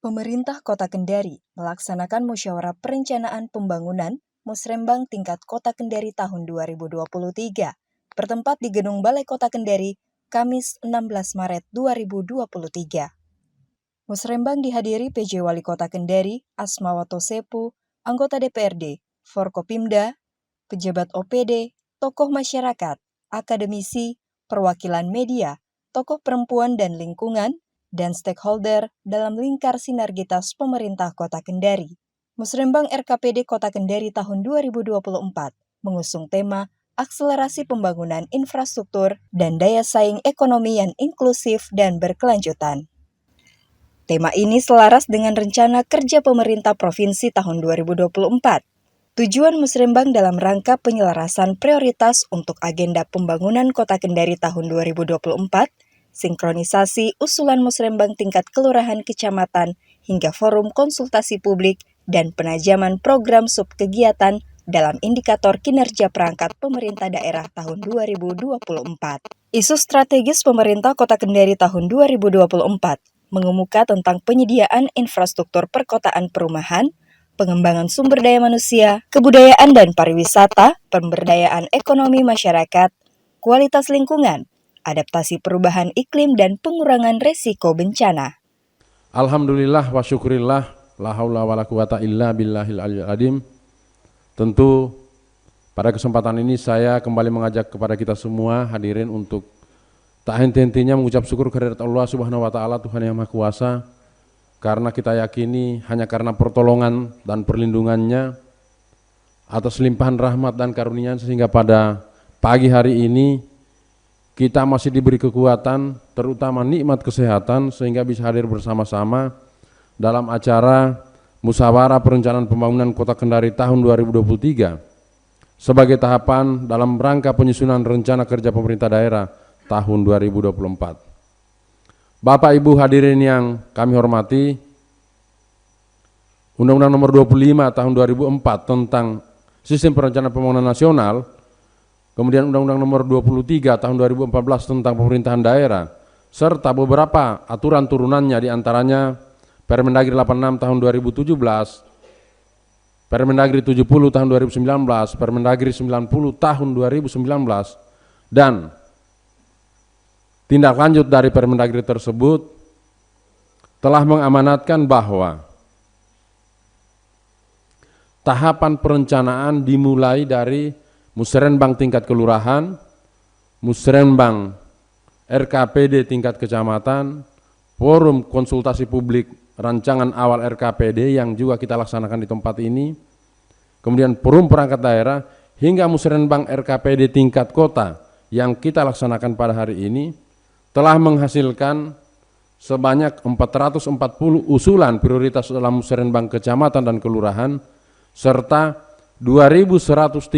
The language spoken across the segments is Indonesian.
Pemerintah Kota Kendari melaksanakan musyawarah perencanaan pembangunan Musrembang tingkat Kota Kendari tahun 2023, bertempat di Gedung Balai Kota Kendari, Kamis 16 Maret 2023. Musrembang dihadiri PJ Wali Kota Kendari, Asmawato Sepu, anggota DPRD, Forkopimda, pejabat OPD, tokoh masyarakat, akademisi, perwakilan media, tokoh perempuan dan lingkungan, dan stakeholder dalam lingkar sinergitas pemerintah Kota Kendari. Musrembang RKPD Kota Kendari tahun 2024 mengusung tema akselerasi pembangunan infrastruktur dan daya saing ekonomi yang inklusif dan berkelanjutan. Tema ini selaras dengan rencana kerja pemerintah provinsi tahun 2024. Tujuan Musrembang dalam rangka penyelarasan prioritas untuk agenda pembangunan Kota Kendari tahun 2024, sinkronisasi usulan Musrembang tingkat kelurahan kecamatan hingga forum konsultasi publik dan penajaman program subkegiatan dalam indikator kinerja perangkat pemerintah daerah tahun 2024. Isu strategis pemerintah Kota Kendari tahun 2024 mengemuka tentang penyediaan infrastruktur perkotaan perumahan, pengembangan sumber daya manusia, kebudayaan dan pariwisata, pemberdayaan ekonomi masyarakat, kualitas lingkungan, adaptasi perubahan iklim dan pengurangan resiko bencana. Alhamdulillah wa syukurillah, la haula wa la quwata illa billahil aliyyil azim. Tentu pada kesempatan ini saya kembali mengajak kepada kita semua hadirin untuk tak henti-hentinya mengucap syukur kehadirat Allah Subhanahu wa taala, Tuhan yang Maha Kuasa, karena kita yakini hanya karena pertolongan dan perlindungannya atas limpahan rahmat dan karunia sehingga pada pagi hari ini kita masih diberi kekuatan, terutama nikmat kesehatan, sehingga bisa hadir bersama-sama dalam acara Musyawarah Perencanaan Pembangunan Kota Kendari tahun 2023 sebagai tahapan dalam rangka penyusunan rencana kerja pemerintah daerah tahun 2024. Bapak Ibu hadirin yang kami hormati, Undang-Undang Nomor 25 tahun 2004 tentang Sistem Perencanaan Pembangunan Nasional, kemudian Undang-Undang Nomor 23 tahun 2014 tentang pemerintahan daerah, serta beberapa aturan turunannya diantaranya Permendagri 86 tahun 2017, Permendagri 70 tahun 2019, Permendagri 90 tahun 2019, dan tindak lanjut dari Permendagri tersebut telah mengamanatkan bahwa tahapan perencanaan dimulai dari Musrembang tingkat kelurahan, Musrembang RKPD tingkat kecamatan, forum konsultasi publik rancangan awal RKPD yang juga kita laksanakan di tempat ini, kemudian forum perangkat daerah, hingga Musrembang RKPD tingkat kota yang kita laksanakan pada hari ini, telah menghasilkan sebanyak 440 usulan prioritas dalam Musrembang kecamatan dan kelurahan, serta 2.139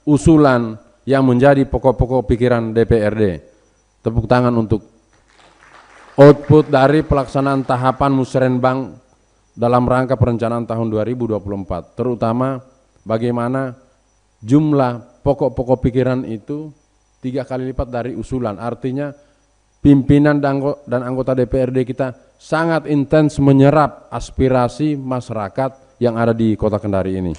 usulan yang menjadi pokok-pokok pikiran DPRD. Tepuk tangan untuk output dari pelaksanaan tahapan Musrembang dalam rangka perencanaan tahun 2024, terutama bagaimana jumlah pokok-pokok pikiran itu 3 kali lipat dari usulan. Artinya pimpinan dan anggota DPRD kita sangat intens menyerap aspirasi masyarakat yang ada di Kota Kendari ini.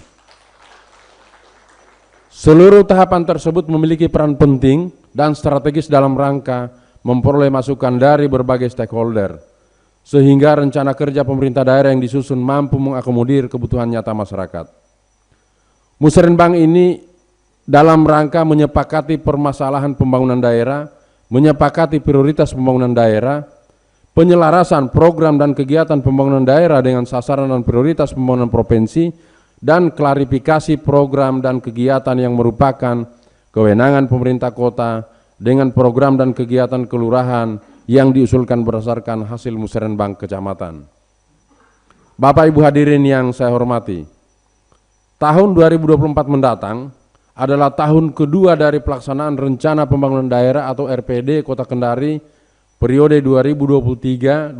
Seluruh tahapan tersebut memiliki peran penting dan strategis dalam rangka memperoleh masukan dari berbagai stakeholder, sehingga rencana kerja pemerintah daerah yang disusun mampu mengakomodir kebutuhan nyata masyarakat. Musrembang ini dalam rangka menyepakati permasalahan pembangunan daerah, menyepakati prioritas pembangunan daerah, penyelarasan program dan kegiatan pembangunan daerah dengan sasaran dan prioritas pembangunan provinsi, dan klarifikasi program dan kegiatan yang merupakan kewenangan pemerintah kota dengan program dan kegiatan kelurahan yang diusulkan berdasarkan hasil Musrembang kecamatan. Bapak Ibu hadirin yang saya hormati, tahun 2024 mendatang adalah tahun kedua dari pelaksanaan Rencana Pembangunan Daerah atau RPD Kota Kendari periode 2023-2026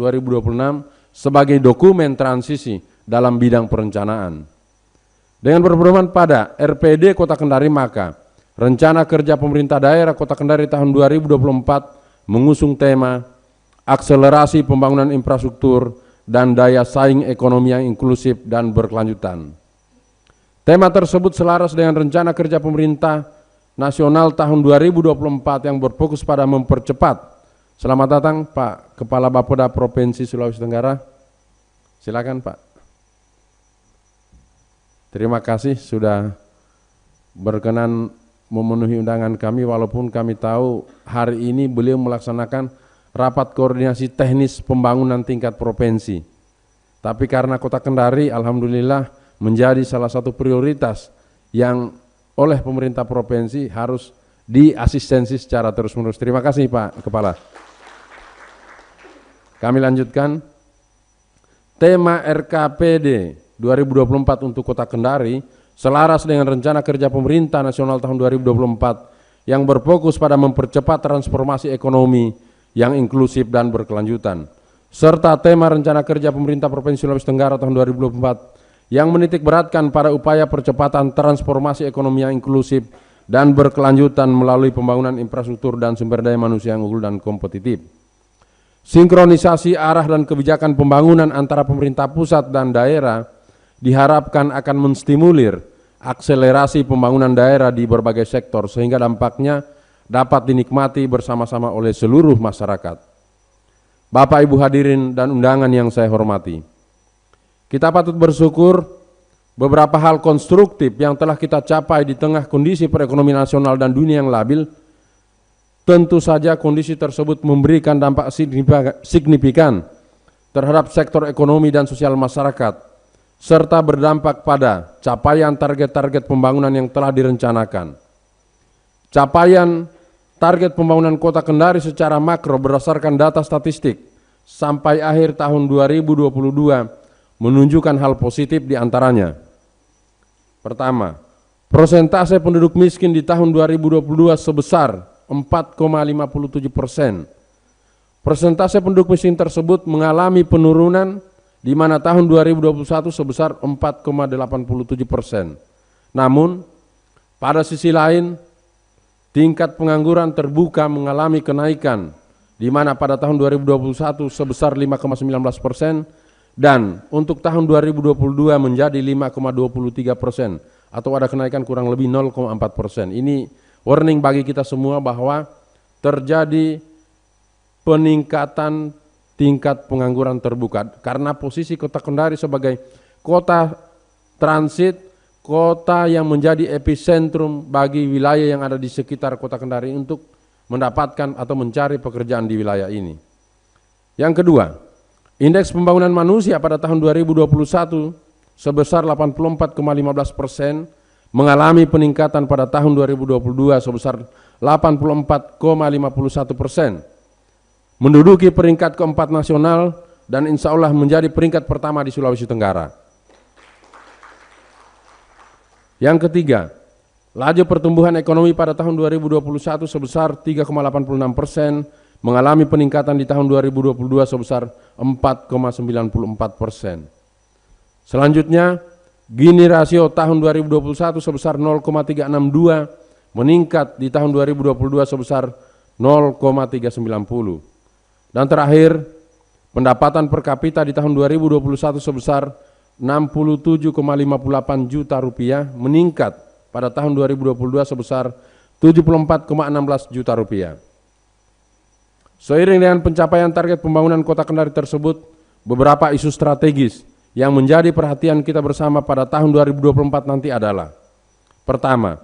sebagai dokumen transisi dalam bidang perencanaan. Dengan berpedoman pada RPD Kota Kendari, maka Rencana Kerja Pemerintah Daerah Kota Kendari tahun 2024 mengusung tema akselerasi pembangunan infrastruktur dan daya saing ekonomi yang inklusif dan berkelanjutan. Tema tersebut selaras dengan rencana kerja pemerintah nasional tahun 2024 yang berfokus pada mempercepat. Selamat datang Pak Kepala Bapeda Provinsi Sulawesi Tenggara. Silakan Pak. Terima kasih sudah berkenan memenuhi undangan kami, walaupun kami tahu hari ini beliau melaksanakan rapat koordinasi teknis pembangunan tingkat provinsi. Tapi karena Kota Kendari alhamdulillah menjadi salah satu prioritas yang oleh pemerintah provinsi harus diasistensi secara terus-menerus. Terima kasih Pak Kepala. Kami lanjutkan. Tema RKPD 2024 untuk Kota Kendari selaras dengan rencana kerja pemerintah nasional tahun 2024 yang berfokus pada mempercepat transformasi ekonomi yang inklusif dan berkelanjutan, serta tema rencana kerja pemerintah Provinsi Sulawesi Tenggara tahun 2024 yang menitik beratkan pada upaya percepatan transformasi ekonomi yang inklusif dan berkelanjutan melalui pembangunan infrastruktur dan sumber daya manusia yang unggul dan kompetitif. Sinkronisasi arah dan kebijakan pembangunan antara pemerintah pusat dan daerah diharapkan akan menstimulir akselerasi pembangunan daerah di berbagai sektor sehingga dampaknya dapat dinikmati bersama-sama oleh seluruh masyarakat. Bapak Ibu hadirin dan undangan yang saya hormati, kita patut bersyukur beberapa hal konstruktif yang telah kita capai di tengah kondisi perekonomian nasional dan dunia yang labil. Tentu saja kondisi tersebut memberikan dampak signifikan terhadap sektor ekonomi dan sosial masyarakat, serta berdampak pada capaian target-target pembangunan yang telah direncanakan. Capaian target pembangunan Kota Kendari secara makro berdasarkan data statistik sampai akhir tahun 2022 menunjukkan hal positif di antaranya. Pertama, persentase penduduk miskin di tahun 2022 sebesar 4,57%. Persentase penduduk miskin tersebut mengalami penurunan di mana tahun 2021 sebesar 4,87%. Namun, pada sisi lain, tingkat pengangguran terbuka mengalami kenaikan, di mana pada tahun 2021 sebesar 5,19% dan untuk tahun 2022 menjadi 5,23%, atau ada kenaikan kurang lebih 0,4%. Ini warning bagi kita semua bahwa terjadi peningkatan tingkat pengangguran terbuka karena posisi Kota Kendari sebagai kota transit, kota yang menjadi epicentrum bagi wilayah yang ada di sekitar Kota Kendari untuk mendapatkan atau mencari pekerjaan di wilayah ini. Yang kedua, indeks pembangunan manusia pada tahun 2021 sebesar 84,15%, mengalami peningkatan pada tahun 2022 sebesar 84,51%, menduduki peringkat keempat nasional dan insya Allah menjadi peringkat pertama di Sulawesi Tenggara. Yang ketiga, laju pertumbuhan ekonomi pada tahun 2021 sebesar 3,86%, mengalami peningkatan di tahun 2022 sebesar 4,94%. Selanjutnya, Gini rasio tahun 2021 sebesar 0,362, meningkat di tahun 2022 sebesar 0,390. Dan terakhir, pendapatan per kapita di tahun 2021 sebesar 67,58 juta rupiah, meningkat pada tahun 2022 sebesar 74,16 juta rupiah. Seiring dengan pencapaian target pembangunan Kota Kendari tersebut, beberapa isu strategis yang menjadi perhatian kita bersama pada tahun 2024 nanti adalah: pertama,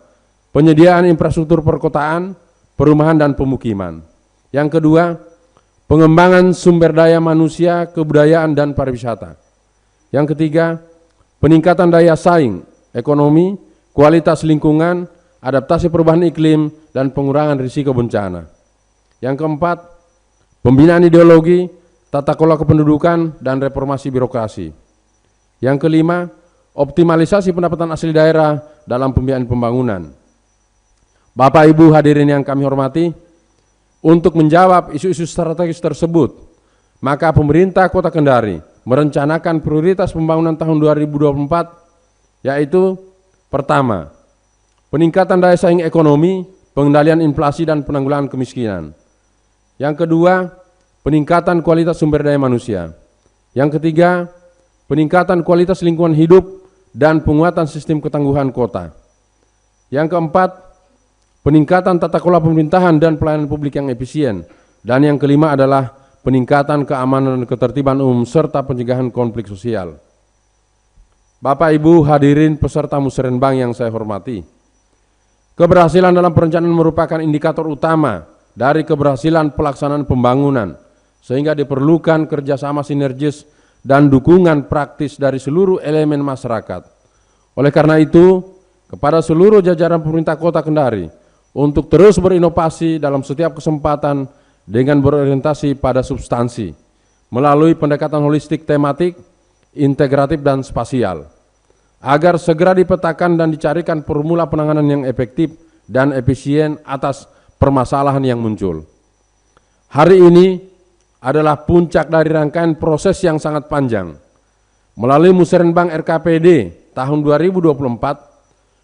penyediaan infrastruktur perkotaan, perumahan dan pemukiman. Yang kedua, pengembangan sumber daya manusia, kebudayaan dan pariwisata. Yang ketiga, peningkatan daya saing ekonomi, kualitas lingkungan, adaptasi perubahan iklim dan pengurangan risiko bencana. Yang keempat, pembinaan ideologi, tata kelola kependudukan dan reformasi birokrasi. Yang kelima, optimalisasi pendapatan asli daerah dalam pembiayaan pembangunan. Bapak Ibu hadirin yang kami hormati, untuk menjawab isu-isu strategis tersebut, maka pemerintah Kota Kendari merencanakan prioritas pembangunan tahun 2024, yaitu pertama, peningkatan daya saing ekonomi, pengendalian inflasi dan penanggulangan kemiskinan. Yang kedua, peningkatan kualitas sumber daya manusia. Yang ketiga, peningkatan kualitas lingkungan hidup dan penguatan sistem ketangguhan kota. Yang keempat, peningkatan tata kelola pemerintahan dan pelayanan publik yang efisien. Dan yang kelima adalah peningkatan keamanan dan ketertiban umum serta pencegahan konflik sosial. Bapak Ibu hadirin peserta musrenbang yang saya hormati, keberhasilan dalam perencanaan merupakan indikator utama dari keberhasilan pelaksanaan pembangunan, sehingga diperlukan kerjasama sinergis dan dukungan praktis dari seluruh elemen masyarakat. Oleh karena itu, kepada seluruh jajaran pemerintah Kota Kendari untuk terus berinovasi dalam setiap kesempatan dengan berorientasi pada substansi, melalui pendekatan holistik tematik, integratif dan spasial, agar segera dipetakan dan dicarikan formula penanganan yang efektif dan efisien atas permasalahan yang muncul. Hari ini adalah puncak dari rangkaian proses yang sangat panjang. Melalui Musrenbang RKPD tahun 2024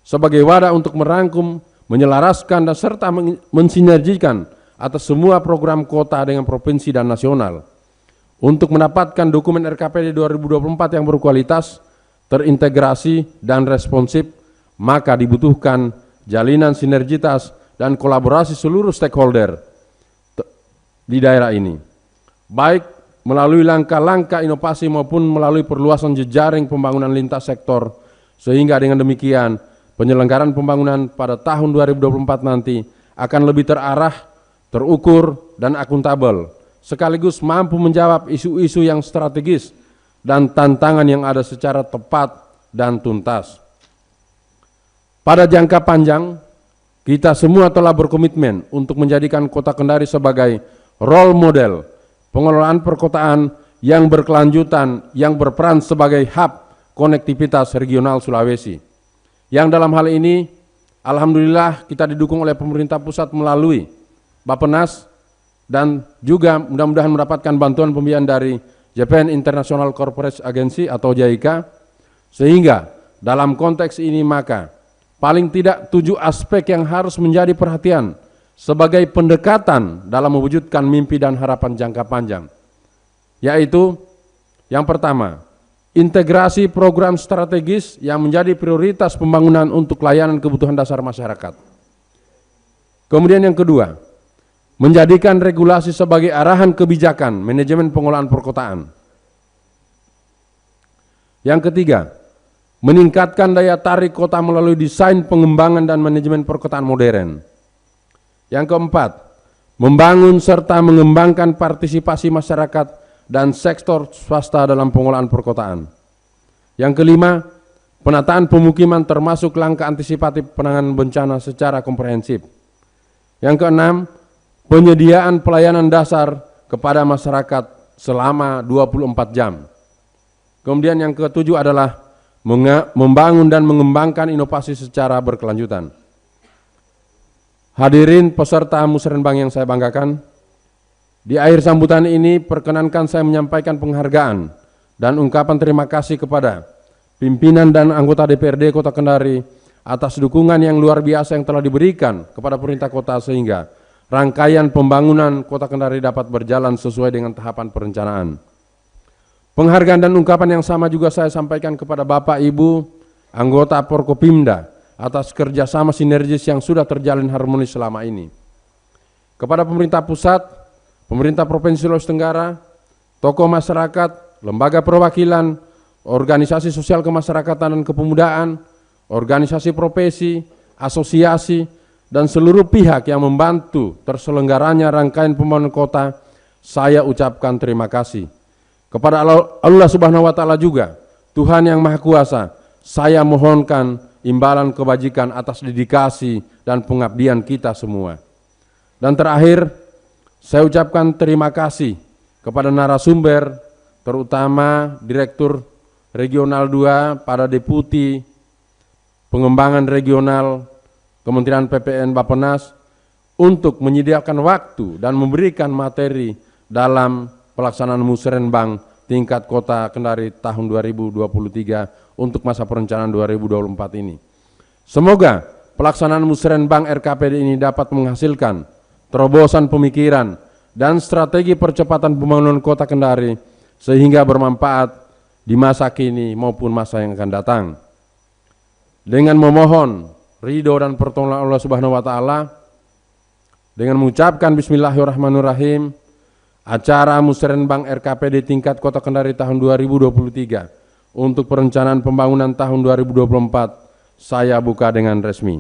sebagai wadah untuk merangkum, menyelaraskan dan serta mensinergikan atas semua program kota dengan provinsi dan nasional. Untuk mendapatkan dokumen RKPD 2024 yang berkualitas, terintegrasi dan responsif, maka dibutuhkan jalinan sinergitas dan kolaborasi seluruh stakeholder di daerah ini, baik melalui langkah-langkah inovasi maupun melalui perluasan jejaring pembangunan lintas sektor, sehingga dengan demikian penyelenggaraan pembangunan pada tahun 2024 nanti akan lebih terarah, terukur dan akuntabel, sekaligus mampu menjawab isu-isu yang strategis dan tantangan yang ada secara tepat dan tuntas. Pada jangka panjang, kita semua telah berkomitmen untuk menjadikan Kota Kendari sebagai role model pengelolaan perkotaan yang berkelanjutan, yang berperan sebagai hub konektivitas regional Sulawesi. Yang dalam hal ini, alhamdulillah kita didukung oleh pemerintah pusat melalui Bappenas dan juga mudah-mudahan mendapatkan bantuan pembiayaan dari Japan International Corporate Agency atau JICA, sehingga dalam konteks ini maka paling tidak 7 aspek yang harus menjadi perhatian sebagai pendekatan dalam mewujudkan mimpi dan harapan jangka panjang, yaitu yang pertama, integrasi program strategis yang menjadi prioritas pembangunan untuk layanan kebutuhan dasar masyarakat. Kemudian yang kedua, menjadikan regulasi sebagai arahan kebijakan manajemen pengelolaan perkotaan. Yang ketiga, meningkatkan daya tarik kota melalui desain pengembangan dan manajemen perkotaan modern. Yang keempat, membangun serta mengembangkan partisipasi masyarakat dan sektor swasta dalam pengelolaan perkotaan. Yang kelima, penataan pemukiman termasuk langkah antisipatif penanganan bencana secara komprehensif. Yang keenam, penyediaan pelayanan dasar kepada masyarakat selama 24 jam. Kemudian yang ketujuh adalah membangun dan mengembangkan inovasi secara berkelanjutan. Hadirin peserta musrenbang yang saya banggakan, di akhir sambutan ini perkenankan saya menyampaikan penghargaan dan ungkapan terima kasih kepada pimpinan dan anggota DPRD Kota Kendari atas dukungan yang luar biasa yang telah diberikan kepada pemerintah kota sehingga rangkaian pembangunan Kota Kendari dapat berjalan sesuai dengan tahapan perencanaan. Penghargaan dan ungkapan yang sama juga saya sampaikan kepada Bapak Ibu anggota Porkopimda atas kerjasama sinergis yang sudah terjalin harmonis selama ini. Kepada pemerintah pusat, pemerintah Provinsi Sulawesi Tenggara, tokoh masyarakat, lembaga perwakilan, organisasi sosial kemasyarakatan dan kepemudaan, organisasi profesi, asosiasi, dan seluruh pihak yang membantu terselenggaranya rangkaian pembangunan kota, saya ucapkan terima kasih. Kepada Allah Subhanahu wa Ta'ala juga, Tuhan yang Maha Kuasa, saya mohonkan imbalan kebajikan atas dedikasi dan pengabdian kita semua. Dan terakhir, saya ucapkan terima kasih kepada narasumber, terutama Direktur Regional 2, para Deputi Pengembangan Regional Kementerian PPN Bappenas untuk menyediakan waktu dan memberikan materi dalam pelaksanaan musrenbang tingkat Kota Kendari tahun 2023 untuk masa perencanaan 2024 ini. Semoga pelaksanaan musrenbang RKPD ini dapat menghasilkan terobosan pemikiran dan strategi percepatan pembangunan Kota Kendari sehingga bermanfaat di masa kini maupun masa yang akan datang. Dengan memohon ridho dan pertolongan Allah Subhanahu wa taala, dengan mengucapkan bismillahirrahmanirrahim, acara Musrenbang RKPD tingkat Kota Kendari tahun 2023 untuk perencanaan pembangunan tahun 2024 saya buka dengan resmi.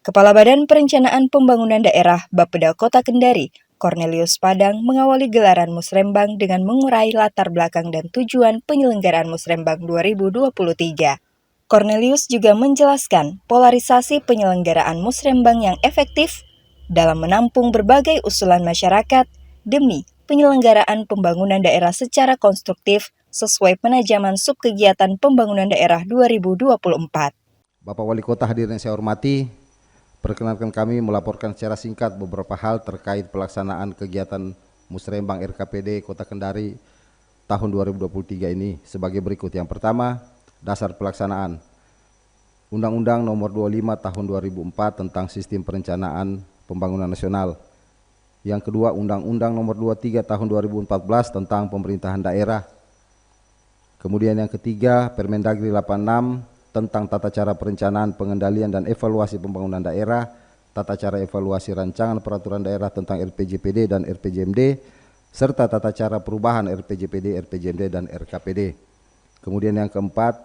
Kepala Badan Perencanaan Pembangunan Daerah Bapeda Kota Kendari, Cornelius Padang, mengawali gelaran Musrembang dengan mengurai latar belakang dan tujuan penyelenggaraan Musrembang 2023. Cornelius juga menjelaskan polarisasi penyelenggaraan Musrembang yang efektif dalam menampung berbagai usulan masyarakat demi penyelenggaraan pembangunan daerah secara konstruktif sesuai penajaman subkegiatan pembangunan daerah 2024. Bapak Wali Kota hadirin yang saya hormati, perkenankan kami melaporkan secara singkat beberapa hal terkait pelaksanaan kegiatan Musrembang RKPD Kota Kendari tahun 2023 ini sebagai berikut. Yang pertama, dasar pelaksanaan Undang-Undang Nomor 25 Tahun 2004 tentang Sistem Perencanaan Pembangunan Nasional. Yang kedua, Undang-Undang Nomor 23 Tahun 2014 tentang Pemerintahan Daerah. Kemudian yang ketiga, Permendagri 86 tentang tata cara perencanaan, pengendalian dan evaluasi pembangunan daerah, tata cara evaluasi rancangan peraturan daerah tentang RPJPD dan RPJMD, serta tata cara perubahan RPJPD, RPJMD dan RKPD. Kemudian yang keempat,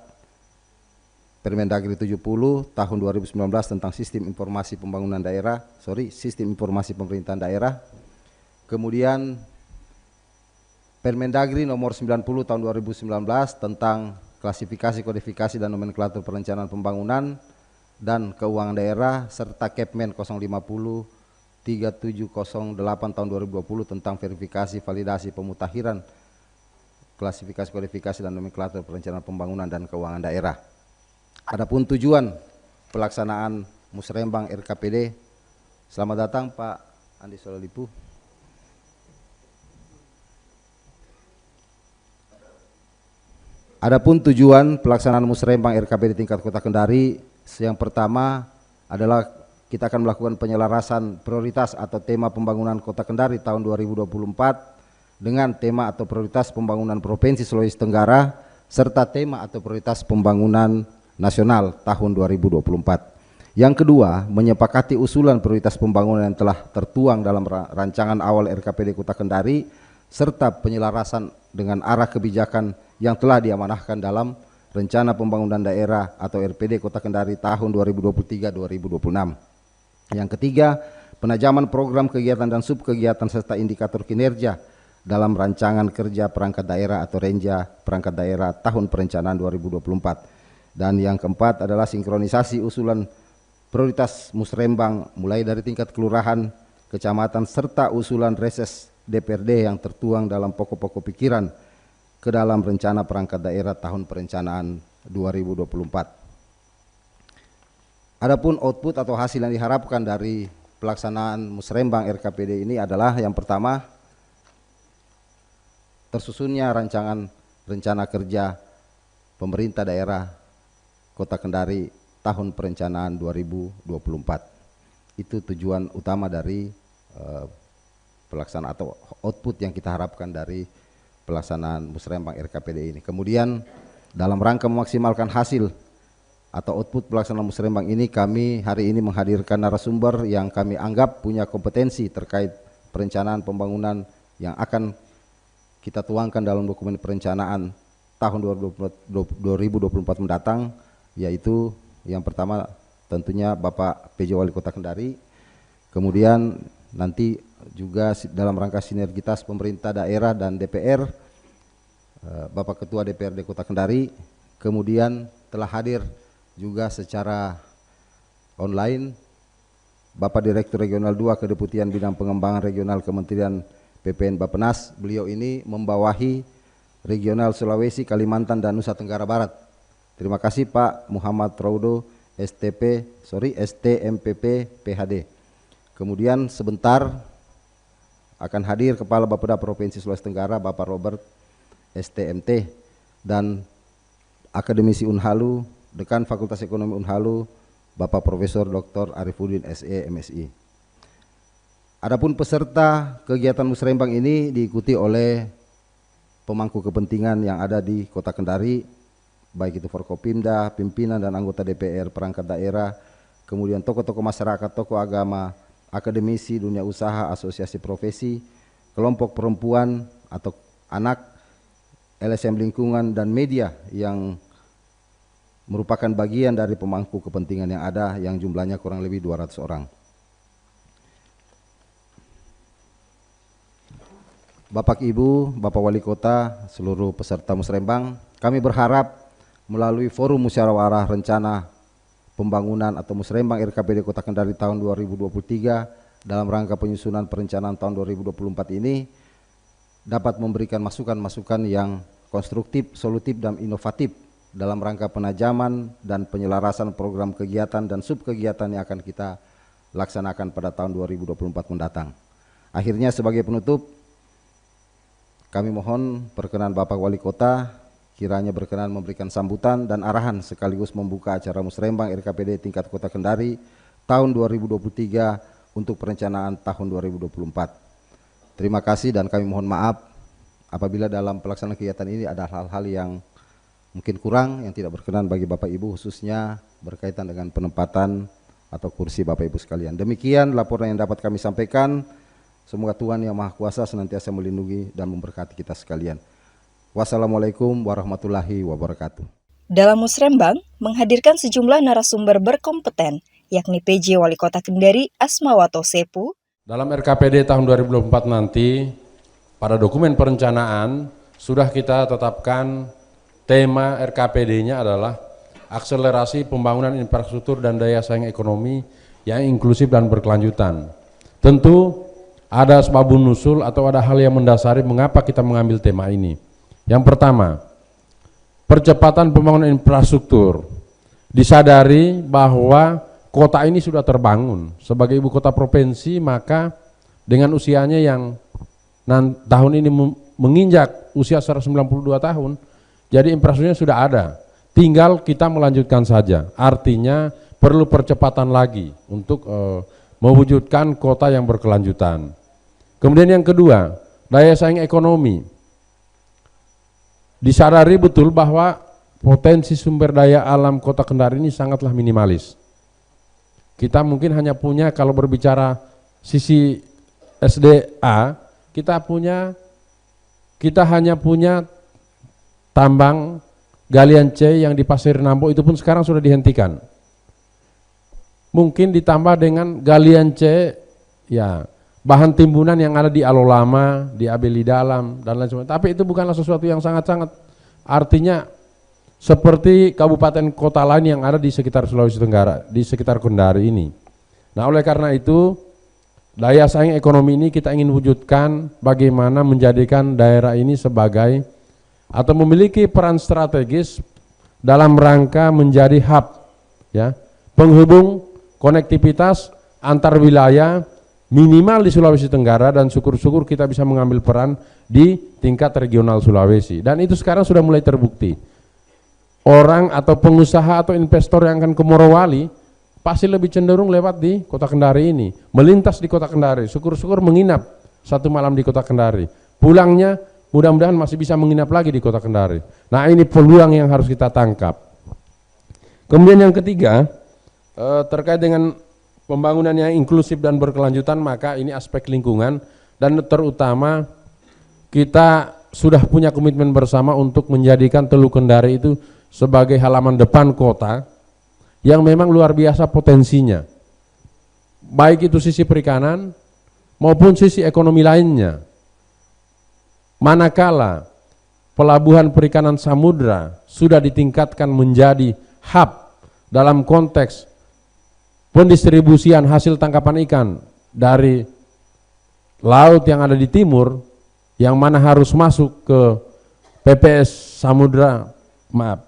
Permendagri 70 tahun 2019 tentang Sistem Informasi Pembangunan Daerah, Sistem Informasi Pemerintahan Daerah. Kemudian Permendagri nomor 90 tahun 2019 tentang klasifikasi, kodifikasi dan nomenklatur perencanaan pembangunan dan keuangan daerah, serta Kepmen 050 3708 tahun 2020 tentang verifikasi, validasi, pemutakhiran, klasifikasi, kodifikasi dan nomenklatur perencanaan pembangunan dan keuangan daerah. Adapun tujuan pelaksanaan Musrembang RKPD, selamat datang Pak Andi Sololipu. Adapun tujuan pelaksanaan Musrembang RKPD tingkat Kota Kendari, yang pertama adalah kita akan melakukan penyelarasan prioritas atau tema pembangunan Kota Kendari tahun 2024 dengan tema atau prioritas pembangunan Provinsi Sulawesi Tenggara serta tema atau prioritas pembangunan nasional tahun 2024. Yang kedua, menyepakati usulan prioritas pembangunan yang telah tertuang dalam rancangan awal RKPD Kota Kendari serta penyelarasan dengan arah kebijakan yang telah diamanahkan dalam Rencana Pembangunan Daerah atau RPD Kota Kendari tahun 2023-2026. Yang ketiga, penajaman program kegiatan dan subkegiatan serta indikator kinerja dalam rancangan kerja perangkat daerah atau Renja perangkat daerah tahun perencanaan 2024. Dan yang keempat adalah sinkronisasi usulan prioritas Musrembang mulai dari tingkat kelurahan, kecamatan serta usulan reses DPRD yang tertuang dalam pokok-pokok pikiran ke dalam rencana perangkat daerah tahun perencanaan 2024. Adapun output atau hasil yang diharapkan dari pelaksanaan Musrembang RKPD ini adalah yang pertama, tersusunnya rancangan rencana kerja pemerintah daerah Kota Kendari tahun perencanaan 2024. Itu tujuan utama dari pelaksanaan atau output yang kita harapkan dari pelaksanaan Musrembang RKPD ini. Kemudian dalam rangka memaksimalkan hasil atau output pelaksanaan Musrembang ini, kami hari ini menghadirkan narasumber yang kami anggap punya kompetensi terkait perencanaan pembangunan yang akan kita tuangkan dalam dokumen perencanaan tahun 2024 mendatang, yaitu yang pertama tentunya Bapak PJ Wali Kota Kendari, kemudian nanti juga dalam rangka sinergitas pemerintah daerah dan DPR, Bapak Ketua DPRD Kota Kendari, kemudian telah hadir juga secara online Bapak Direktur Regional 2 Kedeputian Bidang Pengembangan Regional Kementerian PPN Bappenas. Beliau ini membawahi Regional Sulawesi, Kalimantan dan Nusa Tenggara Barat. Terima kasih Pak Muhammad Raudo STMPP PhD. Kemudian sebentar akan hadir Kepala Bapeda Provinsi Sulawesi Tenggara Bapak Robert STMT dan Akademisi Unhalu, Dekan Fakultas Ekonomi Unhalu Bapak Profesor Dr. Arifuddin SE MSI. Adapun peserta kegiatan musrembang ini diikuti oleh pemangku kepentingan yang ada di Kota Kendari, baik itu Forkopimda, pimpinan dan anggota DPR, perangkat daerah, kemudian tokoh-tokoh masyarakat, tokoh agama, akademisi, dunia usaha, asosiasi profesi, kelompok perempuan atau anak, LSM lingkungan, dan media yang merupakan bagian dari pemangku kepentingan yang ada, yang jumlahnya kurang lebih 200 orang. Bapak Ibu, Bapak Wali Kota, seluruh peserta musrembang, kami berharap melalui forum musyawarah rencana pembangunan atau musrembang RKPD Kota Kendari tahun 2023 dalam rangka penyusunan perencanaan tahun 2024 ini dapat memberikan masukan-masukan yang konstruktif, solutif, dan inovatif dalam rangka penajaman dan penyelarasan program kegiatan dan subkegiatan yang akan kita laksanakan pada tahun 2024 mendatang. Akhirnya sebagai penutup, kami mohon perkenan Bapak Wali Kota kiranya berkenan memberikan sambutan dan arahan sekaligus membuka acara musrembang RKPD tingkat Kota Kendari tahun 2023 untuk perencanaan tahun 2024. Terima kasih dan kami mohon maaf apabila dalam pelaksanaan kegiatan ini ada hal-hal yang mungkin kurang, yang tidak berkenan bagi Bapak Ibu, khususnya berkaitan dengan penempatan atau kursi Bapak Ibu sekalian. Demikian laporan yang dapat kami sampaikan. Semoga Tuhan Yang Maha Kuasa senantiasa melindungi dan memberkati kita sekalian. Wassalamualaikum warahmatullahi wabarakatuh. Dalam musrembang menghadirkan sejumlah narasumber berkompeten, yakni PJ Wali Kota Kendari Asmawato Sepu. Dalam RKPD tahun 2024 nanti, pada dokumen perencanaan sudah kita tetapkan tema RKPD-nya adalah akselerasi pembangunan infrastruktur dan daya saing ekonomi yang inklusif dan berkelanjutan. Tentu ada sebabun nusul atau ada hal yang mendasari mengapa kita mengambil tema ini. Yang pertama, percepatan pembangunan infrastruktur. Disadari bahwa kota ini sudah terbangun sebagai ibu kota provinsi, maka dengan usianya yang tahun ini menginjak usia 192 tahun, jadi infrastrukturnya sudah ada. Tinggal kita melanjutkan saja. Artinya perlu percepatan lagi untuk mewujudkan kota yang berkelanjutan. Kemudian yang kedua, daya saing ekonomi. Disadari betul bahwa potensi sumber daya alam Kota Kendari ini sangatlah minimalis. Kita mungkin hanya punya, kalau berbicara sisi SDA, kita hanya punya tambang galian C yang di Pasir Nambo, itu pun sekarang sudah dihentikan. Mungkin ditambah dengan galian C, ya, bahan timbunan yang ada di Alolama, di Abeli Dalam, dan lain sebagainya. Tapi itu bukanlah sesuatu yang sangat-sangat, artinya seperti kabupaten kota lain yang ada di sekitar Sulawesi Tenggara, di sekitar Kendari ini. Nah, oleh karena itu, daya saing ekonomi ini kita ingin wujudkan bagaimana menjadikan daerah ini sebagai atau memiliki peran strategis dalam rangka menjadi hub, ya, penghubung konektivitas antar wilayah minimal di Sulawesi Tenggara, dan syukur-syukur kita bisa mengambil peran di tingkat regional Sulawesi. Dan itu sekarang sudah mulai terbukti. Orang atau pengusaha atau investor yang akan ke Morowali pasti lebih cenderung lewat di Kota Kendari ini, melintas di Kota Kendari, syukur-syukur menginap satu malam di Kota Kendari. Pulangnya mudah-mudahan masih bisa menginap lagi di Kota Kendari. Nah, ini peluang yang harus kita tangkap. Kemudian yang ketiga, terkait dengan pembangunan yang inklusif dan berkelanjutan, maka ini aspek lingkungan, dan terutama kita sudah punya komitmen bersama untuk menjadikan Teluk Kendari itu sebagai halaman depan kota yang memang luar biasa potensinya, baik itu sisi perikanan maupun sisi ekonomi lainnya. Manakala pelabuhan perikanan samudra sudah ditingkatkan menjadi hub dalam konteks pendistribusian hasil tangkapan ikan dari laut yang ada di timur, yang mana harus masuk ke PPS Samudra,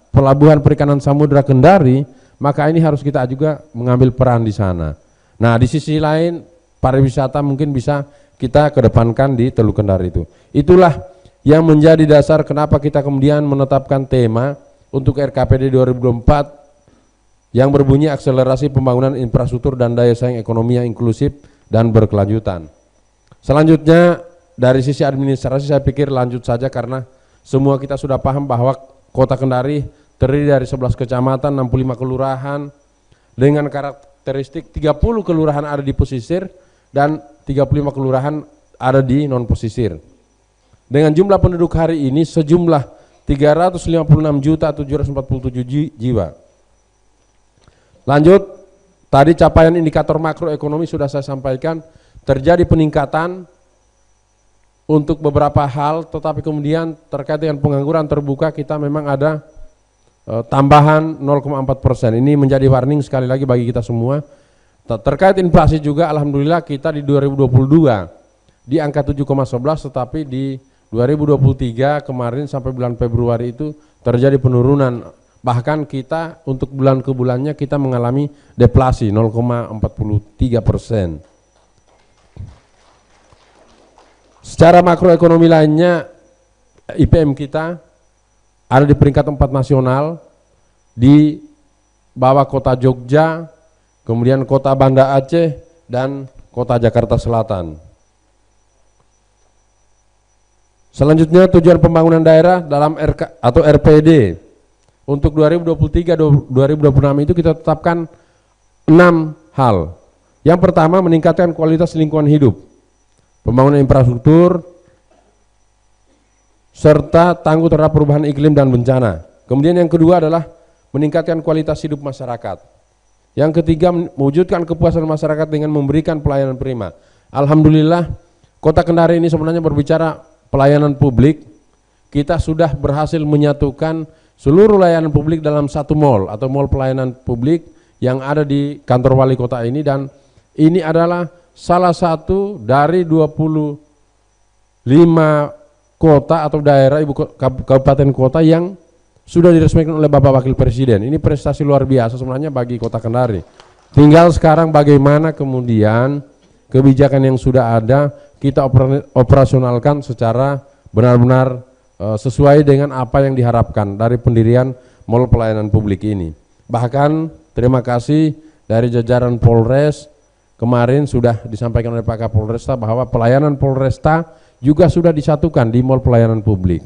Pelabuhan Perikanan Samudra Kendari, maka ini harus kita juga mengambil peran di sana. Nah, di sisi lain pariwisata mungkin bisa kita kedepankan di Teluk Kendari itu. Itulah yang menjadi dasar kenapa kita kemudian menetapkan tema untuk RKPD 2024 yang berbunyi akselerasi pembangunan infrastruktur dan daya saing ekonomi yang inklusif dan berkelanjutan. Selanjutnya dari sisi administrasi saya pikir lanjut saja karena semua kita sudah paham bahwa Kota Kendari terdiri dari 11 kecamatan, 65 kelurahan dengan karakteristik 30 kelurahan ada di pesisir dan 35 kelurahan ada di non pesisir. Dengan jumlah penduduk hari ini sejumlah 356.747 jiwa. Lanjut, tadi capaian indikator makroekonomi sudah saya sampaikan, terjadi peningkatan untuk beberapa hal, tetapi kemudian terkait dengan pengangguran terbuka kita memang ada tambahan 0,4%. Ini menjadi warning sekali lagi bagi kita semua. Terkait inflasi juga alhamdulillah kita di 2022 di angka 7,11, tetapi di 2023 kemarin sampai bulan Februari itu terjadi penurunan. Bahkan kita untuk bulan ke bulannya kita mengalami deflasi 0,43%. Secara makroekonomi lainnya IPM kita ada di peringkat 4 nasional, di bawah kota Jogja, kemudian kota Banda Aceh, dan kota Jakarta Selatan. Selanjutnya tujuan pembangunan daerah dalam RK atau RPD untuk 2023-2026 itu kita tetapkan 6 hal. Yang pertama meningkatkan kualitas lingkungan hidup, pembangunan infrastruktur, serta tangguh terhadap perubahan iklim dan bencana. Kemudian yang kedua adalah meningkatkan kualitas hidup masyarakat. Yang ketiga mewujudkan kepuasan masyarakat dengan memberikan pelayanan prima. Alhamdulillah Kota Kendari ini sebenarnya berbicara pelayanan publik, kita sudah berhasil menyatukan seluruh layanan publik dalam satu mall atau mall pelayanan publik yang ada di kantor wali kota ini, dan ini adalah salah satu dari 25 kota atau daerah ibu kabupaten kota yang sudah diresmikan oleh Bapak Wakil Presiden. Ini prestasi luar biasa sebenarnya bagi Kota Kendari. Tinggal sekarang bagaimana kemudian kebijakan yang sudah ada kita operasionalkan secara benar-benar sesuai dengan apa yang diharapkan dari pendirian mall pelayanan publik ini. Bahkan terima kasih dari jajaran Polres, kemarin sudah disampaikan oleh Pak Kapolresta bahwa pelayanan Polresta juga sudah disatukan di mall pelayanan publik.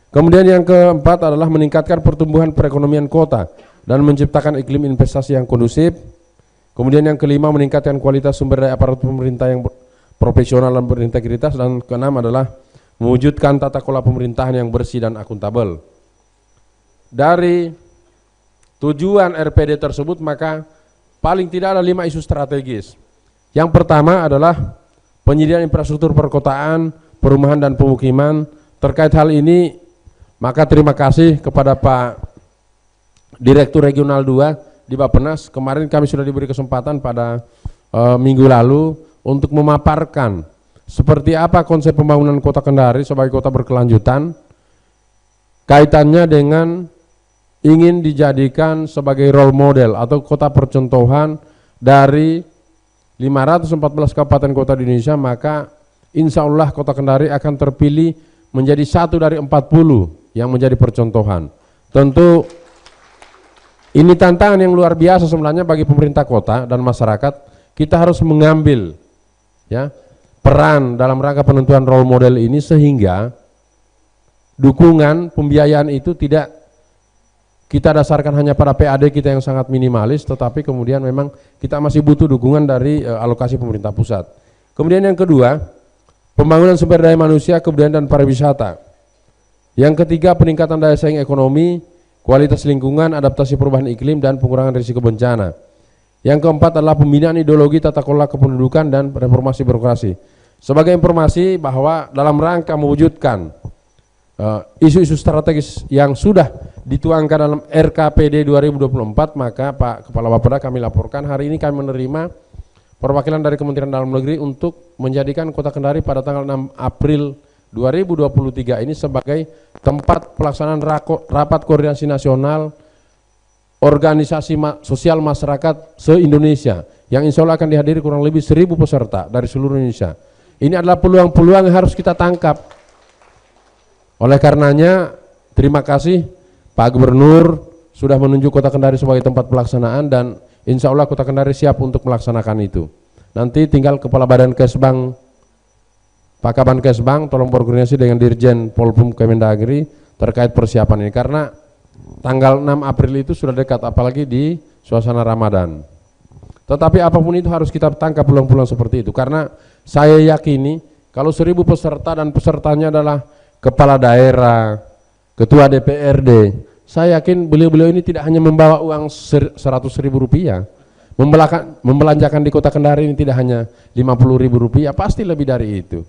Kemudian yang keempat adalah meningkatkan pertumbuhan perekonomian kota dan menciptakan iklim investasi yang kondusif. Kemudian yang kelima meningkatkan kualitas sumber daya aparatur pemerintah yang profesional dan berintegritas, dan keenam adalah mewujudkan tata kelola pemerintahan yang bersih dan akuntabel. Dari tujuan RPD tersebut maka paling tidak ada 5 isu strategis. Yang pertama adalah penyediaan infrastruktur perkotaan, perumahan dan pemukiman. Terkait hal ini maka terima kasih kepada Pak Direktur Regional 2 di Bappenas. Kemarin kami sudah diberi kesempatan pada minggu lalu untuk memaparkan seperti apa konsep pembangunan Kota Kendari sebagai kota berkelanjutan, kaitannya dengan ingin dijadikan sebagai role model atau kota percontohan dari 514 kabupaten kota di Indonesia. Maka insya Allah Kota Kendari akan terpilih menjadi satu dari 40 yang menjadi percontohan. Tentu ini tantangan yang luar biasa sebenarnya bagi pemerintah kota dan masyarakat. Kita harus mengambil peran dalam rangka penentuan role model ini sehingga dukungan pembiayaan itu tidak kita dasarkan hanya pada PAD kita yang sangat minimalis, tetapi kemudian memang kita masih butuh dukungan dari alokasi pemerintah pusat. Kemudian yang kedua, pembangunan sumber daya manusia, kebudayaan dan pariwisata. Yang ketiga, peningkatan daya saing ekonomi, kualitas lingkungan, adaptasi perubahan iklim, dan pengurangan risiko bencana. Yang keempat adalah pembinaan ideologi tata kelola kependudukan dan reformasi birokrasi. Sebagai informasi bahwa dalam rangka mewujudkan isu-isu strategis yang sudah dituangkan dalam RKPD 2024, maka Pak Kepala Bapeda kami laporkan hari ini kami menerima perwakilan dari Kementerian Dalam Negeri untuk menjadikan Kota Kendari pada tanggal 6 April 2023 ini sebagai tempat pelaksanaan rapat koordinasi nasional organisasi sosial masyarakat se-Indonesia yang insya Allah akan dihadiri kurang lebih 1.000 peserta dari seluruh Indonesia. Ini adalah peluang-peluang yang harus kita tangkap. Oleh karenanya terima kasih Pak Gubernur sudah menunjuk Kota Kendari sebagai tempat pelaksanaan, dan insya Allah Kota Kendari siap untuk melaksanakan itu. Nanti tinggal Kepala Badan Kesbang Pak Kabankes Bank tolong berkoordinasi dengan Dirjen Polpum Kemendagri terkait persiapan ini, karena tanggal 6 April itu sudah dekat, apalagi di suasana Ramadan. Tetapi apapun itu harus kita tangkap peluang-peluang seperti itu, karena saya yakini kalau 1000 peserta dan pesertanya adalah kepala daerah, ketua DPRD, saya yakin beliau-beliau ini tidak hanya membawa uang 100.000 rupiah, membelanjakan di Kota Kendari ini tidak hanya 50.000 rupiah, pasti lebih dari itu.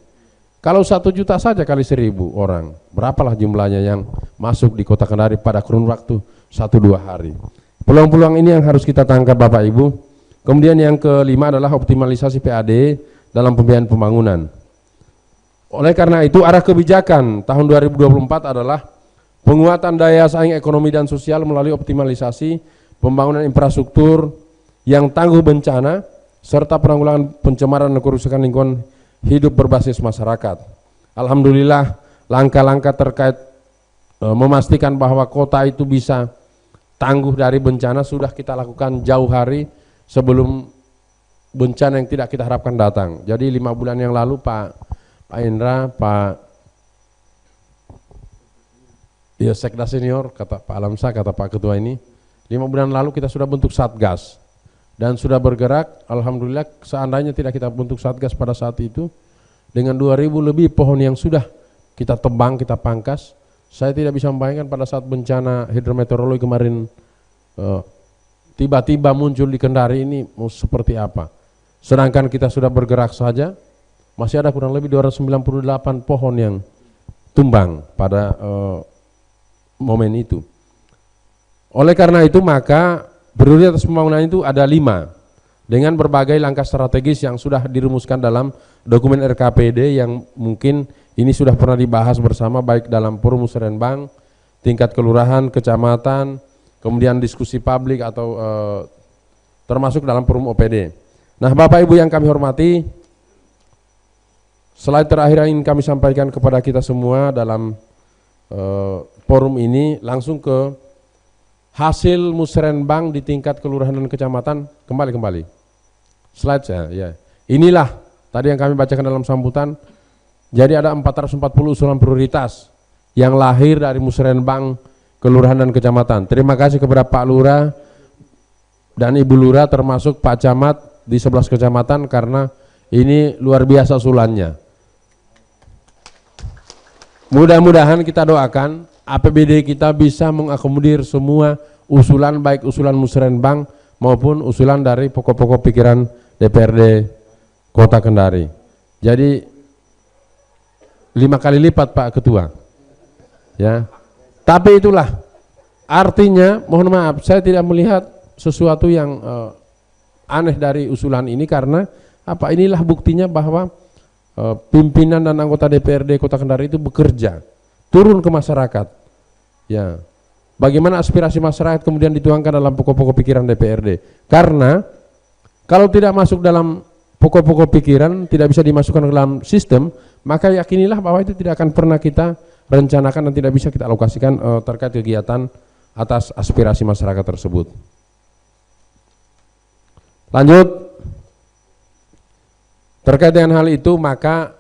Kalau 1 juta saja kali 1000 orang, berapalah jumlahnya yang masuk di Kota Kendari pada kurun waktu 1-2 hari. Peluang-peluang ini yang harus kita tangkap Bapak Ibu. Kemudian yang kelima adalah optimalisasi PAD dalam pembiayaan pembangunan. Oleh karena itu arah kebijakan tahun 2024 adalah penguatan daya saing ekonomi dan sosial melalui optimalisasi pembangunan infrastruktur yang tangguh bencana serta penanggulangan pencemaran dan kerusakan lingkungan hidup berbasis masyarakat. Alhamdulillah langkah-langkah terkait memastikan bahwa kota itu bisa tangguh dari bencana sudah kita lakukan jauh hari sebelum bencana yang tidak kita harapkan datang. Jadi 5 bulan yang lalu Pak Indra, Pak Sekda Senior, kata Pak Alamsa, kata Pak Ketua ini, 5 bulan lalu kita sudah bentuk Satgas dan sudah bergerak. Alhamdulillah, seandainya tidak kita bentuk Satgas pada saat itu, dengan 2000 lebih pohon yang sudah kita tebang, kita pangkas, saya tidak bisa membayangkan pada saat bencana hidrometeorologi kemarin tiba-tiba muncul di Kendari ini mau seperti apa. Sedangkan kita sudah bergerak saja, masih ada kurang lebih 298 pohon yang tumbang pada momen itu. Oleh karena itu maka prioritas pembangunan itu ada 5 dengan berbagai langkah strategis yang sudah dirumuskan dalam dokumen RKPD yang mungkin ini sudah pernah dibahas bersama baik dalam forum musrenbang, tingkat kelurahan, kecamatan, kemudian diskusi publik atau termasuk dalam forum OPD. Nah Bapak Ibu yang kami hormati, slide terakhir yang ingin kami sampaikan kepada kita semua dalam forum ini langsung ke hasil musrenbang di tingkat kelurahan dan kecamatan. Kembali slide saya ya. Inilah tadi yang kami bacakan dalam sambutan. Jadi ada 440 usulan prioritas yang lahir dari musrenbang kelurahan dan kecamatan. Terima kasih kepada Pak Lurah dan Ibu Lurah termasuk Pak Camat di 11 kecamatan karena ini luar biasa usulannya. Mudah-mudahan kita doakan APBD kita bisa mengakomodir semua usulan, baik usulan musrenbang maupun usulan dari pokok-pokok pikiran DPRD Kota Kendari. Jadi 5 kali lipat Pak Ketua. Ya. Tapi itulah artinya, mohon maaf saya tidak melihat sesuatu yang aneh dari usulan ini karena apa? Inilah buktinya bahwa pimpinan dan anggota DPRD Kota Kendari itu bekerja, turun ke masyarakat. Ya. Bagaimana aspirasi masyarakat kemudian dituangkan dalam pokok-pokok pikiran DPRD. Karena kalau tidak masuk dalam pokok-pokok pikiran, tidak bisa dimasukkan ke dalam sistem, maka yakinilah bahwa itu tidak akan pernah kita rencanakan dan tidak bisa kita alokasikan terkait kegiatan atas aspirasi masyarakat tersebut. Lanjut. Terkait dengan hal itu, maka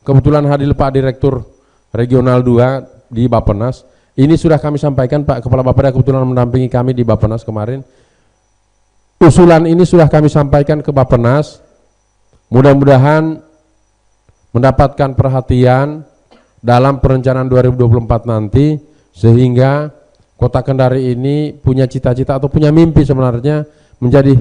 kebetulan hadir Pak Direktur Regional 2 di Bappenas. Ini sudah kami sampaikan, Pak Kepala Bapeda kebetulan mendampingi kami di Bappenas kemarin. Usulan ini sudah kami sampaikan ke Bappenas. Mudah-mudahan mendapatkan perhatian dalam perencanaan 2024 nanti, sehingga Kota Kendari ini punya cita-cita atau punya mimpi sebenarnya menjadi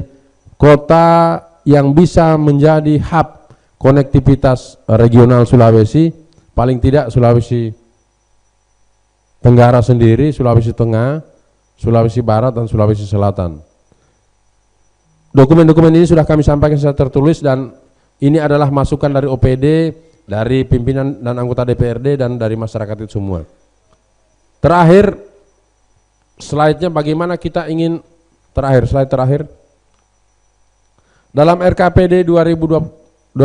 kota yang bisa menjadi hub konektivitas regional Sulawesi, paling tidak Sulawesi Tenggara sendiri, Sulawesi Tengah, Sulawesi Barat, dan Sulawesi Selatan. Dokumen-dokumen ini sudah kami sampaikan secara tertulis dan ini adalah masukan dari OPD, dari pimpinan dan anggota DPRD, dan dari masyarakat itu semua. Terakhir, slide-nya bagaimana kita ingin, slide terakhir. Dalam RKPD 2024,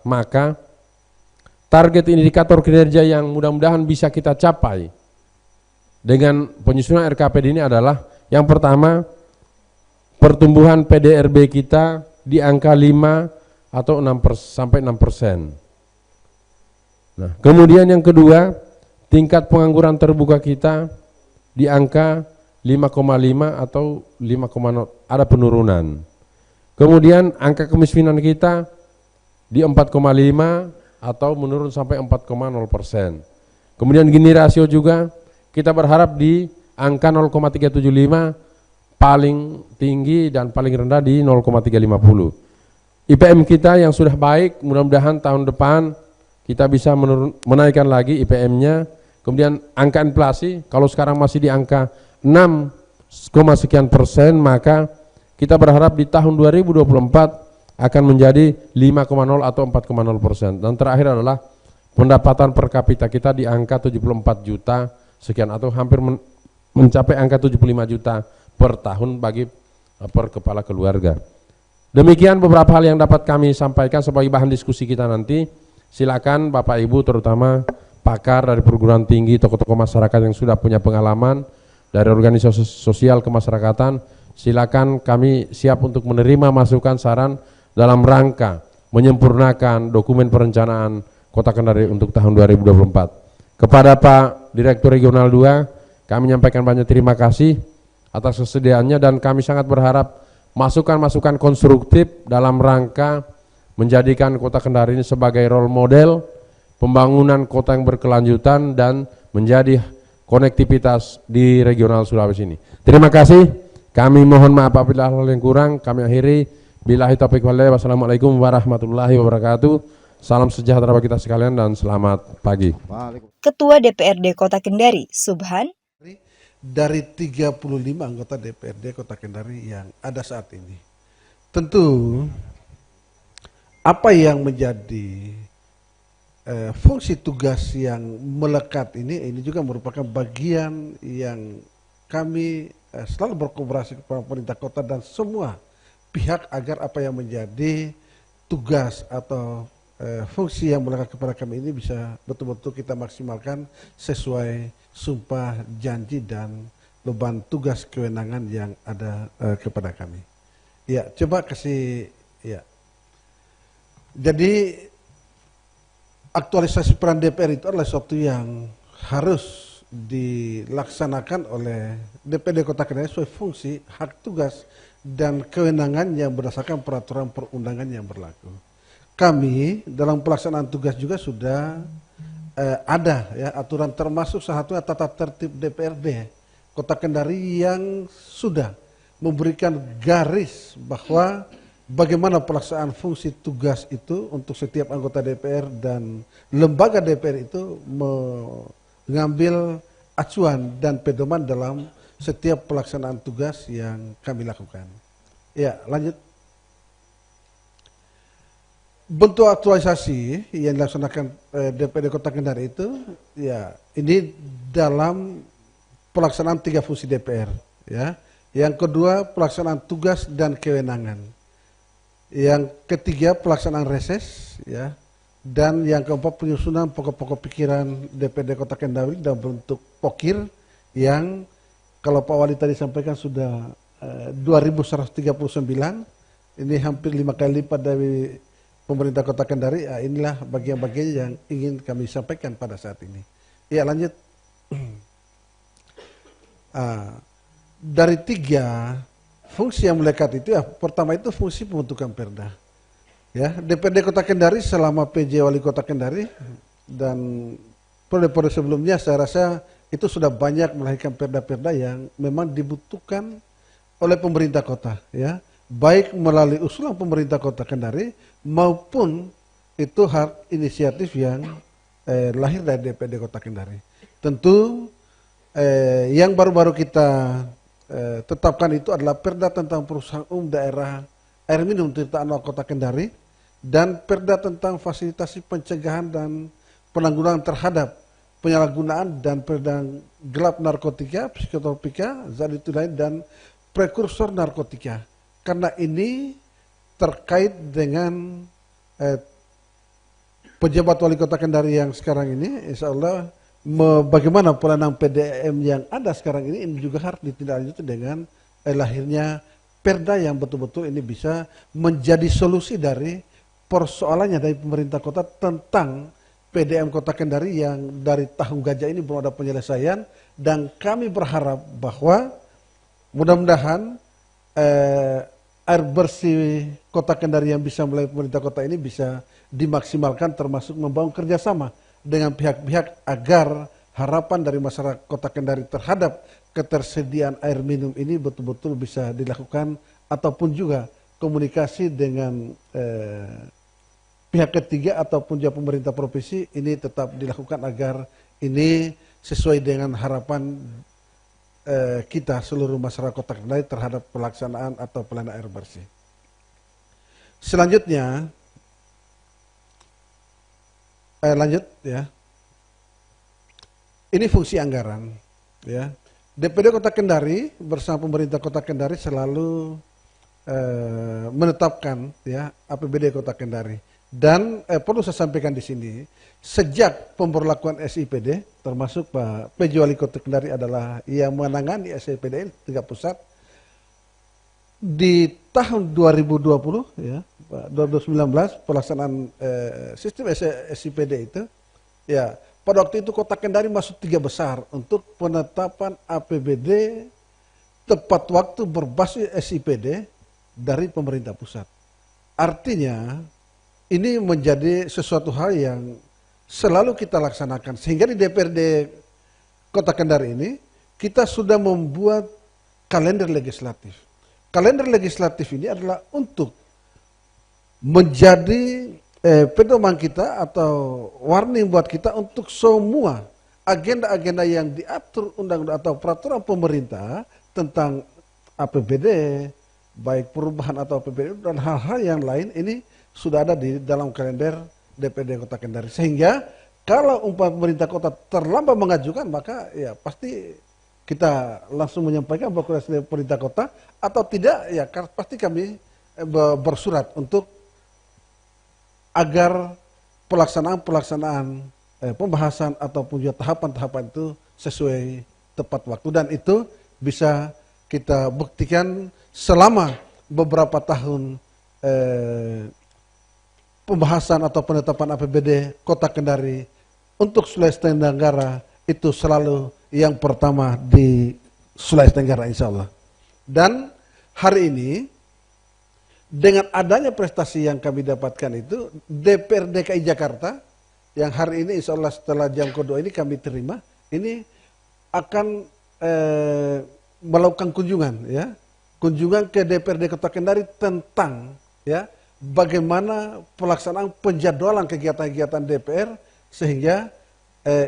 maka target indikator kinerja yang mudah-mudahan bisa kita capai dengan penyusunan RKPD ini adalah yang pertama, pertumbuhan PDRB kita di angka 5 atau 6% sampai 6%. Nah, kemudian yang kedua, tingkat pengangguran terbuka kita di angka 5,5 atau 5,0, ada penurunan. Kemudian angka kemiskinan kita di 4,5 atau menurun sampai 4,0%. Kemudian Gini rasio juga kita berharap di angka 0,375, paling tinggi dan paling rendah di 0,350. IPM kita yang sudah baik, mudah-mudahan tahun depan kita bisa menaikkan lagi IPM-nya. Kemudian angka inflasi, kalau sekarang masih di angka 6, sekian persen, maka kita berharap di tahun 2024 akan menjadi 5,0 atau 4,0%. Dan terakhir adalah pendapatan per kapita kita di angka 74 juta sekian atau hampir mencapai angka 75 juta per tahun bagi per kepala keluarga. Demikian beberapa hal yang dapat kami sampaikan sebagai bahan diskusi kita nanti. Silakan Bapak Ibu, terutama pakar dari perguruan tinggi, tokoh-tokoh masyarakat yang sudah punya pengalaman dari organisasi sosial kemasyarakatan, silakan, kami siap untuk menerima masukan saran dalam rangka menyempurnakan dokumen perencanaan Kota Kendari untuk tahun 2024. Kepada Pak Direktur Regional 2, kami menyampaikan banyak terima kasih atas kesediaannya dan kami sangat berharap masukan-masukan konstruktif dalam rangka menjadikan Kota Kendari ini sebagai role model pembangunan kota yang berkelanjutan dan menjadi konektivitas di regional Sulawesi ini. Terima kasih. Kami mohon maaf apabila hal yang kurang. Kami akhiri. Billahi taufiq wal hidayah. Wassalamualaikum warahmatullahi wabarakatuh. Salam sejahtera bagi kita sekalian dan selamat pagi. Ketua DPRD Kota Kendari, Subhan, dari 35 anggota DPRD Kota Kendari yang ada saat ini. Tentu apa yang menjadi fungsi tugas yang melekat ini juga merupakan bagian yang kami selalu berkooperasi kepada pemerintah kota dan semua pihak agar apa yang menjadi tugas atau fungsi yang melekat kepada kami ini bisa betul-betul kita maksimalkan sesuai sumpah, janji dan beban tugas kewenangan yang ada kepada kami. Ya, coba kasih ya. Jadi aktualisasi peran DPR itu adalah sesuatu yang harus dilaksanakan oleh DPRD Kota Kendari sesuai fungsi, hak tugas, dan kewenangan yang berdasarkan peraturan perundangan yang berlaku. Kami dalam pelaksanaan tugas juga sudah ada ya aturan, termasuk salah satunya tata tertib DPRD Kota Kendari yang sudah memberikan garis bahwa bagaimana pelaksanaan fungsi tugas itu untuk setiap anggota DPR dan lembaga DPR itu mengambil acuan dan pedoman dalam setiap pelaksanaan tugas yang kami lakukan. Ya, lanjut. Bentuk aktualisasi yang dilaksanakan DPRD Kota Kendari itu, ya ini dalam pelaksanaan 3 fungsi DPR. Ya, yang kedua pelaksanaan tugas dan kewenangan. Yang ketiga pelaksanaan reses, ya, dan yang keempat penyusunan pokok-pokok pikiran DPRD Kota Kendari dalam bentuk pokir yang kalau Pak Wali tadi sampaikan sudah 2.139, ini hampir 5 kali lipat dari pemerintah Kota Kendari. Ya, inilah bagian-bagian yang ingin kami sampaikan pada saat ini. Ya, lanjut. Dari 3 fungsi yang melekat itu, ya pertama itu fungsi pembentukan perda. Ya, DPRD Kota Kendari selama PJ Wali Kota Kendari dan periode sebelumnya saya rasa itu sudah banyak melahirkan perda-perda yang memang dibutuhkan oleh pemerintah kota, ya, baik melalui usulan pemerintah Kota Kendari maupun itu hak inisiatif yang lahir dari DPRD Kota Kendari. Tentu yang baru-baru kita tetapkan itu adalah perda tentang perusahaan umum daerah air minum tirta anual Kota Kendari dan perda tentang fasilitasi pencegahan dan penanggulangan terhadap penyalahgunaan dan peredaran gelap narkotika, psikotropika, zat itu lain dan prekursor narkotika. Karena ini terkait dengan pejabat wali kota Kendari yang sekarang ini, insya Allah bagaimana pelayanan PDM yang ada sekarang ini juga harus ditindaklanjuti dengan lahirnya perda yang betul-betul ini bisa menjadi solusi dari persoalannya dari pemerintah kota tentang PDM Kota Kendari yang dari tahun gajah ini belum ada penyelesaian, dan kami berharap bahwa mudah-mudahan air bersih Kota Kendari yang bisa melalui pemerintah kota ini bisa dimaksimalkan, termasuk membangun kerjasama dengan pihak-pihak agar harapan dari masyarakat Kota Kendari terhadap ketersediaan air minum ini betul-betul bisa dilakukan, ataupun juga komunikasi dengan pihak ketiga ataupun juga pemerintah provinsi ini tetap dilakukan agar ini sesuai dengan harapan kita seluruh masyarakat Kota Kendari terhadap pelaksanaan atau pelayanan air bersih. Selanjutnya, lanjut ya. Ini fungsi anggaran ya. DPD Kota Kendari bersama pemerintah Kota Kendari selalu menetapkan ya APBD Kota Kendari. Dan perlu saya sampaikan di sini, sejak pemberlakuan SIPD, termasuk Pak PJ Wali Kota Kendari adalah yang menangani SIPD tingkat pusat, di tahun 2020 ya, 2019 pelaksanaan sistem SIPD itu, ya pada waktu itu Kota Kendari masuk 3 besar untuk penetapan APBD tepat waktu berbasis SIPD dari pemerintah pusat. Artinya ini menjadi sesuatu hal yang selalu kita laksanakan, sehingga di DPRD Kota Kendari ini kita sudah membuat kalender legislatif. Kalender legislatif ini adalah untuk menjadi pedoman kita atau warning buat kita untuk semua agenda-agenda yang diatur undang-undang atau peraturan pemerintah tentang APBD, baik perubahan atau APBD dan hal-hal yang lain, ini sudah ada di dalam kalender DPD Kota Kendari. Sehingga kalau pemerintah kota terlambat mengajukan, maka ya pasti kita langsung menyampaikan bahwa pemerintah kota, atau tidak ya pasti kami bersurat untuk agar pelaksanaan pembahasan ataupun juga tahapan-tahapan itu sesuai tepat waktu, dan itu bisa kita buktikan selama beberapa tahun pembahasan atau penetapan APBD Kota Kendari untuk Sulawesi Tenggara itu selalu yang pertama di Sulawesi Tenggara, insya Allah. Dan hari ini dengan adanya prestasi yang kami dapatkan itu, DPRD DKI Jakarta yang hari ini insya Allah setelah jam kedua ini kami terima, ini akan melakukan kunjungan ya, kunjungan ke DPRD Kota Kendari tentang ya bagaimana pelaksanaan penjadwalan kegiatan-kegiatan DPR sehingga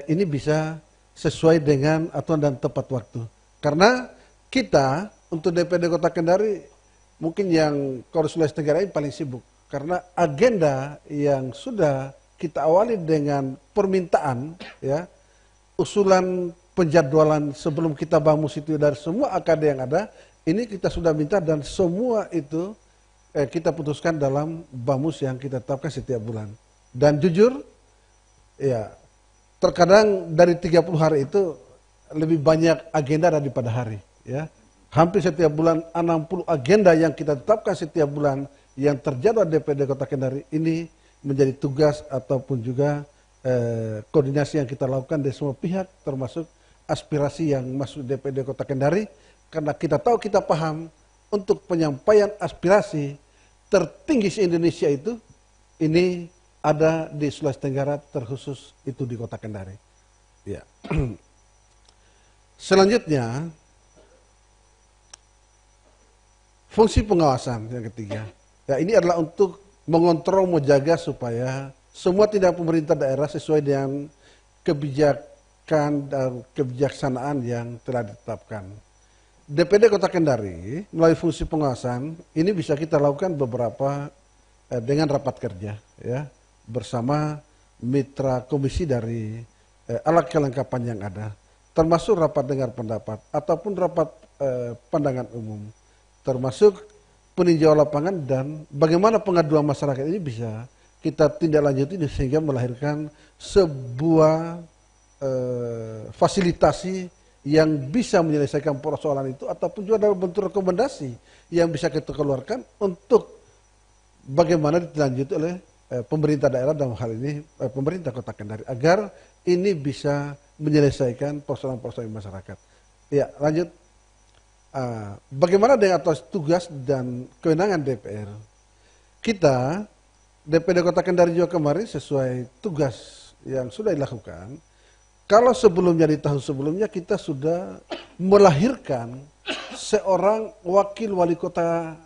ini bisa sesuai dengan aturan dan tepat waktu. Karena kita untuk DPRD Kota Kendari mungkin yang kalau Sulawesi Tenggara ini paling sibuk, karena agenda yang sudah kita awali dengan permintaan ya, usulan penjadwalan sebelum kita bamus itu dari semua AKD yang ada, ini kita sudah minta dan semua itu kita putuskan dalam bamus yang kita tetapkan setiap bulan. Dan jujur, ya terkadang dari 30 hari itu lebih banyak agenda daripada hari. Ya, hampir setiap bulan 60 agenda yang kita tetapkan setiap bulan yang terjadwal DPD Kota Kendari ini menjadi tugas ataupun juga koordinasi yang kita lakukan dari semua pihak, termasuk aspirasi yang masuk DPD Kota Kendari, karena kita tahu, kita paham untuk penyampaian aspirasi tertinggi se-Indonesia itu ini ada di Sulawesi Tenggara, terkhusus itu di Kota Kendari. Ya. Selanjutnya fungsi pengawasan yang ketiga. Ya, ini adalah untuk mengontrol, menjaga supaya semua tindakan pemerintah daerah sesuai dengan kebijakan dan kebijaksanaan yang telah ditetapkan. DPD Kota Kendari melalui fungsi pengawasan ini bisa kita lakukan beberapa dengan rapat kerja ya, bersama mitra komisi dari alat kelengkapan yang ada, termasuk rapat dengar pendapat ataupun rapat pandangan umum, termasuk peninjauan lapangan dan bagaimana pengaduan masyarakat ini bisa kita tindak lanjuti sehingga melahirkan sebuah fasilitasi yang bisa menyelesaikan persoalan itu, ataupun juga dalam bentuk rekomendasi yang bisa kita keluarkan untuk bagaimana ditindaklanjuti oleh pemerintah daerah dalam hal ini pemerintah Kota Kendari agar ini bisa menyelesaikan persoalan-persoalan masyarakat. Ya, lanjut. Bagaimana dengan atas tugas dan kewenangan DPR? Kita DPD Kota Kendari juga kemarin sesuai tugas yang sudah dilakukan. Kalau sebelumnya di tahun sebelumnya kita sudah melahirkan seorang wakil wali kota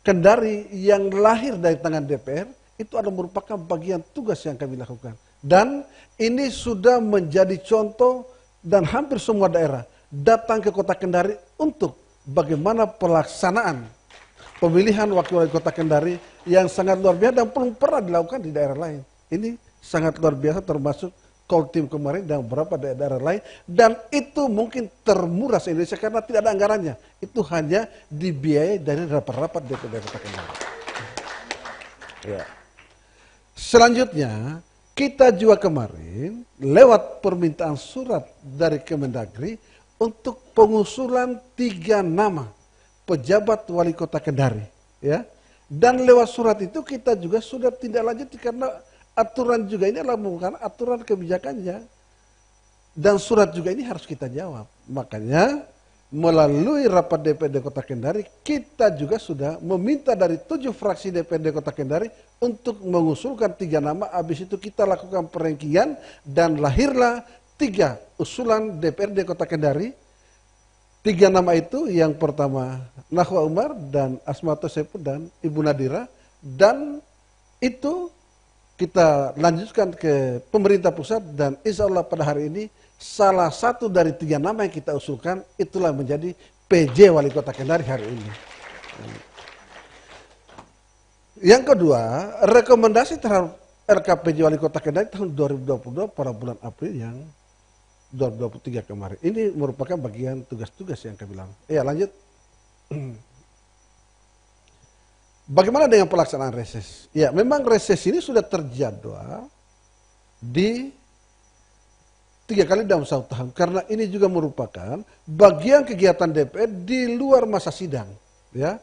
Kendari yang lahir dari tangan DPR, itu adalah merupakan bagian tugas yang kami lakukan. Dan ini sudah menjadi contoh dan hampir semua daerah datang ke Kota Kendari untuk bagaimana pelaksanaan pemilihan wakil wali kota Kendari yang sangat luar biasa dan belum pernah dilakukan di daerah lain. Ini sangat luar biasa termasuk Koltim kemarin dan beberapa daerah lain, dan itu mungkin termurah se-Indonesia karena tidak ada anggarannya. Itu hanya dibiayai dari rapat-rapat DPD Kota Kendari. Ya. Selanjutnya, kita juga kemarin lewat permintaan surat dari Kemendagri untuk pengusulan 3 nama pejabat wali kota Kendari. Ya. Dan lewat surat itu kita juga sudah tindak lanjut karena aturan juga ini adalah bukan aturan kebijakannya. Dan surat juga ini harus kita jawab. Makanya melalui rapat DPD Kota Kendari kita juga sudah meminta dari 7 fraksi DPD Kota Kendari untuk mengusulkan 3 nama. Habis itu kita lakukan perengkian dan lahirlah 3 usulan DPRD Kota Kendari. 3 nama itu yang pertama Nahwa Umar dan Asmato Sepu dan Ibu Nadira. Dan itu kita lanjutkan ke pemerintah pusat dan insya Allah pada hari ini salah satu dari 3 nama yang kita usulkan itulah menjadi PJ Wali Kota Kendari hari ini. Yang kedua, rekomendasi terhadap RKPJ Wali Kota Kendari tahun 2022 pada bulan April yang 2023 kemarin. Ini merupakan bagian tugas-tugas yang kami lakukan. Ya, lanjut. Bagaimana dengan pelaksanaan reses? Ya, memang reses ini sudah terjadwal di 3 kali dalam 1 tahun. Karena ini juga merupakan bagian kegiatan DPR di luar masa sidang. Ya,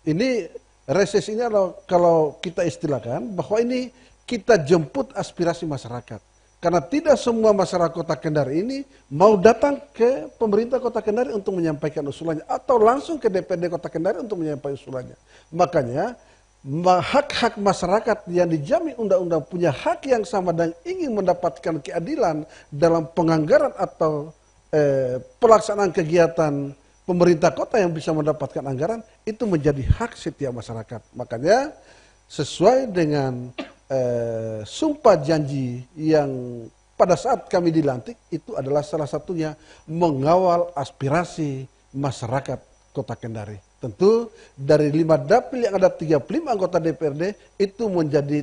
ini reses ini adalah kalau kita istilahkan bahwa ini kita jemput aspirasi masyarakat. Karena tidak semua masyarakat Kota Kendari ini mau datang ke pemerintah Kota Kendari untuk menyampaikan usulannya. Atau langsung ke DPD Kota Kendari untuk menyampaikan usulannya. Makanya hak-hak masyarakat yang dijamin undang-undang punya hak yang sama dan ingin mendapatkan keadilan dalam penganggaran atau pelaksanaan kegiatan pemerintah kota yang bisa mendapatkan anggaran, itu menjadi hak setiap masyarakat. Makanya sesuai dengan sumpah janji yang pada saat kami dilantik itu adalah salah satunya mengawal aspirasi masyarakat Kota Kendari. Tentu dari 5 dapil yang ada 35 anggota DPRD itu menjadi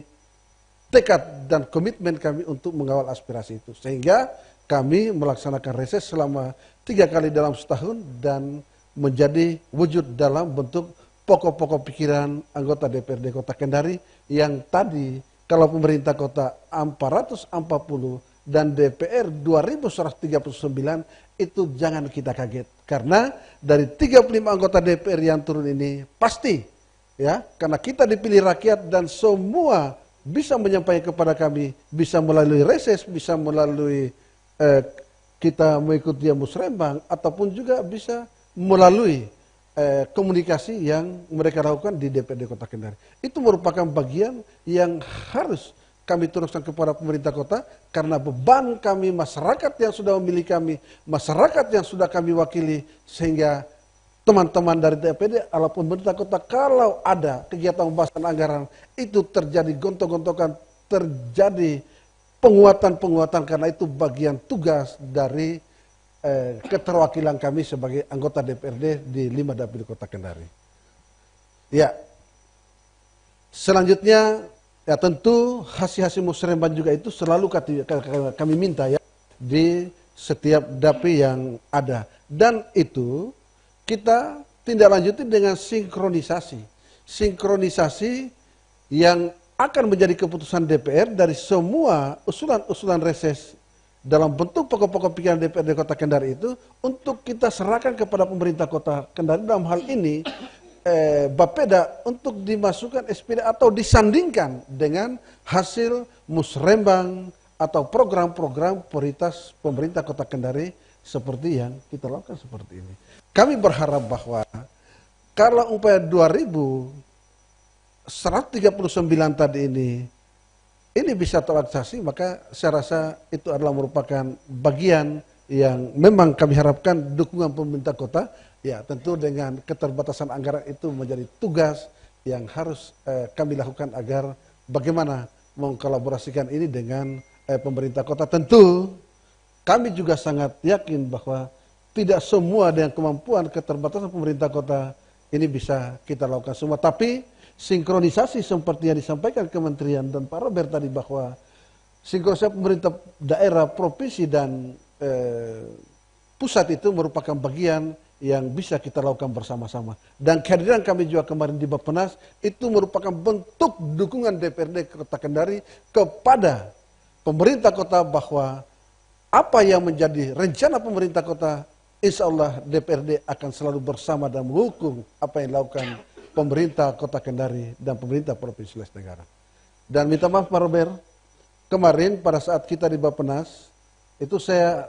tekad dan komitmen kami untuk mengawal aspirasi itu. Sehingga kami melaksanakan reses selama 3 kali dalam setahun dan menjadi wujud dalam bentuk pokok-pokok pikiran anggota DPRD Kota Kendari yang tadi kalau pemerintah kota 440 dan DPR 2139 itu jangan kita kaget. Karena dari 35 anggota DPR yang turun ini pasti ya, karena kita dipilih rakyat dan semua bisa menyampaikan kepada kami, bisa melalui reses, bisa melalui kita mengikuti musrembang ataupun juga bisa melalui komunikasi yang mereka lakukan di DPRD Kota Kendari. Itu merupakan bagian yang harus kami teruskan kepada pemerintah kota karena beban kami masyarakat yang sudah memilih kami, masyarakat yang sudah kami wakili, sehingga teman-teman dari DPD ataupun pemerintah kota kalau ada kegiatan pembahasan anggaran itu terjadi gontok-gontokan, terjadi penguatan-penguatan karena itu bagian tugas dari keterwakilan kami sebagai anggota DPRD di 5 dapil Kota Kendari. Ya, selanjutnya ya tentu hasil-hasil musrembang juga itu selalu kami minta ya di setiap dapil yang ada. Dan itu kita tindak lanjuti dengan sinkronisasi. Sinkronisasi yang akan menjadi keputusan DPR dari semua usulan-usulan reses dalam bentuk pokok-pokok pikiran DPRD Kota Kendari itu untuk kita serahkan kepada pemerintah Kota Kendari. Dalam hal ini Bapeda untuk dimasukkan SPD atau disandingkan dengan hasil musrembang atau program-program prioritas pemerintah Kota Kendari seperti yang kita lakukan seperti ini. Kami berharap bahwa kalau umpamanya 2.139 tadi ini bisa terrealisasi, maka saya rasa itu adalah merupakan bagian yang memang kami harapkan dukungan pemerintah kota. Ya, tentu dengan keterbatasan anggaran itu menjadi tugas yang harus kami lakukan agar bagaimana mengkolaborasikan ini dengan pemerintah kota. Tentu kami juga sangat yakin bahwa tidak semua dengan kemampuan keterbatasan pemerintah kota ini bisa kita lakukan semua. Tapi sinkronisasi seperti yang disampaikan Kementerian dan Pak Robert tadi, bahwa sinkronisasi pemerintah daerah, provinsi dan pusat itu merupakan bagian yang bisa kita lakukan bersama-sama. Dan kehadiran kami juga kemarin di Bappenas itu merupakan bentuk dukungan DPRD Kota Kendari kepada pemerintah kota, bahwa apa yang menjadi rencana pemerintah kota, insya Allah DPRD akan selalu bersama dan mendukung apa yang dilakukan pemerintah Kota Kendari dan pemerintah Provinsi Sulawesi Tenggara. Dan minta maaf Pak Robert, kemarin pada saat kita di Bappenas itu saya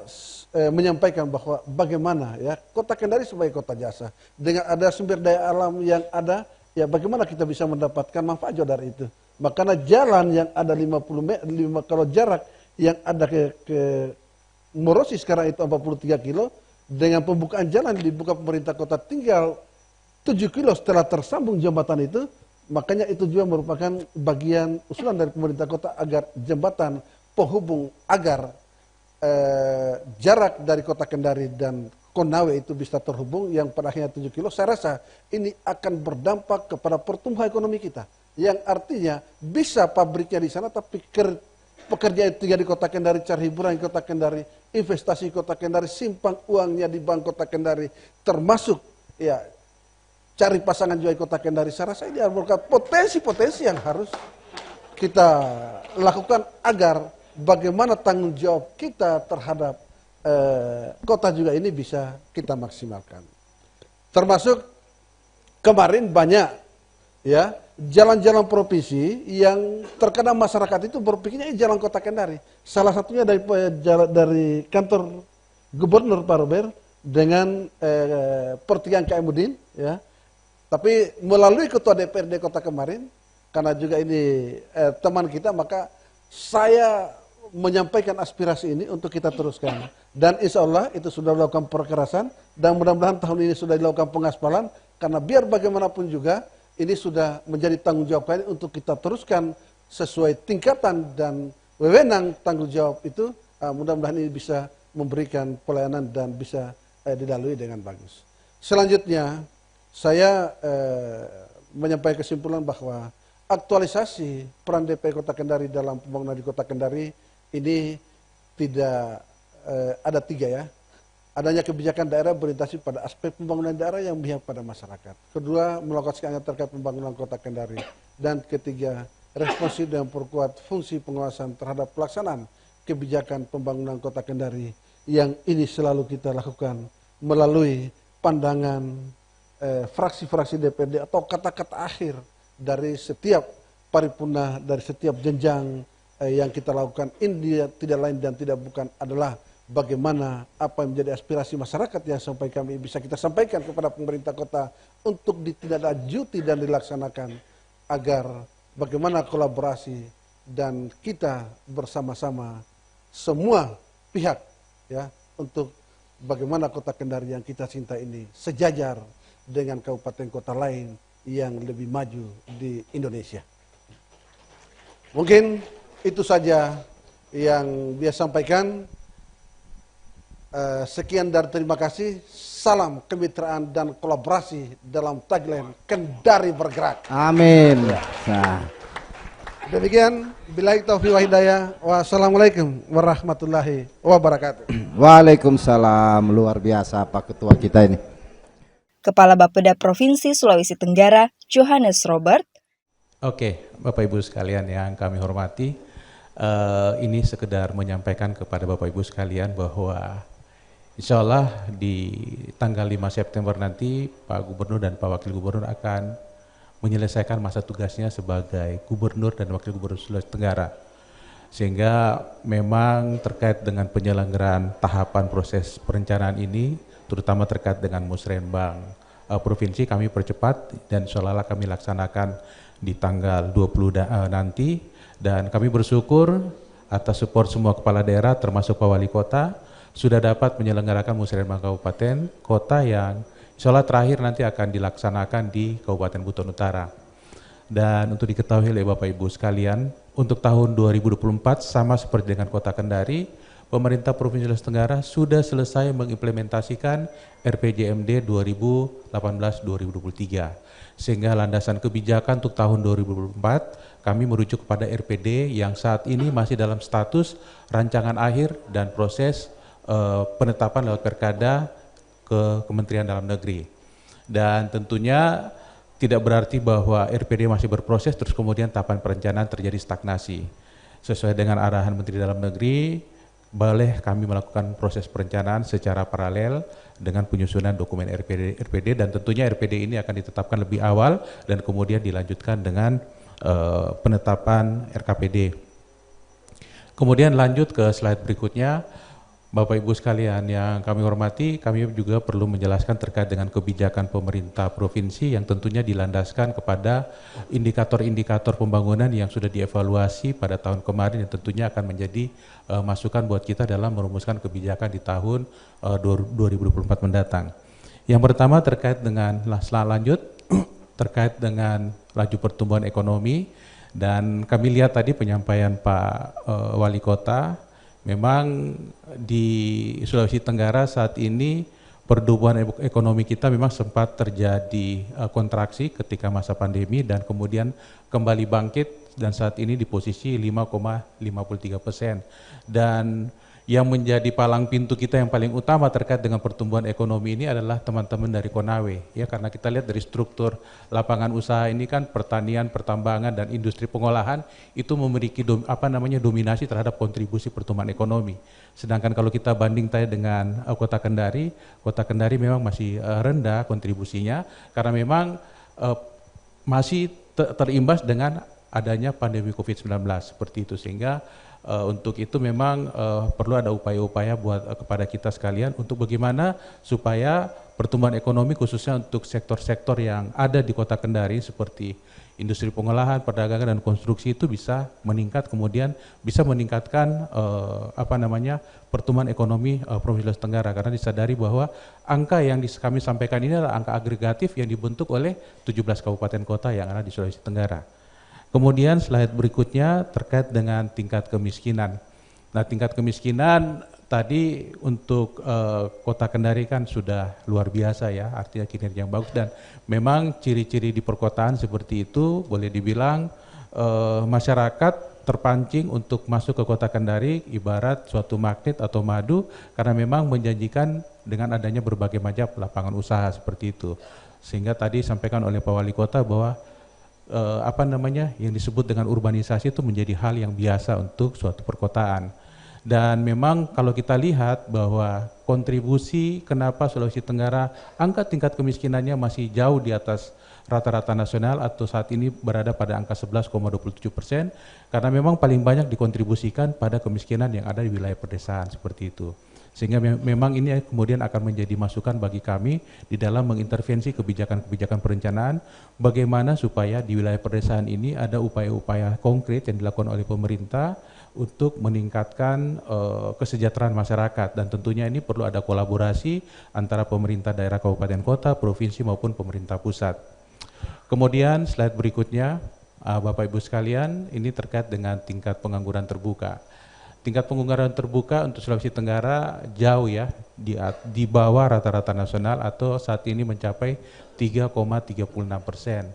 menyampaikan bahwa bagaimana ya Kota Kendari sebagai kota jasa dengan ada sumber daya alam yang ada, ya bagaimana kita bisa mendapatkan manfaat dari itu. Makanya jalan yang ada 50 meter, kalau jarak yang ada ke Morosi sekarang itu 43 kilo, dengan pembukaan jalan dibuka pemerintah kota tinggal 7 kilo setelah tersambung jembatan itu, makanya itu juga merupakan bagian usulan dari pemerintah kota agar jembatan penghubung agar jarak dari Kota Kendari dan Konawe itu bisa terhubung yang pada akhirnya 7 kilo. Saya rasa ini akan berdampak kepada pertumbuhan ekonomi kita, yang artinya bisa pabriknya di sana tapi pekerja itu di Kota Kendari, cari hiburan di Kota Kendari, investasi di Kota Kendari, simpan uangnya di Bank Kota Kendari, termasuk ya cari pasangan juga di Kota Kendari. Saya rasa ini adalah potensi-potensi yang harus kita lakukan agar bagaimana tanggung jawab kita terhadap kota juga ini bisa kita maksimalkan. Termasuk kemarin banyak ya jalan-jalan provinsi yang terkadang masyarakat itu berpikirnya ini jalan Kota Kendari. Salah satunya dari kantor Gubernur Pak Robert dengan pertigaan KM Udin ya. Tapi melalui Ketua DPRD Kota kemarin, karena juga ini teman kita, maka saya menyampaikan aspirasi ini untuk kita teruskan. Dan insya Allah itu sudah dilakukan perkerasan, dan mudah-mudahan tahun ini sudah dilakukan pengaspalan, karena biar bagaimanapun juga ini sudah menjadi tanggung jawab kami untuk kita teruskan sesuai tingkatan dan wewenang tanggung jawab itu. Mudah-mudahan ini bisa memberikan pelayanan dan bisa dilalui dengan bagus. Selanjutnya saya menyampaikan kesimpulan bahwa aktualisasi peran DPR Kota Kendari dalam pembangunan di Kota Kendari ini tidak ada 3 ya. Adanya kebijakan daerah berorientasi pada aspek pembangunan daerah yang memihak pada masyarakat. Kedua, melakukan skema terkait pembangunan Kota Kendari. Dan ketiga, responsif dan perkuat fungsi pengawasan terhadap pelaksanaan kebijakan pembangunan Kota Kendari, yang ini selalu kita lakukan melalui pandangan fraksi-fraksi DPRD atau kata-kata akhir dari setiap paripurna, dari setiap jenjang yang kita lakukan. Ini tidak lain dan tidak bukan adalah bagaimana apa yang menjadi aspirasi masyarakat yang sampai kami bisa kita sampaikan kepada pemerintah kota untuk ditindaklanjuti dan dilaksanakan, agar bagaimana kolaborasi dan kita bersama-sama semua pihak ya untuk bagaimana Kota Kendari yang kita cinta ini sejajar dengan kabupaten kota lain yang lebih maju di Indonesia. Mungkin itu saja yang dia sampaikan. Sekian dan terima kasih. Salam kemitraan dan kolaborasi dalam tagline Kendari Bergerak. Amin. Nah, demikian, billahi taufiq wa hidayah. Wassalamualaikum warahmatullahi wabarakatuh. Waalaikumsalam. Luar biasa Pak Ketua kita ini. Kepala Bapeda Provinsi Sulawesi Tenggara, Johannes Robert. Oke, Bapak Ibu sekalian yang kami hormati, ini sekedar menyampaikan kepada Bapak Ibu sekalian bahwa Insya Allah di tanggal 5 September nanti Pak Gubernur dan Pak Wakil Gubernur akan menyelesaikan masa tugasnya sebagai Gubernur dan Wakil Gubernur Sulawesi Tenggara. Sehingga memang terkait dengan penyelenggaraan tahapan proses perencanaan ini, terutama terkait dengan musrenbang provinsi kami percepat dan seolah-olah kami laksanakan di tanggal 20 nanti, dan kami bersyukur atas support semua kepala daerah termasuk Pak Wali Kota sudah dapat menyelenggarakan musrenbang kabupaten kota yang insyaallah terakhir nanti akan dilaksanakan di Kabupaten Buton Utara. Dan untuk diketahui oleh Bapak Ibu sekalian, untuk tahun 2024 sama seperti dengan Kota Kendari, pemerintah Provinsi Sulawesi Tenggara sudah selesai mengimplementasikan RPJMD 2018-2023. Sehingga landasan kebijakan untuk tahun 2024 kami merujuk kepada RPD yang saat ini masih dalam status rancangan akhir dan proses penetapan lewat Perkada ke Kementerian Dalam Negeri. Dan tentunya tidak berarti bahwa RPD masih berproses terus kemudian tahapan perencanaan terjadi stagnasi. Sesuai dengan arahan Menteri Dalam Negeri, boleh kami melakukan proses perencanaan secara paralel dengan penyusunan dokumen RPD dan tentunya RPD ini akan ditetapkan lebih awal dan kemudian dilanjutkan dengan penetapan RKPD. Kemudian lanjut ke slide berikutnya. Bapak Ibu sekalian yang kami hormati, kami juga perlu menjelaskan terkait dengan kebijakan pemerintah provinsi yang tentunya dilandaskan kepada indikator-indikator pembangunan yang sudah dievaluasi pada tahun kemarin, yang tentunya akan menjadi masukan buat kita dalam merumuskan kebijakan di tahun 2024 mendatang. Yang pertama terkait dengan lanjut terkait dengan laju pertumbuhan ekonomi, dan kami lihat tadi penyampaian Pak Wali Kota. Memang di Sulawesi Tenggara saat ini pertumbuhan ekonomi kita memang sempat terjadi kontraksi ketika masa pandemi dan kemudian kembali bangkit dan saat ini di posisi 5,53%. Dan yang menjadi palang pintu kita yang paling utama terkait dengan pertumbuhan ekonomi ini adalah teman-teman dari Konawe, ya, karena kita lihat dari struktur lapangan usaha ini kan pertanian, pertambangan dan industri pengolahan itu memiliki dominasi terhadap kontribusi pertumbuhan ekonomi. Sedangkan kalau kita banding dengan Kota Kendari memang masih rendah kontribusinya karena memang masih terimbas dengan adanya pandemi COVID-19 seperti itu, sehingga untuk itu memang perlu ada upaya-upaya kepada kita sekalian untuk bagaimana supaya pertumbuhan ekonomi khususnya untuk sektor-sektor yang ada di Kota Kendari seperti industri pengolahan, perdagangan dan konstruksi itu bisa meningkat, kemudian bisa meningkatkan pertumbuhan ekonomi Provinsi Sulawesi Tenggara, karena disadari bahwa angka yang kami sampaikan ini adalah angka agregatif yang dibentuk oleh 17 kabupaten kota yang ada di Sulawesi Tenggara. Kemudian slide berikutnya terkait dengan tingkat kemiskinan. Nah, tingkat kemiskinan tadi untuk Kota Kendari kan sudah luar biasa ya, artinya kinerja yang bagus, dan memang ciri-ciri di perkotaan seperti itu boleh dibilang masyarakat terpancing untuk masuk ke Kota Kendari ibarat suatu magnet atau madu karena memang menjanjikan dengan adanya berbagai macam lapangan usaha seperti itu. Sehingga tadi sampaikan oleh Pak Wali Kota bahwa yang disebut dengan urbanisasi itu menjadi hal yang biasa untuk suatu perkotaan. Dan memang kalau kita lihat bahwa kontribusi kenapa Sulawesi Tenggara angka tingkat kemiskinannya masih jauh di atas rata-rata nasional atau saat ini berada pada angka 11,27%, karena memang paling banyak dikontribusikan pada kemiskinan yang ada di wilayah pedesaan seperti itu. Sehingga memang ini kemudian akan menjadi masukan bagi kami di dalam mengintervensi kebijakan-kebijakan perencanaan bagaimana supaya di wilayah pedesaan ini ada upaya-upaya konkret yang dilakukan oleh pemerintah untuk meningkatkan kesejahteraan masyarakat, dan tentunya ini perlu ada kolaborasi antara pemerintah daerah kabupaten kota, provinsi maupun pemerintah pusat. Kemudian slide berikutnya, Bapak Ibu sekalian, ini terkait dengan tingkat pengangguran terbuka. Tingkat pengangguran terbuka untuk Sulawesi Tenggara jauh ya, di bawah rata-rata nasional atau saat ini mencapai 3,36%.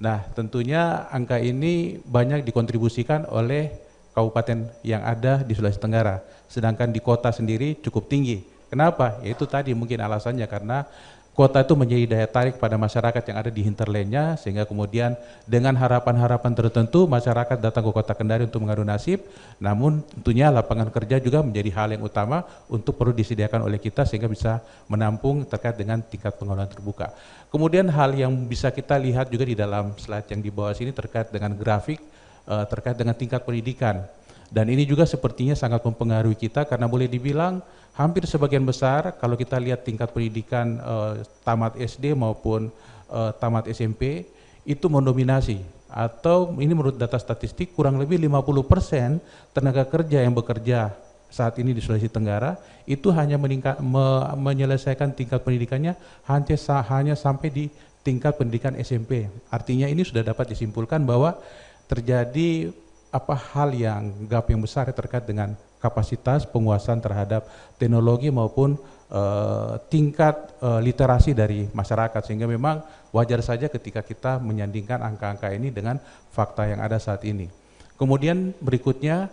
Nah, tentunya angka ini banyak dikontribusikan oleh kabupaten yang ada di Sulawesi Tenggara, sedangkan di kota sendiri cukup tinggi. Kenapa? Yaitu tadi mungkin alasannya karena kota itu menjadi daya tarik pada masyarakat yang ada di hinterlandnya, sehingga kemudian dengan harapan-harapan tertentu masyarakat datang ke Kota Kendari untuk mengadu nasib. Namun tentunya lapangan kerja juga menjadi hal yang utama untuk perlu disediakan oleh kita sehingga bisa menampung terkait dengan tingkat pengelolaan terbuka. Kemudian hal yang bisa kita lihat juga di dalam slide yang di bawah sini terkait dengan grafik terkait dengan tingkat pendidikan. Dan ini juga sepertinya sangat mempengaruhi kita karena boleh dibilang hampir sebagian besar kalau kita lihat tingkat pendidikan tamat SD maupun tamat SMP itu mendominasi, atau ini menurut data statistik kurang lebih 50% tenaga kerja yang bekerja saat ini di Sulawesi Tenggara itu hanya menyelesaikan tingkat pendidikannya hanya sampai di tingkat pendidikan SMP. Artinya ini sudah dapat disimpulkan bahwa terjadi hal yang gap yang besar terkait dengan kapasitas penguasaan terhadap teknologi maupun tingkat literasi dari masyarakat, sehingga memang wajar saja ketika kita menyandingkan angka-angka ini dengan fakta yang ada saat ini. Kemudian berikutnya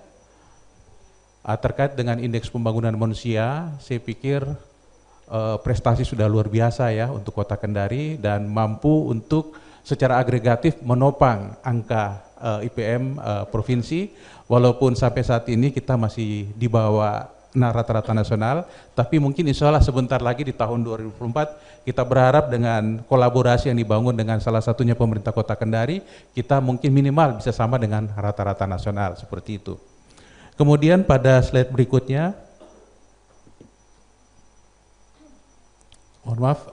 terkait dengan indeks pembangunan manusia, saya pikir prestasi sudah luar biasa ya untuk Kota Kendari dan mampu untuk secara agregatif menopang angka IPM provinsi, walaupun sampai saat ini kita masih di bawah rata-rata nasional, tapi mungkin insya Allah sebentar lagi di tahun 2024 kita berharap dengan kolaborasi yang dibangun dengan salah satunya pemerintah Kota Kendari, kita mungkin minimal bisa sama dengan rata-rata nasional seperti itu. Kemudian pada slide berikutnya, mohon maaf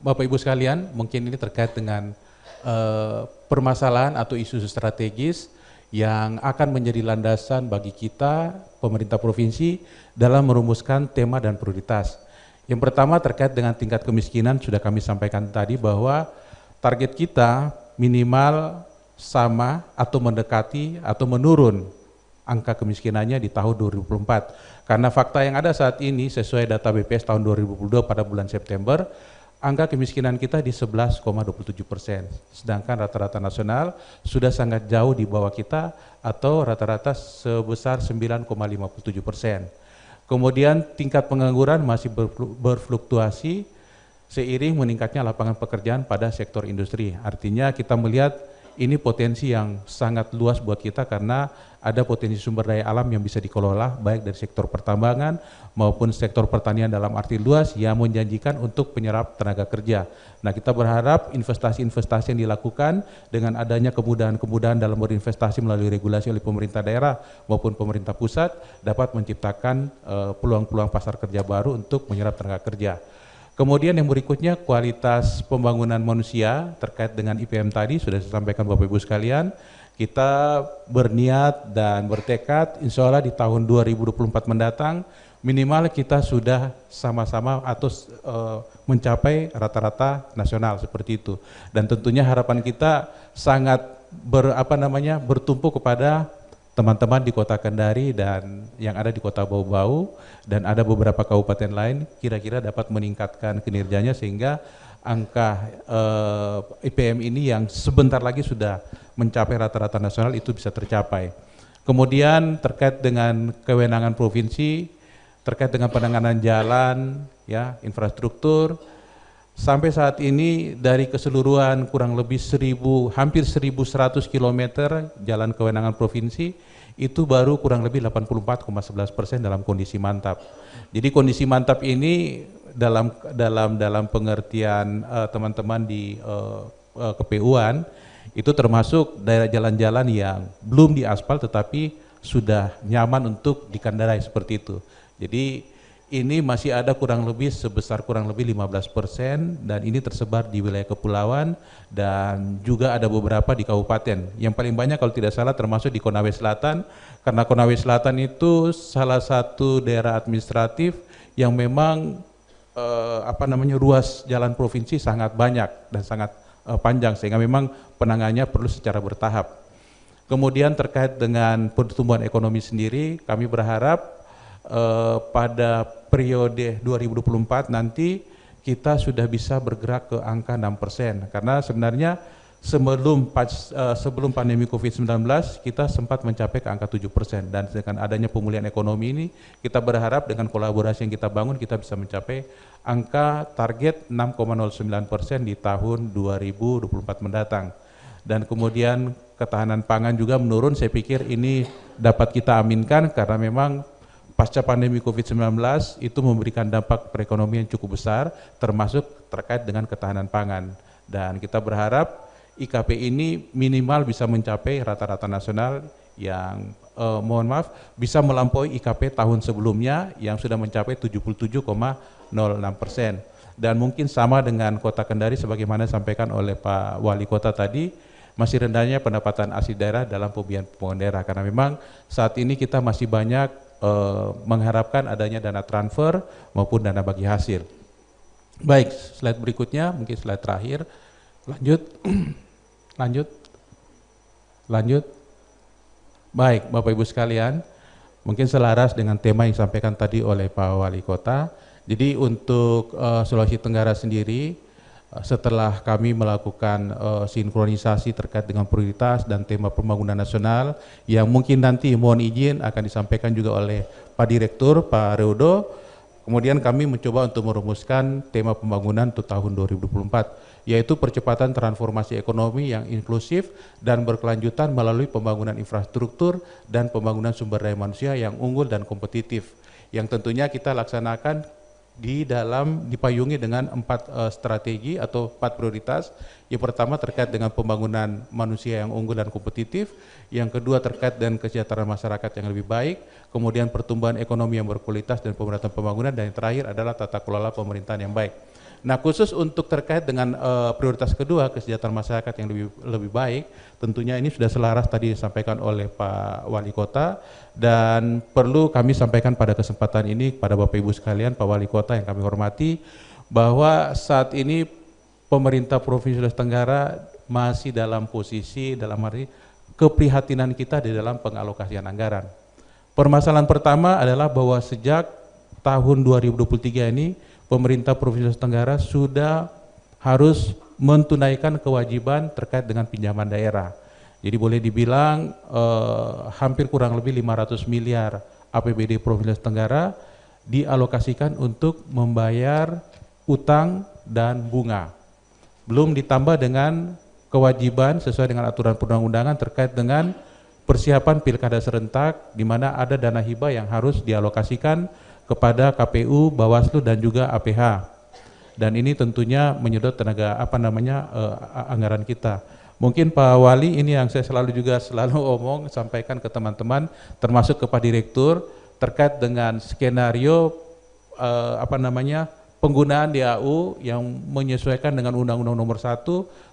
Bapak Ibu sekalian, mungkin ini terkait dengan permasalahan atau isu strategis yang akan menjadi landasan bagi kita, pemerintah provinsi, dalam merumuskan tema dan prioritas. Yang pertama terkait dengan tingkat kemiskinan, sudah kami sampaikan tadi bahwa target kita minimal sama atau mendekati atau menurun angka kemiskinannya di tahun 2024. Karena fakta yang ada saat ini sesuai data BPS tahun 2022 pada bulan September, angka kemiskinan kita di 11,27%, sedangkan rata-rata nasional sudah sangat jauh di bawah kita atau rata-rata sebesar 9,57%. Kemudian tingkat pengangguran masih berfluktuasi seiring meningkatnya lapangan pekerjaan pada sektor industri. Artinya kita melihat ini potensi yang sangat luas buat kita karena ada potensi sumber daya alam yang bisa dikelola baik dari sektor pertambangan maupun sektor pertanian dalam arti luas yang menjanjikan untuk penyerap tenaga kerja. Nah, kita berharap investasi-investasi yang dilakukan dengan adanya kemudahan-kemudahan dalam berinvestasi melalui regulasi oleh pemerintah daerah maupun pemerintah pusat dapat menciptakan peluang-peluang pasar kerja baru untuk menyerap tenaga kerja. Kemudian yang berikutnya kualitas pembangunan manusia terkait dengan IPM tadi sudah disampaikan Bapak Ibu sekalian. Kita berniat dan bertekad insya Allah di tahun 2024 mendatang minimal kita sudah sama-sama atau mencapai rata-rata nasional seperti itu. Dan tentunya harapan kita sangat bertumpu kepada teman-teman di Kota Kendari dan yang ada di Kota Bau-Bau dan ada beberapa kabupaten lain kira-kira dapat meningkatkan kinerjanya sehingga angka IPM ini yang sebentar lagi sudah mencapai rata-rata nasional itu bisa tercapai. Kemudian terkait dengan kewenangan provinsi, terkait dengan penanganan jalan, ya, infrastruktur, sampai saat ini dari keseluruhan kurang lebih hampir 1.100 km jalan kewenangan provinsi, itu baru kurang lebih 84,11% dalam kondisi mantap. Jadi kondisi mantap ini dalam pengertian teman-teman di KPU-an itu termasuk daerah jalan-jalan yang belum diaspal tetapi sudah nyaman untuk dikendarai seperti itu. Jadi ini masih ada kurang lebih 15% dan ini tersebar di wilayah kepulauan dan juga ada beberapa di kabupaten. Yang paling banyak kalau tidak salah termasuk di Konawe Selatan, karena Konawe Selatan itu salah satu daerah administratif yang memang ruas jalan provinsi sangat banyak dan sangat panjang sehingga memang penanganannya perlu secara bertahap. Kemudian terkait dengan pertumbuhan ekonomi sendiri, kami berharap pada periode 2024 nanti kita sudah bisa bergerak ke angka 6%, karena sebenarnya sebelum pandemi COVID-19 kita sempat mencapai ke angka 7%, dan dengan adanya pemulihan ekonomi ini kita berharap dengan kolaborasi yang kita bangun kita bisa mencapai angka target 6,09% di tahun 2024 mendatang. Dan kemudian ketahanan pangan juga menurun, saya pikir ini dapat kita aminkan karena memang pasca pandemi COVID-19 itu memberikan dampak perekonomian cukup besar termasuk terkait dengan ketahanan pangan. Dan kita berharap IKP ini minimal bisa mencapai rata-rata nasional yang bisa melampaui IKP tahun sebelumnya yang sudah mencapai 77,06%. Dan mungkin sama dengan Kota Kendari sebagaimana disampaikan oleh Pak Wali Kota tadi, masih rendahnya pendapatan asli daerah dalam pembiayaan daerah karena memang saat ini kita masih banyak mengharapkan adanya dana transfer maupun dana bagi hasil. Baik, slide berikutnya, mungkin slide terakhir. Lanjut. Baik, Bapak Ibu sekalian, mungkin selaras dengan tema yang disampaikan tadi oleh Pak Wali Kota. Jadi untuk Sulawesi Tenggara sendiri, setelah kami melakukan sinkronisasi terkait dengan prioritas dan tema pembangunan nasional yang mungkin nanti mohon izin akan disampaikan juga oleh Pak Direktur, Pak Reudo, kemudian kami mencoba untuk merumuskan tema pembangunan untuk tahun 2024, yaitu percepatan transformasi ekonomi yang inklusif dan berkelanjutan melalui pembangunan infrastruktur dan pembangunan sumber daya manusia yang unggul dan kompetitif, yang tentunya kita laksanakan dipayungi dengan 4 strategi atau 4 prioritas. Yang pertama terkait dengan pembangunan manusia yang unggul dan kompetitif, yang kedua terkait dengan kesejahteraan masyarakat yang lebih baik, kemudian pertumbuhan ekonomi yang berkualitas dan pemerataan pembangunan, dan yang terakhir adalah tata kelola pemerintahan yang baik. Nah, khusus untuk terkait dengan prioritas kedua, kesejahteraan masyarakat yang lebih baik, tentunya ini sudah selaras tadi disampaikan oleh Pak Wali Kota, dan perlu kami sampaikan pada kesempatan ini kepada Bapak Ibu sekalian, Pak Wali Kota yang kami hormati, bahwa saat ini pemerintah Provinsi Sulawesi Tenggara masih dalam posisi, dalam arti keprihatinan kita di dalam pengalokasian anggaran. Permasalahan pertama adalah bahwa sejak tahun 2023 ini, pemerintah Provinsi Sulawesi Tenggara sudah harus menunaikan kewajiban terkait dengan pinjaman daerah. Jadi boleh dibilang hampir kurang lebih 500 miliar APBD Provinsi Sulawesi Tenggara dialokasikan untuk membayar utang dan bunga. Belum ditambah dengan kewajiban sesuai dengan aturan perundang-undangan terkait dengan persiapan pilkada serentak, di mana ada dana hibah yang harus dialokasikan kepada KPU, Bawaslu dan juga APH. Dan ini tentunya menyedot tenaga anggaran kita. Mungkin Pak Wali, ini yang saya selalu omong, sampaikan ke teman-teman, termasuk ke Pak Direktur, terkait dengan skenario penggunaan DAU yang menyesuaikan dengan Undang-Undang Nomor 1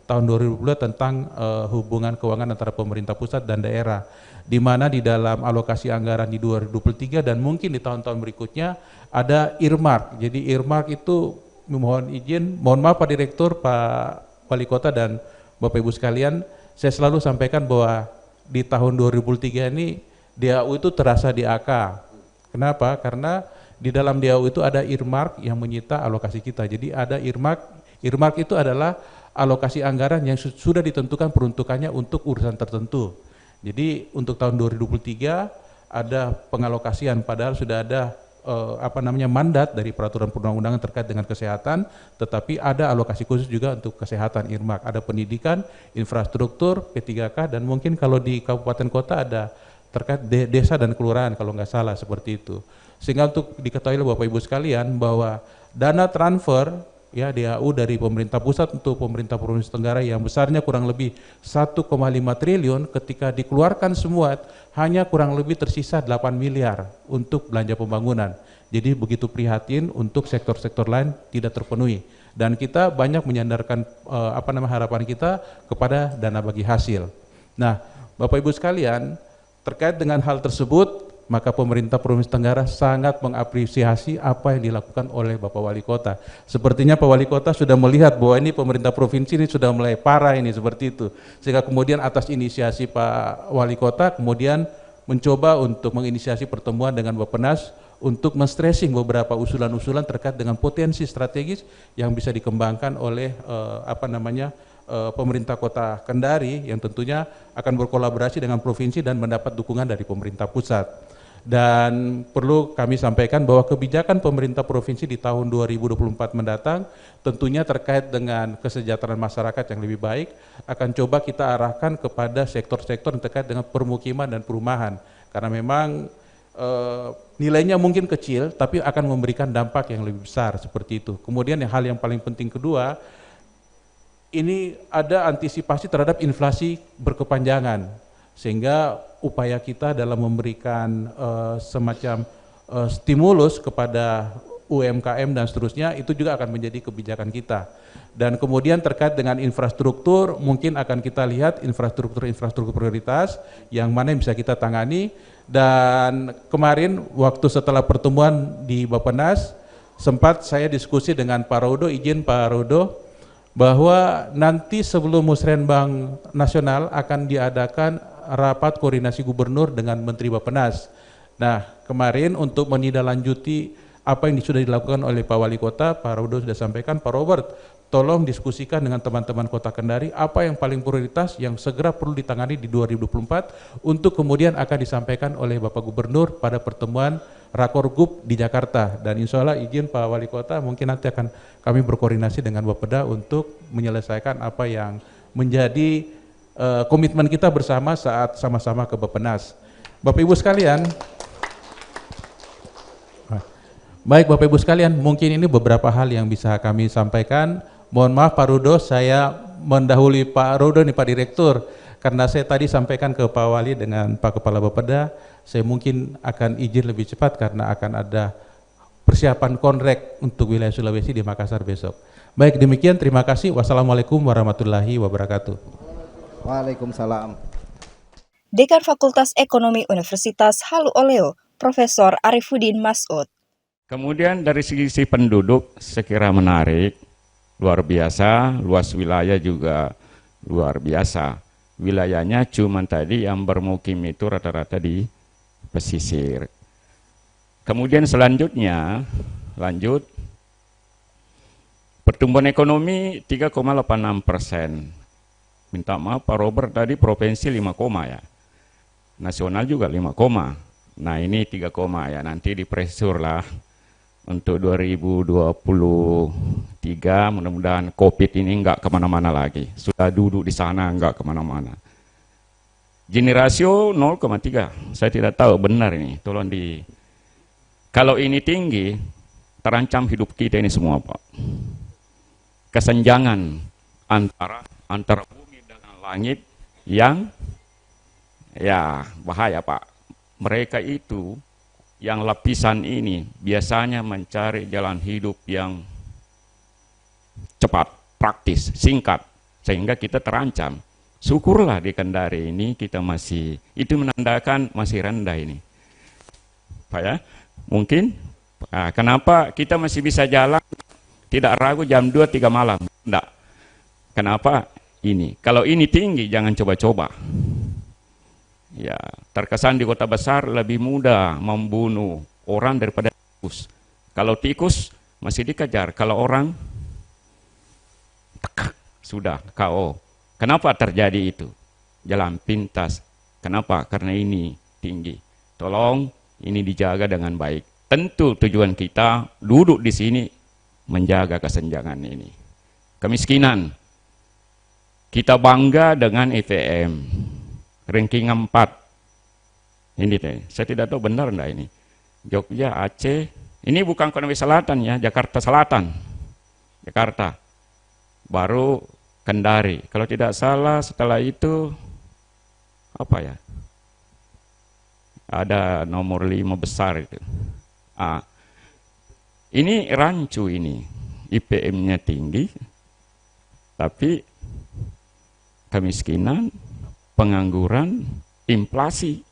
Tahun 2002 tentang hubungan keuangan antara pemerintah pusat dan daerah, di mana di dalam alokasi anggaran di 2023 dan mungkin di tahun-tahun berikutnya ada earmark. Jadi earmark itu mohon maaf Pak Direktur, Pak Wali Kota dan Bapak Ibu sekalian, saya selalu sampaikan bahwa di tahun 2003 ini DAU itu terasa di AK. Kenapa? Karena di dalam DAU itu ada earmark yang menyita alokasi kita. Jadi ada earmark itu adalah alokasi anggaran yang sudah ditentukan peruntukannya untuk urusan tertentu. Jadi untuk tahun 2023 ada pengalokasian, padahal sudah ada mandat dari peraturan perundang-undangan terkait dengan kesehatan, tetapi ada alokasi khusus juga untuk kesehatan earmark, ada pendidikan, infrastruktur, P3K, dan mungkin kalau di kabupaten kota ada terkait desa dan kelurahan kalau nggak salah seperti itu. Sehingga untuk diketahui oleh Bapak Ibu sekalian bahwa dana transfer ya DAU dari pemerintah pusat untuk pemerintah Provinsi Tenggara yang besarnya kurang lebih 1,5 triliun, ketika dikeluarkan semua hanya kurang lebih tersisa 8 miliar untuk belanja pembangunan. Jadi begitu prihatin untuk sektor-sektor lain tidak terpenuhi, dan kita banyak menyandarkan harapan kita kepada dana bagi hasil. Nah, Bapak Ibu sekalian, terkait dengan hal tersebut, maka pemerintah Provinsi Tenggara sangat mengapresiasi apa yang dilakukan oleh Bapak Wali Kota. Sepertinya Pak Wali Kota sudah melihat bahwa ini pemerintah provinsi ini sudah mulai parah ini seperti itu. Sehingga kemudian atas inisiasi Pak Wali Kota kemudian mencoba untuk menginisiasi pertemuan dengan Bappenas untuk men-stressing beberapa usulan-usulan terkait dengan potensi strategis yang bisa dikembangkan oleh pemerintah Kota Kendari yang tentunya akan berkolaborasi dengan provinsi dan mendapat dukungan dari pemerintah pusat. Dan perlu kami sampaikan bahwa kebijakan pemerintah provinsi di tahun 2024 mendatang tentunya terkait dengan kesejahteraan masyarakat yang lebih baik akan coba kita arahkan kepada sektor-sektor yang terkait dengan permukiman dan perumahan, karena memang nilainya mungkin kecil tapi akan memberikan dampak yang lebih besar seperti itu. Kemudian hal yang paling penting kedua, ini ada antisipasi terhadap inflasi berkepanjangan, sehingga upaya kita dalam memberikan semacam stimulus kepada UMKM dan seterusnya itu juga akan menjadi kebijakan kita. Dan kemudian terkait dengan infrastruktur, mungkin akan kita lihat infrastruktur prioritas yang mana yang bisa kita tangani. Dan kemarin waktu setelah pertemuan di Bappenas sempat saya diskusi dengan Pak Rodo, izin Pak Rodo, bahwa nanti sebelum Musrenbang Nasional akan diadakan rapat koordinasi gubernur dengan Menteri Bappenas. Nah, kemarin untuk menindaklanjuti apa yang sudah dilakukan oleh Pak Wali Kota, Pak Rodo sudah sampaikan, Pak Robert, tolong diskusikan dengan teman-teman Kota Kendari apa yang paling prioritas yang segera perlu ditangani di 2024 untuk kemudian akan disampaikan oleh Bapak Gubernur pada pertemuan Rakorgub di Jakarta. Dan insya Allah izin Pak Wali Kota mungkin nanti akan kami berkoordinasi dengan Bapeda untuk menyelesaikan apa yang menjadi komitmen kita bersama saat sama-sama ke Bappenas. Bapak Ibu sekalian, baik Bapak Ibu sekalian, mungkin ini beberapa hal yang bisa kami sampaikan. Mohon maaf Pak Rudo, saya mendahului Pak Rudo nih Pak Direktur, karena saya tadi sampaikan ke Pak Wali dengan Pak Kepala Bapeda, saya mungkin akan izin lebih cepat karena akan ada persiapan konrek untuk wilayah Sulawesi di Makassar besok. Baik, demikian, terima kasih. Wassalamualaikum warahmatullahi wabarakatuh. Waalaikumsalam. Dekan Fakultas Ekonomi Universitas Halu Oleo, Profesor Arifudin Masud. Kemudian dari sisi penduduk sekira menarik, luar biasa, luas wilayah juga luar biasa. Wilayahnya cuma tadi yang bermukim itu rata-rata di pesisir. Kemudian selanjutnya, pertumbuhan ekonomi 3,86%. Minta maaf Pak Robert tadi provinsi 5, ya. Nasional juga 5, nah ini 3, ya. Nanti dipresur lah untuk 2023, mudah-mudahan COVID ini enggak kemana-mana lagi. Sudah duduk di sana enggak kemana-mana. Gini rasio 0,3, saya tidak tahu benar ini, tolong di... Kalau ini tinggi, terancam hidup kita ini semua Pak. Kesenjangan antara bumi dengan langit yang ya bahaya Pak. Mereka itu yang lapisan ini biasanya mencari jalan hidup yang cepat, praktis, singkat, sehingga kita terancam. Syukurlah di Kendari ini kita masih, itu menandakan masih rendah ini Pak ya. Mungkin kenapa kita masih bisa jalan tidak ragu jam 2-3 malam, enggak. Kenapa ini? Kalau ini tinggi jangan coba-coba. Ya, terkesan di kota besar lebih mudah membunuh orang daripada tikus. Kalau tikus masih dikejar, kalau orang sudah KO. Kenapa terjadi itu? Jalan pintas. Kenapa? Karena ini tinggi. Tolong ini dijaga dengan baik. Tentu tujuan kita duduk di sini menjaga kesenjangan ini. Kemiskinan. Kita bangga dengan EVM. Ranking 4. Ini deh, saya tidak tahu benar enggak ini. Jogja, Aceh, ini bukan Konawe Selatan ya, Jakarta Selatan. Jakarta. Baru Kendari. Kalau tidak salah setelah itu apa ya? Ada nomor 5 besar itu. Ini rancu ini. IPM-nya tinggi. Tapi kemiskinan, pengangguran, inflasi.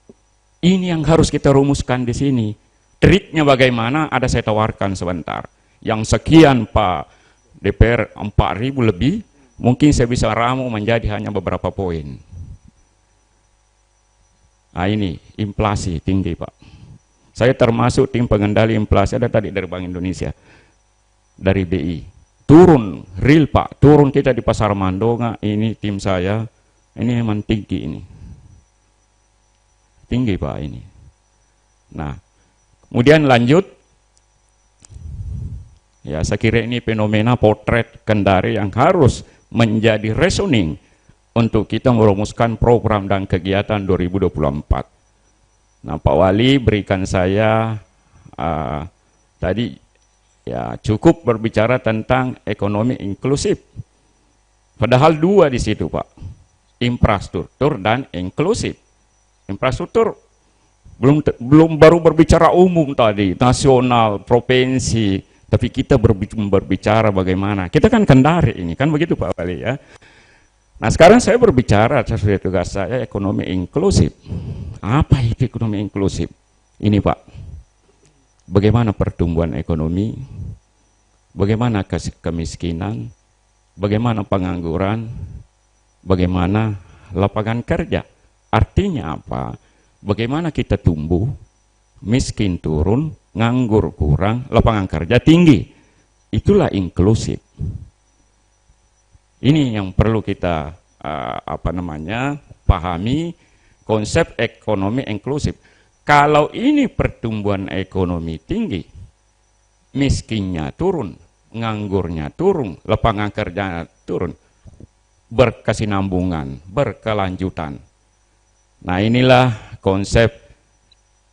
Ini yang harus kita rumuskan di sini. Triknya bagaimana? Ada saya tawarkan sebentar. Yang sekian Pak DPR 4.000 lebih, mungkin saya bisa ramu menjadi hanya beberapa poin. Nah ini, inflasi tinggi Pak. Saya termasuk tim pengendali inflasi, ada tadi dari Bank Indonesia, dari BI. turun real Pak, turun kita di Pasar Mandonga, ini tim saya, ini memang tinggi ini. Tinggi Pak ini. Nah, kemudian lanjut, ya saya kira ini fenomena potret Kendari yang harus menjadi reasoning untuk kita merumuskan program dan kegiatan 2024. Nah, Pak Wali berikan saya tadi ya cukup berbicara tentang ekonomi inklusif. Padahal dua di situ Pak, infrastruktur dan inklusif. Infrastruktur belum baru berbicara umum tadi, nasional, provinsi, tapi kita berbicara bagaimana. Kita kan Kendari ini, kan begitu Pak Wali ya. Nah sekarang saya berbicara sesuai tugas saya ekonomi inklusif. Apa itu ekonomi inklusif? Ini Pak, bagaimana pertumbuhan ekonomi, bagaimana kemiskinan, bagaimana pengangguran, bagaimana lapangan kerja. Artinya apa? Bagaimana kita tumbuh, miskin turun, nganggur kurang, lapangan kerja tinggi. Itulah inklusif. Ini yang perlu kita pahami konsep ekonomi inklusif. Kalau ini pertumbuhan ekonomi tinggi, miskinnya turun, nganggurnya turun, lapangan kerja turun, berkesinambungan, berkelanjutan. Nah inilah konsep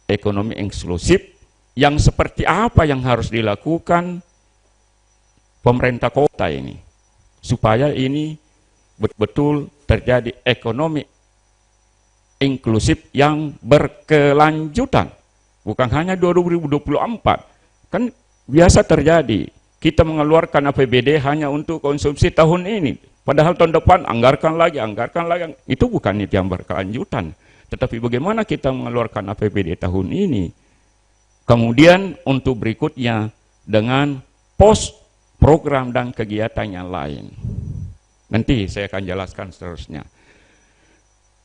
ekonomi inklusif yang seperti apa yang harus dilakukan pemerintah kota ini supaya ini betul-betul terjadi ekonomi inklusif yang berkelanjutan, bukan hanya 2024. Kan biasa terjadi kita mengeluarkan APBD hanya untuk konsumsi tahun ini, padahal tahun depan anggarkan lagi, itu bukan itu yang berkelanjutan. Tetapi bagaimana kita mengeluarkan APBD tahun ini, kemudian untuk berikutnya dengan pos program dan kegiatan yang lain. Nanti saya akan jelaskan seterusnya.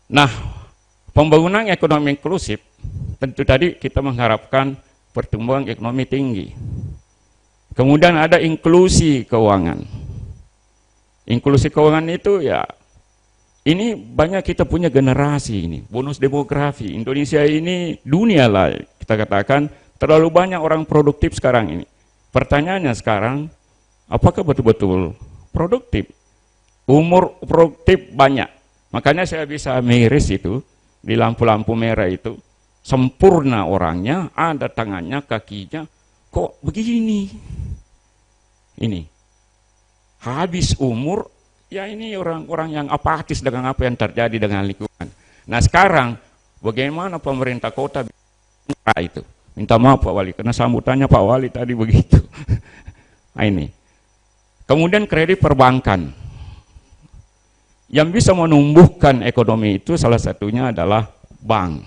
Nah, pembangunan ekonomi inklusif, tentu tadi kita mengharapkan pertumbuhan ekonomi tinggi. Kemudian ada inklusi keuangan. Inklusi keuangan itu ya, ini banyak kita punya generasi ini, bonus demografi. Indonesia ini dunia lah, kita katakan terlalu banyak orang produktif sekarang ini. Pertanyaannya sekarang, apakah betul-betul produktif? Umur produktif banyak. Makanya saya bisa miris itu, di lampu-lampu merah itu, sempurna orangnya, ada tangannya, kakinya, kok begini? Ini, habis umur, ya ini orang-orang yang apatis dengan apa yang terjadi dengan lingkungan. Nah sekarang, bagaimana pemerintah kota itu? Minta maaf Pak Wali, karena sambutannya Pak Wali tadi begitu. Nah ini. Kemudian kredit perbankan. Yang bisa menumbuhkan ekonomi itu salah satunya adalah bank.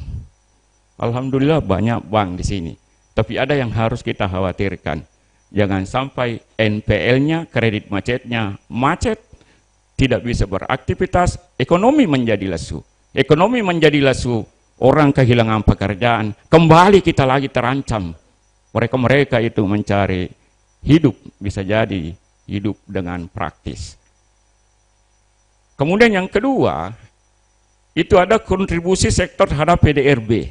Alhamdulillah banyak bank di sini. Tapi ada yang harus kita khawatirkan. Jangan sampai NPL-nya, kredit macetnya macet, tidak bisa beraktivitas, ekonomi menjadi lesu. Ekonomi menjadi lesu, orang kehilangan pekerjaan, kembali kita lagi terancam. Mereka itu mencari hidup, bisa jadi hidup dengan praktis. Kemudian yang kedua, itu ada kontribusi sektor terhadap PDRB.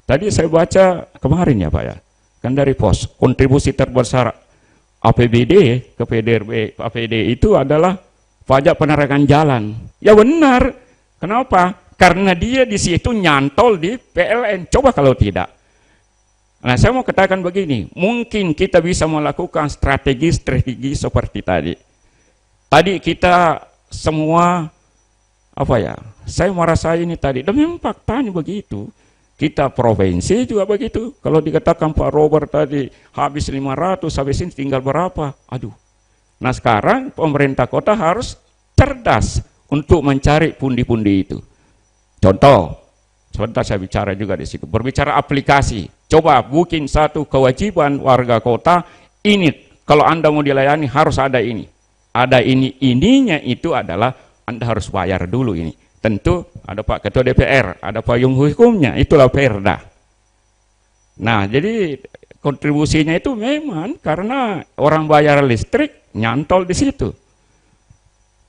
Tadi saya baca kemarin ya Pak ya, kan dari pos, kontribusi terbesar APBD ke PDRB, APD itu adalah pajak penerangan jalan. Ya benar, kenapa? Karena dia di situ nyantol di PLN, coba kalau tidak. Nah saya mau katakan begini, mungkin kita bisa melakukan strategi-strategi seperti tadi. Tadi kita semua, saya merasa ini tadi, dan memang faktanya begitu. Kita provinsi juga begitu. Kalau dikatakan Pak Robert tadi, habis 500, habis ini tinggal berapa? Aduh. Nah sekarang pemerintah kota harus cerdas untuk mencari pundi-pundi itu. Contoh, sebentar saya bicara juga di situ. Berbicara aplikasi. Coba bikin satu kewajiban warga kota, ini kalau Anda mau dilayani harus ada ini. Ada ininya itu adalah Anda harus bayar dulu ini. Tentu ada Pak Ketua DPR, ada payung hukumnya, itulah Perda. Nah, jadi kontribusinya itu memang karena orang bayar listrik nyantol di situ.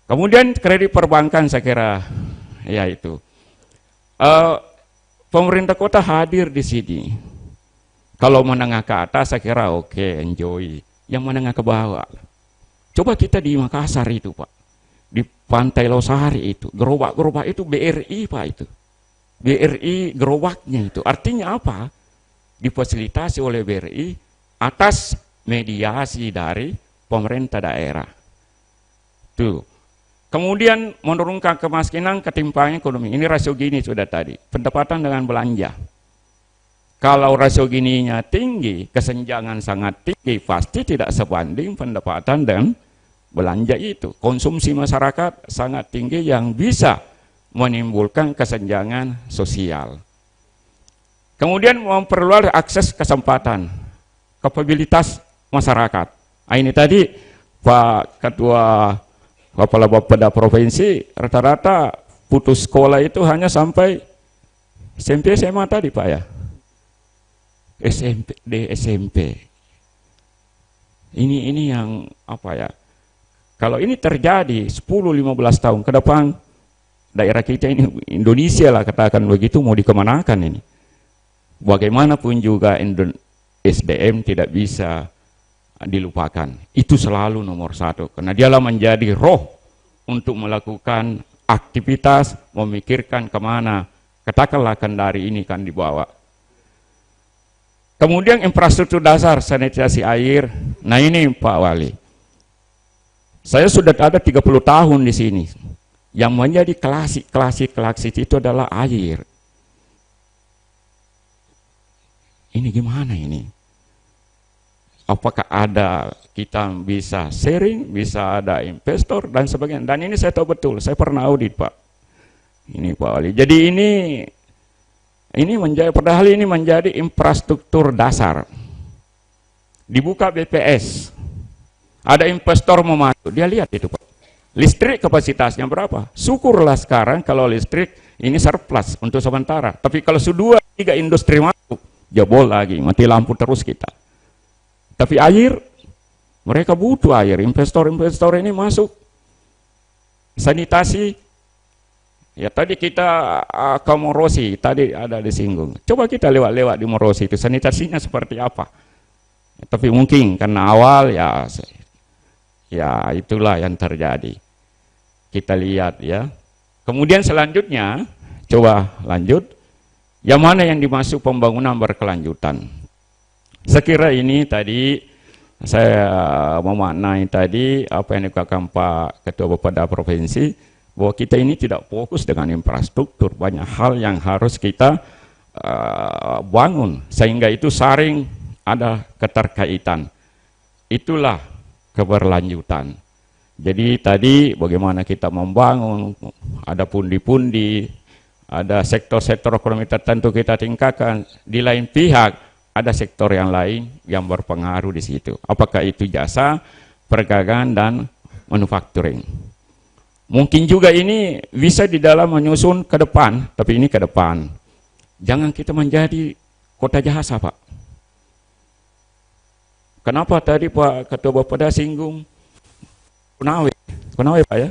Kemudian kredit perbankan saya kira ya itu. Pemerintah kota hadir di sini. Kalau menengah ke atas saya kira oke, enjoy. Yang menengah ke bawah. Coba kita di Makassar itu Pak. Di Pantai Losari itu. Gerobak-gerobak itu BRI Pak itu. BRI gerobaknya itu. Artinya apa? Difasilitasi oleh BRI atas mediasi dari pemerintah daerah. Tuh. Kemudian menurunkan kemiskinan, ketimpangan ekonomi. Ini rasio Gini sudah tadi. Pendapatan dengan belanja. Kalau rasio Gininya tinggi, kesenjangan sangat tinggi, pasti tidak sebanding pendapatan dan belanja itu. Konsumsi masyarakat sangat tinggi yang bisa menimbulkan kesenjangan sosial. Kemudian memperluas akses kesempatan, kapabilitas masyarakat. Nah, ini tadi Pak Ketua Kepala Bapeda Provinsi rata-rata putus sekolah itu hanya sampai SMP SMA tadi Pak ya. SMP. Ini yang apa ya? Kalau ini terjadi 10-15 tahun ke depan daerah kita ini Indonesia lah katakan begitu mau dikemanakan ini. Bagaimanapun juga SDM tidak bisa dilupakan. Itu selalu nomor satu. Karena dialah menjadi roh untuk melakukan aktivitas, memikirkan kemana. Katakanlah Kendari ini kan dibawa. Kemudian infrastruktur dasar, sanitasi air. Nah ini Pak Wali. Saya sudah ada 30 tahun di sini. Yang menjadi klasik itu adalah air. Ini gimana ini? Apakah ada kita bisa sharing, bisa ada investor dan sebagainya. Dan ini saya tahu betul, saya pernah audit Pak. Ini Pak Wali. Jadi ini menjadi, padahal ini menjadi infrastruktur dasar. Dibuka BPS, ada investor mau masuk, dia lihat itu Pak. Listrik kapasitasnya berapa? Syukurlah sekarang kalau listrik ini surplus untuk sementara. Tapi kalau sudah 2-3 industri masuk, jebol lagi, mati lampu terus kita. Tapi air, mereka butuh air. Investor-investor ini masuk. Sanitasi, ya tadi kita ke Morosi, tadi ada disinggung. Coba kita lewat-lewat di Morosi itu, sanitasinya seperti apa? Ya, tapi mungkin karena awal ya itulah yang terjadi. Kita lihat ya. Kemudian selanjutnya, coba lanjut. Yang mana yang dimaksud pembangunan berkelanjutan? Saya kira ini tadi saya memaknai tadi apa yang dikatakan Pak Ketua Bapeda Provinsi bahwa kita ini tidak fokus dengan infrastruktur, banyak hal yang harus kita bangun sehingga itu saling ada keterkaitan. Itulah keberlanjutan. Jadi tadi bagaimana kita membangun, ada pundi-pundi, ada sektor-sektor ekonomi tertentu kita tingkatkan, di lain pihak ada sektor yang lain yang berpengaruh di situ. Apakah itu jasa, perdagangan, dan manufacturing. Mungkin juga ini bisa di dalam menyusun ke depan, tapi ini ke depan. Jangan kita menjadi kota jasa, Pak. Kenapa tadi Pak Ketua Bapeda singgung Konawe? Konawe Pak ya?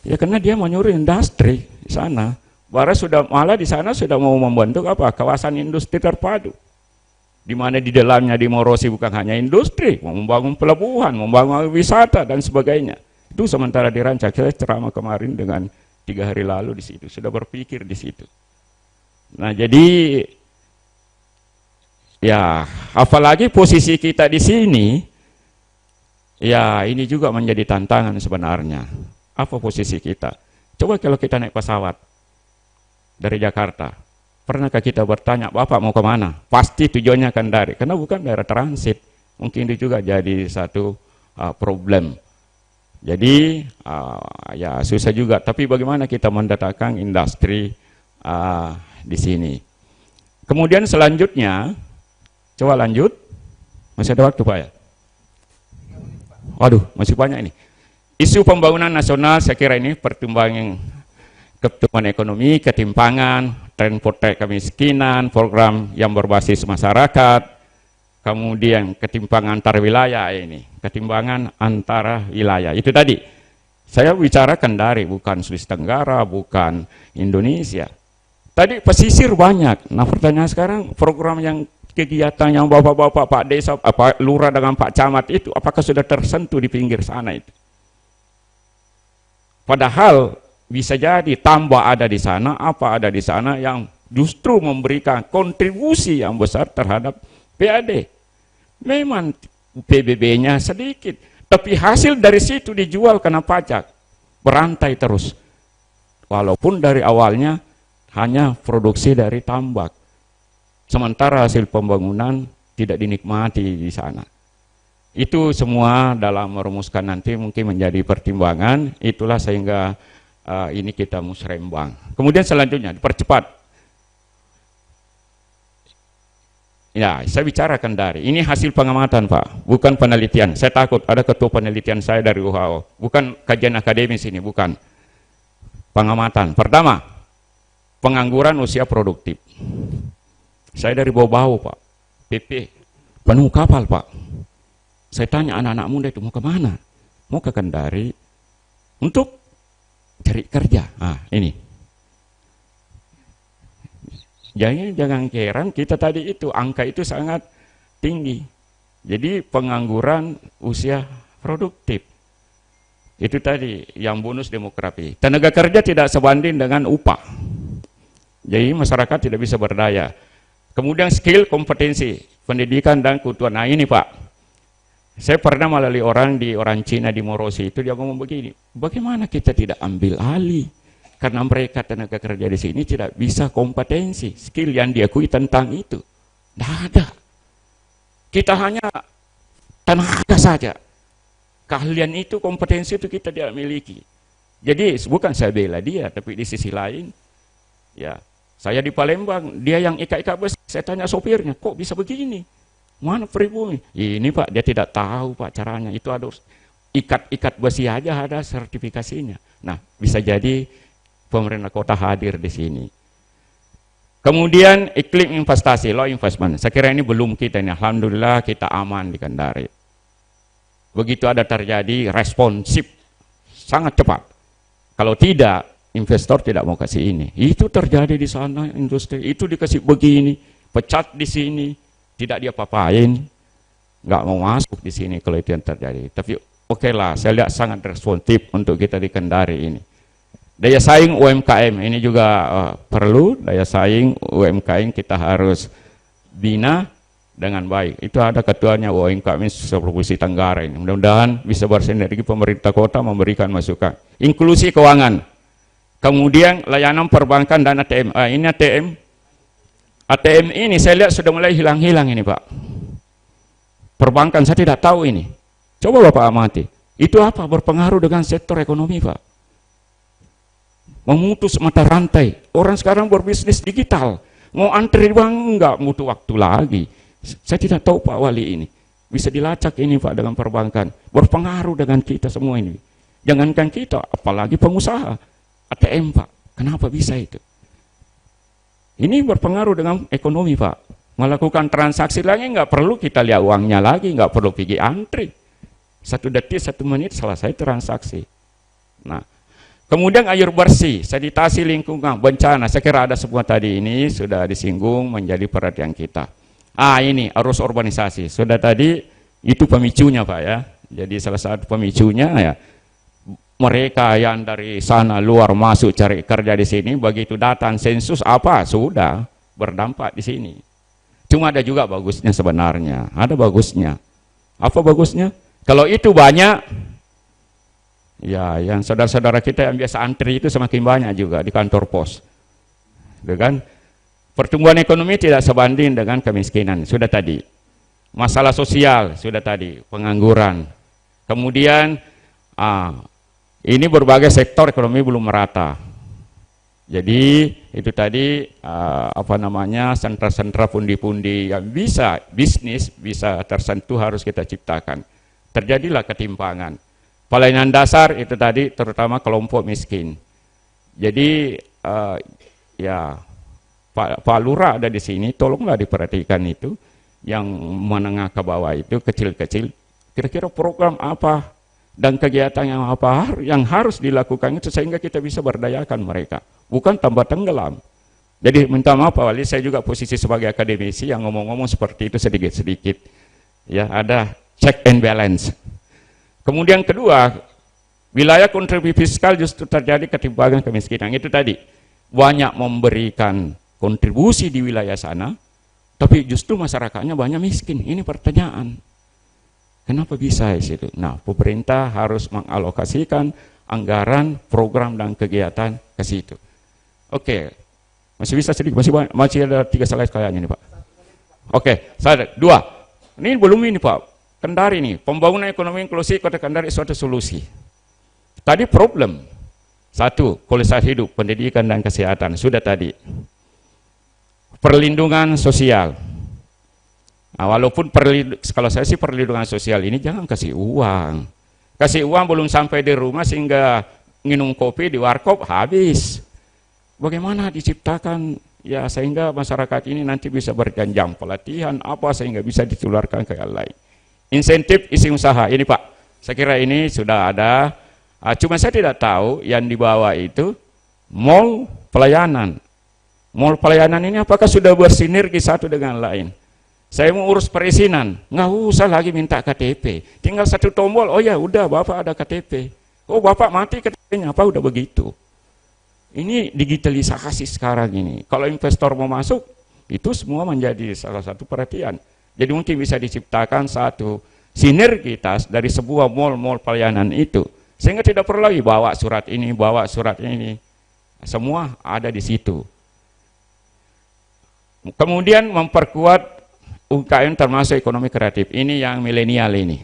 Ya karena dia menyuruh industri di sana. Malah di sana sudah mau membentuk apa? Kawasan industri terpadu. Di mana di dalamnya di Morosi bukan hanya industri, membangun pelabuhan, membangun wisata dan sebagainya. Itu sementara dirancang. Saya ceramah kemarin dengan 3 hari lalu di situ, sudah berpikir di situ. Nah jadi ya apalagi posisi kita di sini, ya ini juga menjadi tantangan sebenarnya. Apa posisi kita? Coba kalau kita naik pesawat dari Jakarta. Pernahkah kita bertanya, Bapak mau kemana? Pasti tujuannya Kendari, karena bukan daerah transit. Mungkin itu juga jadi satu problem. Jadi ya susah juga. Tapi bagaimana kita mendatangkan industri di sini? Kemudian selanjutnya, coba lanjut. Masih ada waktu Pak ya? Waduh, masih banyak ini. Isu pembangunan nasional saya kira ini pertimbangan pertumbuhan ekonomi, ketimpangan, tren potek kemiskinan, program yang berbasis masyarakat, kemudian ketimpangan antar wilayah ini, ketimpangan antara wilayah. Itu tadi, saya bicara Kendari, bukan Sulawesi Tenggara, bukan Indonesia. Tadi pesisir banyak. Nah pertanyaan sekarang, program yang kegiatan yang bapak-bapak, Pak Desa, Pak Lurah dengan Pak Camat itu, apakah sudah tersentuh di pinggir sana itu? Padahal bisa jadi tambah ada di sana, apa ada di sana yang justru memberikan kontribusi yang besar terhadap PAD. Memang PBB-nya sedikit, tapi hasil dari situ dijual kena pajak, berantai terus. Walaupun dari awalnya hanya produksi dari tambak, sementara hasil pembangunan tidak dinikmati di sana. Itu semua dalam merumuskan nanti mungkin menjadi pertimbangan, itulah sehingga ini kita musrembang. Kemudian selanjutnya dipercepat. Ya, saya bicara Kendari. Ini hasil pengamatan, Pak, bukan penelitian. Saya takut ada ketua penelitian saya dari WHO, bukan kajian akademis ini, bukan. Pengamatan. Pertama, pengangguran usia produktif. Saya dari Bau-Bau, Pak. PP, penuh kapal, Pak. Saya tanya anak-anak muda itu mau kemana? Mau ke Kendari untuk cari kerja. Nah, ini. Jangan heran kita tadi itu, angka itu sangat tinggi. Jadi pengangguran usia produktif. Itu tadi yang bonus demografi. Tenaga kerja tidak sebanding dengan upah. Jadi masyarakat tidak bisa berdaya. Kemudian skill, kompetensi, pendidikan dan kebutuhan. Nah ini Pak, saya pernah melalui orang Cina di Morosi itu, dia ngomong begini, bagaimana kita tidak ambil alih? Karena mereka tenaga kerja di sini tidak bisa kompetensi, skill yang diakui tentang itu. Tidak ada. Kita hanya tenaga saja. Keahlian itu, kompetensi itu kita tidak miliki. Jadi bukan saya bela dia, tapi di sisi lain, ya saya di Palembang, dia yang ikat-ikat besi, saya tanya sopirnya, kok bisa begini? Mana pribumi? Ini Pak, dia tidak tahu Pak caranya. Itu ada ikat-ikat besi aja ada sertifikasinya. Nah, bisa jadi pemerintah kota hadir di sini. Kemudian iklim investasi, law investment. Saya kira ini belum kita ini. Alhamdulillah kita aman di Kendari. Begitu ada terjadi responsif sangat cepat. Kalau tidak, investor tidak mau kasih ini. Itu terjadi di sana industri. Itu dikasih begini, pecat di sini, tidak dia papain, nggak mau masuk di sini kalau itu yang terjadi. Tapi oke lah, saya lihat sangat responsif untuk kita di Kendari ini. Daya saing UMKM ini juga perlu, daya saing UMKM kita harus bina dengan baik. Itu ada ketuanya UMKM Sulawesi Tenggara ini. Mudah-mudahan bisa bersinergi pemerintah kota memberikan masukan. Inklusi keuangan. Kemudian layanan perbankan dan ATM. Ini ATM. ATM ini saya lihat sudah mulai hilang-hilang ini Pak. Perbankan saya tidak tahu ini. Coba Bapak amati. Itu apa? Berpengaruh dengan sektor ekonomi Pak. Memutus mata rantai. Orang sekarang berbisnis digital. Mau antri bang, enggak butuh waktu lagi. Saya tidak tahu Pak Wali ini. Bisa dilacak ini Pak dengan perbankan. Berpengaruh dengan kita semua ini. Jangankan kita, apalagi pengusaha. ATM Pak, kenapa bisa itu? Ini berpengaruh dengan ekonomi Pak. Melakukan transaksi lagi enggak perlu kita lihat uangnya lagi, enggak perlu pergi antri. 1 detik, 1 menit selesai transaksi. Nah, kemudian air bersih, sanitasi lingkungan, bencana, saya kira ada semua tadi ini sudah disinggung menjadi perhatian kita. Ini arus urbanisasi, sudah tadi itu pemicunya Pak ya. Jadi salah satu pemicunya ya, mereka yang dari sana luar masuk cari kerja di sini, begitu datang sensus apa sudah berdampak di sini. Cuma ada juga bagusnya sebenarnya, ada bagusnya. Apa bagusnya? Kalau itu banyak, ya, yang saudara-saudara kita yang biasa antri itu semakin banyak juga di kantor pos. Dengan pertumbuhan ekonomi tidak sebanding dengan kemiskinan, sudah tadi. Masalah sosial, sudah tadi, pengangguran. Kemudian, ini berbagai sektor ekonomi belum merata. Jadi, itu tadi, sentra-sentra pundi-pundi yang bisa bisnis, bisa tersentuh harus kita ciptakan. Terjadilah ketimpangan. Pelayanan dasar itu tadi terutama kelompok miskin. Jadi ya Pak Lurah ada di sini, tolonglah diperhatikan itu. yang menengah ke bawah itu kecil-kecil, kira-kira program apa dan kegiatan yang harus dilakukan itu sehingga kita bisa berdayakan mereka, bukan tambah tenggelam. Jadi minta maaf Pak Wali, saya juga posisi sebagai akademisi yang ngomong-ngomong seperti itu sedikit-sedikit. Ya, ada check and balance. Kemudian kedua, wilayah kontribusi fiskal justru terjadi ketimpangan kemiskinan. Itu tadi, banyak memberikan kontribusi di wilayah sana, tapi justru masyarakatnya banyak miskin. Ini pertanyaan. Kenapa bisa di situ? Nah, pemerintah harus mengalokasikan anggaran, program dan kegiatan ke situ. Oke, masih bisa sedikit, masih ada 3 slide kayaknya nih Pak. Oke, saya 2. Ini belum ini Pak. Kendari nih, pembangunan ekonomi inklusif Kota Kendari suatu solusi. Tadi problem. 1, kualitas hidup, pendidikan dan kesehatan. Sudah tadi. Perlindungan sosial. Nah, walaupun kalau saya sih perlindungan sosial ini jangan kasih uang. Kasih uang belum sampai di rumah sehingga minum kopi di warkop habis. Bagaimana diciptakan ya sehingga masyarakat ini nanti bisa berjanjang pelatihan apa sehingga bisa ditularkan ke yang lain. Insentif isi usaha ini Pak, saya kira ini sudah ada. Cuma saya tidak tahu yang di bawah itu mall pelayanan. Mall pelayanan ini apakah sudah bersinergi satu dengan lain? Saya mau urus perizinan, nggak usah lagi minta KTP, tinggal 1 tombol. Oh ya udah Bapak ada KTP. Oh Bapak mati KTP-nya apa udah begitu. Ini digitalisasi sekarang ini. Kalau investor mau masuk, itu semua menjadi salah satu perhatian. Jadi mungkin bisa diciptakan satu sinergitas dari sebuah mall-mall pelayanan itu. Sehingga tidak perlu lagi bawa surat ini, bawa surat ini. Semua ada di situ. Kemudian memperkuat UKM termasuk ekonomi kreatif. Ini yang milenial ini.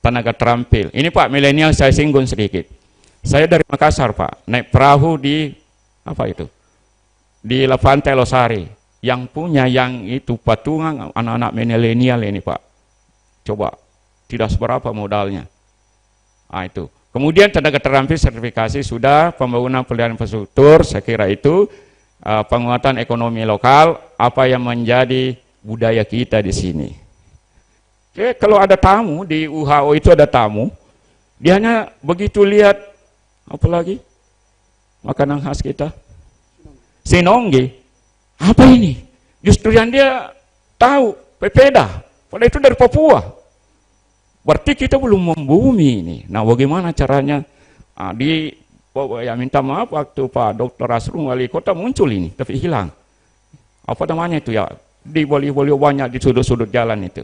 Tenaga terampil. Ini Pak, milenial saya singgung sedikit. Saya dari Makassar Pak, naik perahu di apa itu? Di Levante Losari. Yang punya yang itu patungan anak-anak milenial ini Pak. Coba, tidak seberapa modalnya. Nah itu. Kemudian tenaga terampil sertifikasi sudah, pembangunan pelayanan infrastruktur, saya kira itu penguatan ekonomi lokal, apa yang menjadi budaya kita di sini. Oke, kalau ada tamu di UHO itu ada tamu, dia hanya begitu lihat apa lagi makanan khas kita, sinonggi. Apa ini? Justru yang dia tahu pepeda, padahal itu dari Papua. Berarti kita belum membumi ini. Nah, bagaimana caranya? Ya minta maaf waktu Pak Dr. Asrul wali kota muncul ini, tapi hilang. Apa namanya itu ya? Di boleh-boleh banyak di sudut-sudut jalan itu.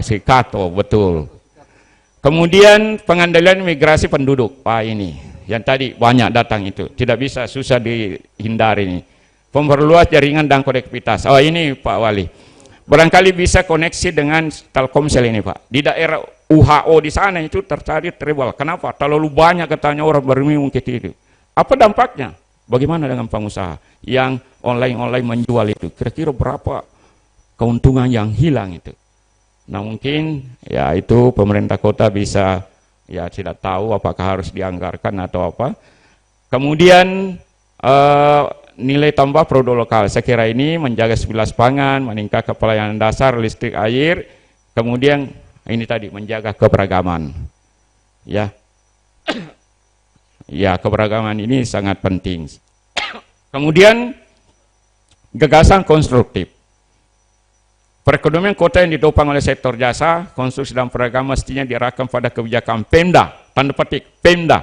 Si Kato, betul. Kemudian pengendalian migrasi penduduk. Ini yang tadi banyak datang itu. Tidak bisa, susah dihindari ini. Memperluas jaringan dan konektivitas. Ini Pak Wali. Barangkali bisa koneksi dengan Telkomsel ini Pak. Di daerah UHO di sana itu tercari treble. Kenapa? Terlalu banyak katanya orang berminum ke itu. Apa dampaknya? Bagaimana dengan pengusaha yang online menjual itu? Kira-kira berapa keuntungan yang hilang itu? Nah mungkin ya itu pemerintah kota bisa ya tidak tahu apakah harus dianggarkan atau apa. Kemudian nilai tambah produk lokal. Saya kira ini menjaga sebilas pangan, meningkatkan pelayanan dasar, listrik, air. Kemudian ini tadi menjaga keberagaman. Ya. Ya, keberagaman ini sangat penting. Kemudian gagasan konstruktif. Perekonomian kota yang ditopang oleh sektor jasa, konstruksi dan peragama mestinya diarahkan pada kebijakan Pemda, tanda petik Pemda,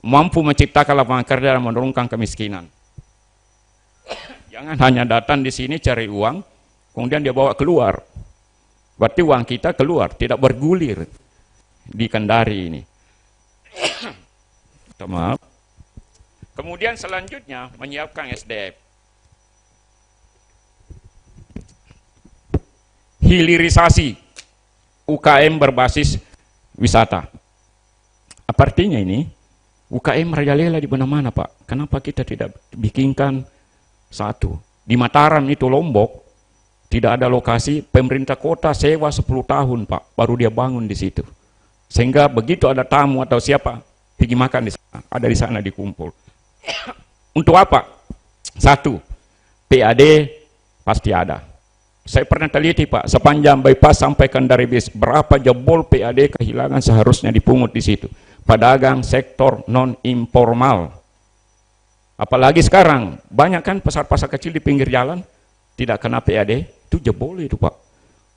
mampu menciptakan lapangan kerja dan menurunkan kemiskinan. Jangan hanya datang di sini cari uang, kemudian dia bawa keluar. Berarti uang kita keluar, tidak bergulir di Kendari ini. Maaf. Kemudian selanjutnya menyiapkan SDM. Hilirisasi UKM berbasis wisata. Apa artinya ini? UKM merajalela di mana-mana Pak. Kenapa kita tidak bikinkan satu? Di Mataram itu Lombok, tidak ada lokasi, pemerintah kota sewa 10 tahun Pak, baru dia bangun di situ. Sehingga begitu ada tamu atau siapa, pergi makan di sana, ada di sana dikumpul. Untuk apa? Satu, PAD pasti ada. Saya pernah teliti Pak, sepanjang bypass sampai Kendari bis, berapa jebol PAD kehilangan seharusnya dipungut di situ. Pedagang sektor non informal. Apalagi sekarang banyak kan pasar-pasar kecil di pinggir jalan tidak kena PAD, itu jebol itu Pak.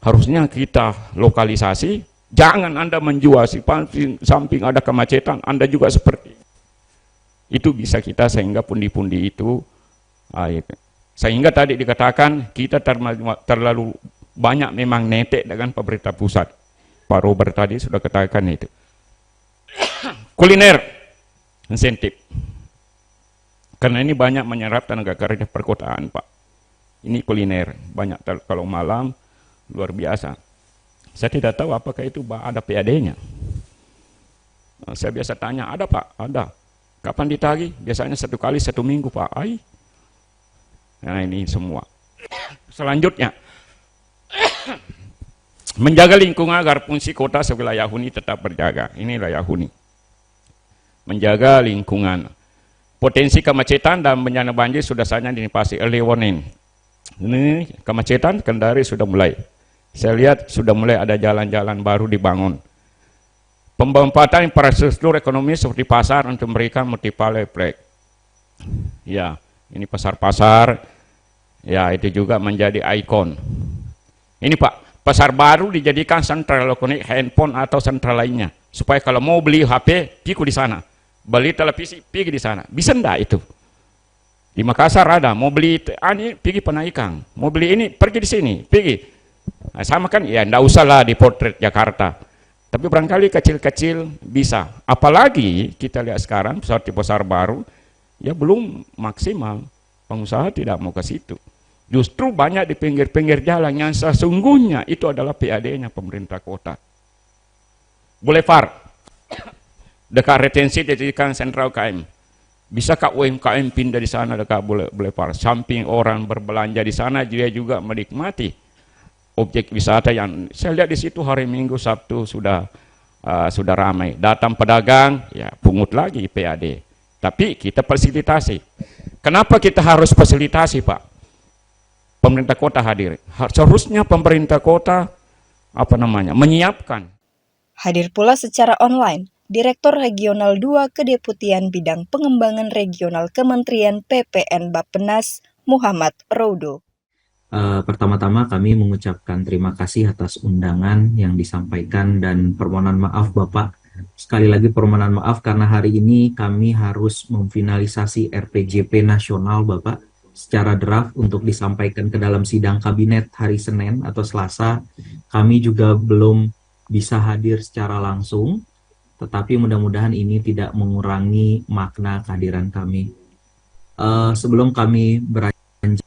Harusnya kita lokalisasi, jangan Anda menjual samping ada kemacetan, Anda juga seperti itu bisa kita sehingga pundi-pundi itu. Sehingga tadi dikatakan kita terlalu banyak memang netek dengan pemerintah pusat. Pak Robert tadi sudah katakan itu. Kuliner insentif. Karena ini banyak menyerap tenaga kerja perkotaan Pak. Ini kuliner banyak kalau malam luar biasa. Saya tidak tahu apakah itu ada PAD-nya. Saya biasa tanya, ada Pak? Ada. Kapan ditagih? Biasanya 1 kali 1 minggu Pak. Nah ini semua. Selanjutnya, menjaga lingkungan agar fungsi kota sewilayah huni tetap berjaga. Ini wilayah huni. Menjaga lingkungan. Potensi kemacetan dan bencana banjir sudah saja dinipasi early warning. Ini kemacetan Kendari sudah mulai. Saya lihat sudah mulai ada jalan-jalan baru dibangun. Pemanfaatan infrastruktur ekonomi seperti pasar untuk memberikan multiplier effect. Ya. Ini pasar-pasar, ya itu juga menjadi ikon. Ini Pak, pasar baru dijadikan sentral elektronik, handphone atau sentral lainnya. Supaya kalau mau beli HP, pergi di sana. Beli televisi, pergi di sana. Bisa enggak itu? Di Makassar ada, mau beli ini, pergi Penaikan. Mau beli ini, pergi di sini, pergi. Nah, sama kan? Ya enggak usah lah di Potret Jakarta. Tapi barangkali kecil-kecil bisa. Apalagi kita lihat sekarang, seperti pasar baru, ya belum maksimal, pengusaha tidak mau ke situ. Justru banyak di pinggir-pinggir jalan yang sesungguhnya itu adalah PAD-nya pemerintah kota. Boulevard, dekat retensi dijadikan sentral UKM. Bisakah UMKM pindah di sana dekat boulevard? Samping orang berbelanja di sana, dia juga menikmati objek wisata yang saya lihat di situ hari Minggu, Sabtu sudah ramai. Datang pedagang, ya pungut lagi PAD. Tapi kita fasilitasi. Kenapa kita harus fasilitasi Pak? Pemerintah kota hadir. Seharusnya pemerintah kota menyiapkan. Hadir pula secara online Direktur Regional 2 Kedeputian Bidang Pengembangan Regional Kementerian PPN Bappenas Muhammad Roudo. Pertama-tama kami mengucapkan terima kasih atas undangan yang disampaikan dan permohonan maaf Bapak. Sekali lagi permohonan maaf karena hari ini kami harus memfinalisasi RPJP nasional Bapak secara draft untuk disampaikan ke dalam sidang kabinet hari Senin atau Selasa. Kami juga belum bisa hadir secara langsung, tetapi mudah-mudahan ini tidak mengurangi makna kehadiran kami. Sebelum kami beranjak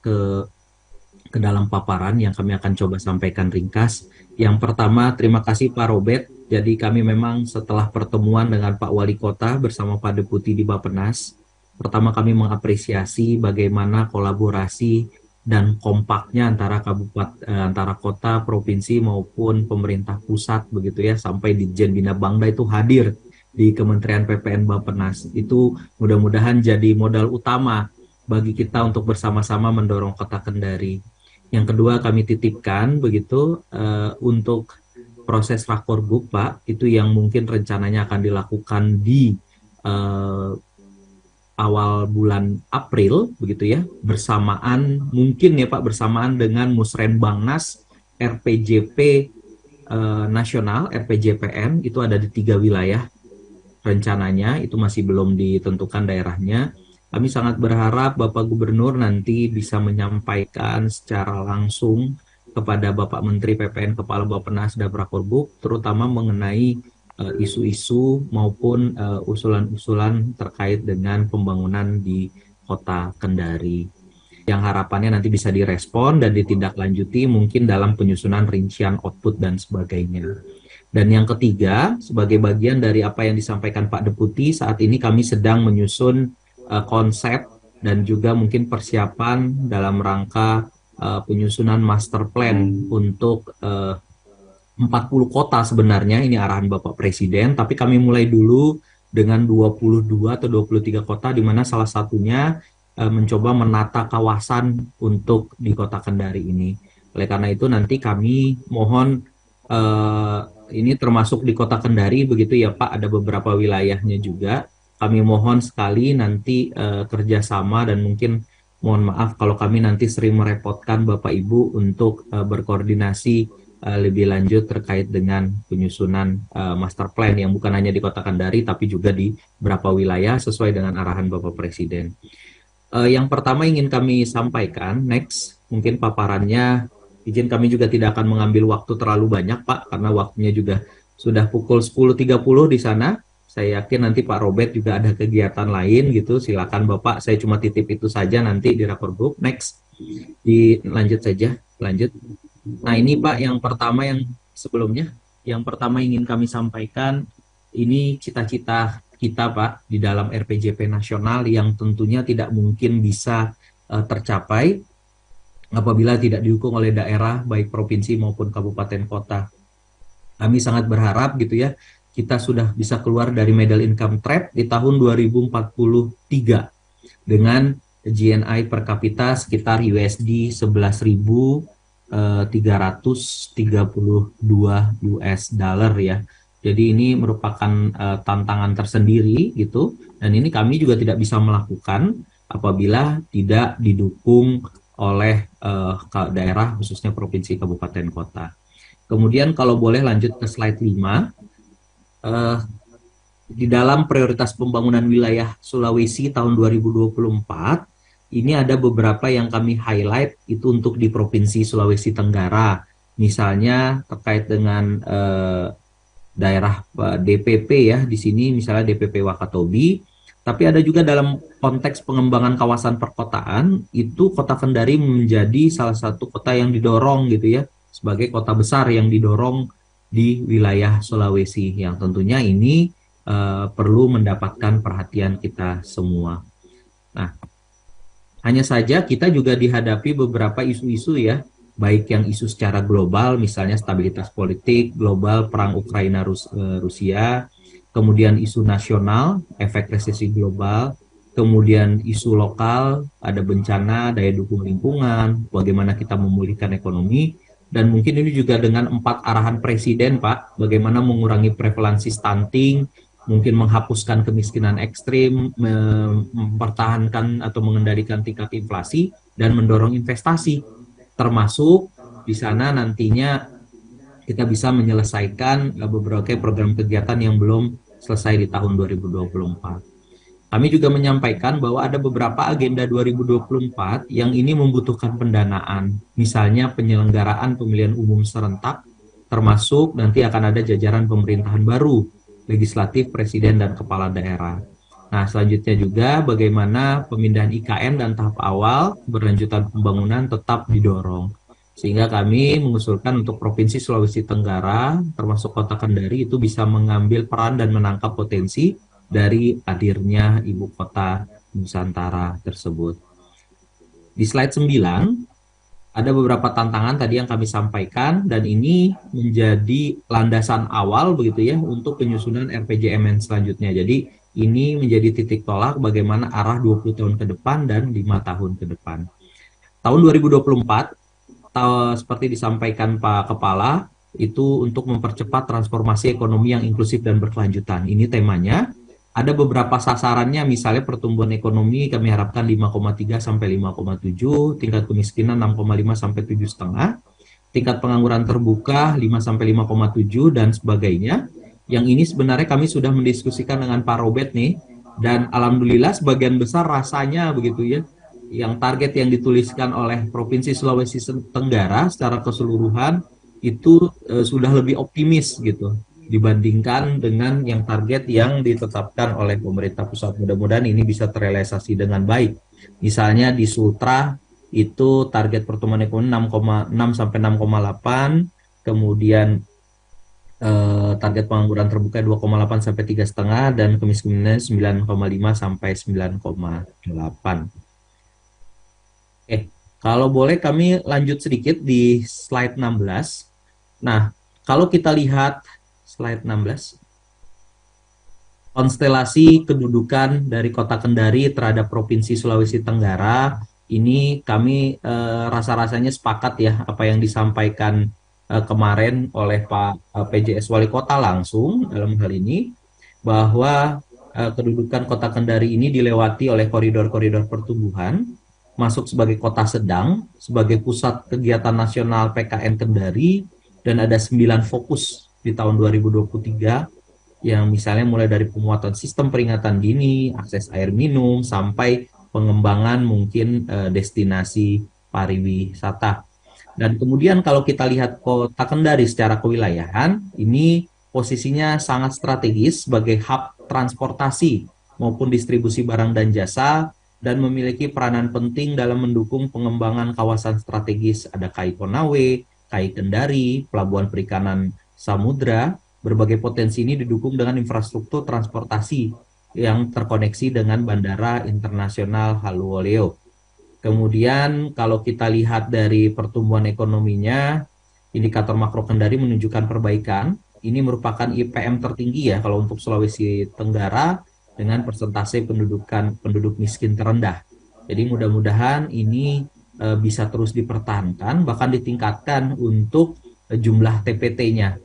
ke dalam paparan yang kami akan coba sampaikan ringkas. Yang pertama, terima kasih Pak Robert. Jadi kami memang setelah pertemuan dengan Pak Wali Kota bersama Pak Deputi di Bappenas, pertama kami mengapresiasi bagaimana kolaborasi dan kompaknya antara antara kota, provinsi maupun pemerintah pusat begitu ya, sampai Ditjen Bina Bangda itu hadir di Kementerian PPN Bappenas. Itu mudah-mudahan jadi modal utama bagi kita untuk bersama-sama mendorong Kota Kendari. Yang kedua kami titipkan begitu untuk proses Rakorbuk Pak, itu yang mungkin rencananya akan dilakukan di awal bulan April begitu ya, bersamaan mungkin ya Pak, bersamaan dengan Musrenbangnas RPJP nasional, RPJPN itu ada di 3 wilayah rencananya, itu masih belum ditentukan daerahnya. Kami sangat berharap Bapak Gubernur nanti bisa menyampaikan secara langsung kepada Bapak Menteri PPN Kepala Bappenas dan Rakorbuk, terutama mengenai isu-isu maupun usulan-usulan terkait dengan pembangunan di Kota Kendari. Yang harapannya nanti bisa direspon dan ditindaklanjuti mungkin dalam penyusunan rincian output dan sebagainya. Dan yang ketiga, sebagai bagian dari apa yang disampaikan Pak Deputi, saat ini kami sedang menyusun konsep dan juga mungkin persiapan dalam rangka penyusunan master plan untuk 40 kota sebenarnya, ini arahan Bapak Presiden, tapi kami mulai dulu dengan 22 atau 23 kota, di mana salah satunya mencoba menata kawasan untuk di Kota Kendari ini. Oleh karena itu nanti kami mohon ini termasuk di Kota Kendari begitu ya Pak, ada beberapa wilayahnya juga. Kami mohon sekali nanti kerjasama dan mungkin mohon maaf kalau kami nanti sering merepotkan Bapak Ibu untuk berkoordinasi lebih lanjut terkait dengan penyusunan master plan yang bukan hanya di Kota Kendari tapi juga di beberapa wilayah sesuai dengan arahan Bapak Presiden. Yang pertama ingin kami sampaikan, next, mungkin paparannya, izin kami juga tidak akan mengambil waktu terlalu banyak Pak, karena waktunya juga sudah pukul 10.30 di sana. Saya yakin nanti Pak Robert juga ada kegiatan lain gitu, silakan Bapak, saya cuma titip itu saja nanti di rapor group. Next, lanjut saja, lanjut. Nah ini Pak, yang pertama yang sebelumnya, yang pertama ingin kami sampaikan, ini cita-cita kita Pak di dalam RPJP nasional yang tentunya tidak mungkin bisa tercapai apabila tidak didukung oleh daerah baik provinsi maupun kabupaten kota. Kami sangat berharap gitu ya, kita sudah bisa keluar dari middle income trap di tahun 2043 dengan GNI per kapita sekitar USD 11.332 US dollar ya. Jadi ini merupakan tantangan tersendiri gitu, dan ini kami juga tidak bisa melakukan apabila tidak didukung oleh daerah khususnya provinsi, kabupaten, kota. Kemudian kalau boleh lanjut ke slide 5, di dalam prioritas pembangunan wilayah Sulawesi tahun 2024, ini ada beberapa yang kami highlight itu untuk di Provinsi Sulawesi Tenggara. Misalnya terkait dengan daerah DPP ya, di sini misalnya DPP Wakatobi. Tapi ada juga dalam konteks pengembangan kawasan perkotaan, itu Kota Kendari menjadi salah satu kota yang didorong gitu ya, sebagai kota besar yang didorong di wilayah Sulawesi, yang tentunya ini perlu mendapatkan perhatian kita semua. Nah, hanya saja kita juga dihadapi beberapa isu-isu ya, baik yang isu secara global, misalnya stabilitas politik global, perang Ukraina Rusia, kemudian isu nasional, efek resesi global, kemudian isu lokal, ada bencana, daya dukung lingkungan, bagaimana kita memulihkan ekonomi, dan mungkin ini juga dengan 4 arahan Presiden, Pak, bagaimana mengurangi prevalensi stunting, mungkin menghapuskan kemiskinan ekstrim, mempertahankan atau mengendalikan tingkat inflasi, dan mendorong investasi, termasuk di sana nantinya kita bisa menyelesaikan beberapa program kegiatan yang belum selesai di tahun 2024. Kami juga menyampaikan bahwa ada beberapa agenda 2024 yang ini membutuhkan pendanaan, misalnya penyelenggaraan pemilihan umum serentak, termasuk nanti akan ada jajaran pemerintahan baru, legislatif, presiden, dan kepala daerah. Nah, selanjutnya juga bagaimana pemindahan IKN dan tahap awal berlanjutan pembangunan tetap didorong. Sehingga kami mengusulkan untuk Provinsi Sulawesi Tenggara, termasuk Kota Kendari, itu bisa mengambil peran dan menangkap potensi dari hadirnya ibu kota Nusantara tersebut. Di slide 9, ada beberapa tantangan tadi yang kami sampaikan, dan ini menjadi landasan awal begitu ya untuk penyusunan RPJMN selanjutnya. Jadi ini menjadi titik tolak bagaimana arah 20 tahun ke depan dan 5 tahun ke depan. Tahun 2024, seperti disampaikan Pak Kepala, itu untuk mempercepat transformasi ekonomi yang inklusif dan berkelanjutan. Ini temanya. Ada beberapa sasarannya, misalnya pertumbuhan ekonomi kami harapkan 5,3 sampai 5,7, tingkat kemiskinan 6,5 sampai 7,5, tingkat pengangguran terbuka 5 sampai 5,7 dan sebagainya. Yang ini sebenarnya kami sudah mendiskusikan dengan Pak Robert nih, dan alhamdulillah sebagian besar rasanya begitu ya, yang target yang dituliskan oleh Provinsi Sulawesi Tenggara secara keseluruhan itu sudah lebih optimis gitu dibandingkan dengan yang target yang ditetapkan oleh pemerintah pusat. Mudah-mudahan ini bisa terrealisasi dengan baik. Misalnya di Sultra itu target pertumbuhan ekonomi 6,6 sampai 6,8, kemudian target pengangguran terbuka 2,8 sampai 3,5, dan kemiskinan 9,5 sampai 9,8. Kalau boleh kami lanjut sedikit di slide 16. Nah, kalau kita lihat slide 16, konstelasi kedudukan dari Kota Kendari terhadap Provinsi Sulawesi Tenggara, ini kami rasa-rasanya sepakat ya apa yang disampaikan kemarin oleh Pak PJS Wali Kota langsung dalam hal ini, bahwa kedudukan Kota Kendari ini dilewati oleh koridor-koridor pertumbuhan, masuk sebagai kota sedang, sebagai pusat kegiatan nasional PKN Kendari, dan ada 9 fokus di tahun 2023 yang misalnya mulai dari penguatan sistem peringatan dini, akses air minum, sampai pengembangan mungkin destinasi pariwisata. Dan kemudian kalau kita lihat Kota Kendari secara kewilayahan, ini posisinya sangat strategis sebagai hub transportasi maupun distribusi barang dan jasa, dan memiliki peranan penting dalam mendukung pengembangan kawasan strategis. Ada KAI Konawe, KAI Kendari, Pelabuhan Perikanan Samudra. Berbagai potensi ini didukung dengan infrastruktur transportasi yang terkoneksi dengan Bandara Internasional Haluoleo. Kemudian kalau kita lihat dari pertumbuhan ekonominya, indikator makro Kendari menunjukkan perbaikan. Ini merupakan IPM tertinggi ya kalau untuk Sulawesi Tenggara, dengan persentase penduduk miskin terendah. Jadi mudah-mudahan ini bisa terus dipertahankan, bahkan ditingkatkan untuk jumlah TPT-nya.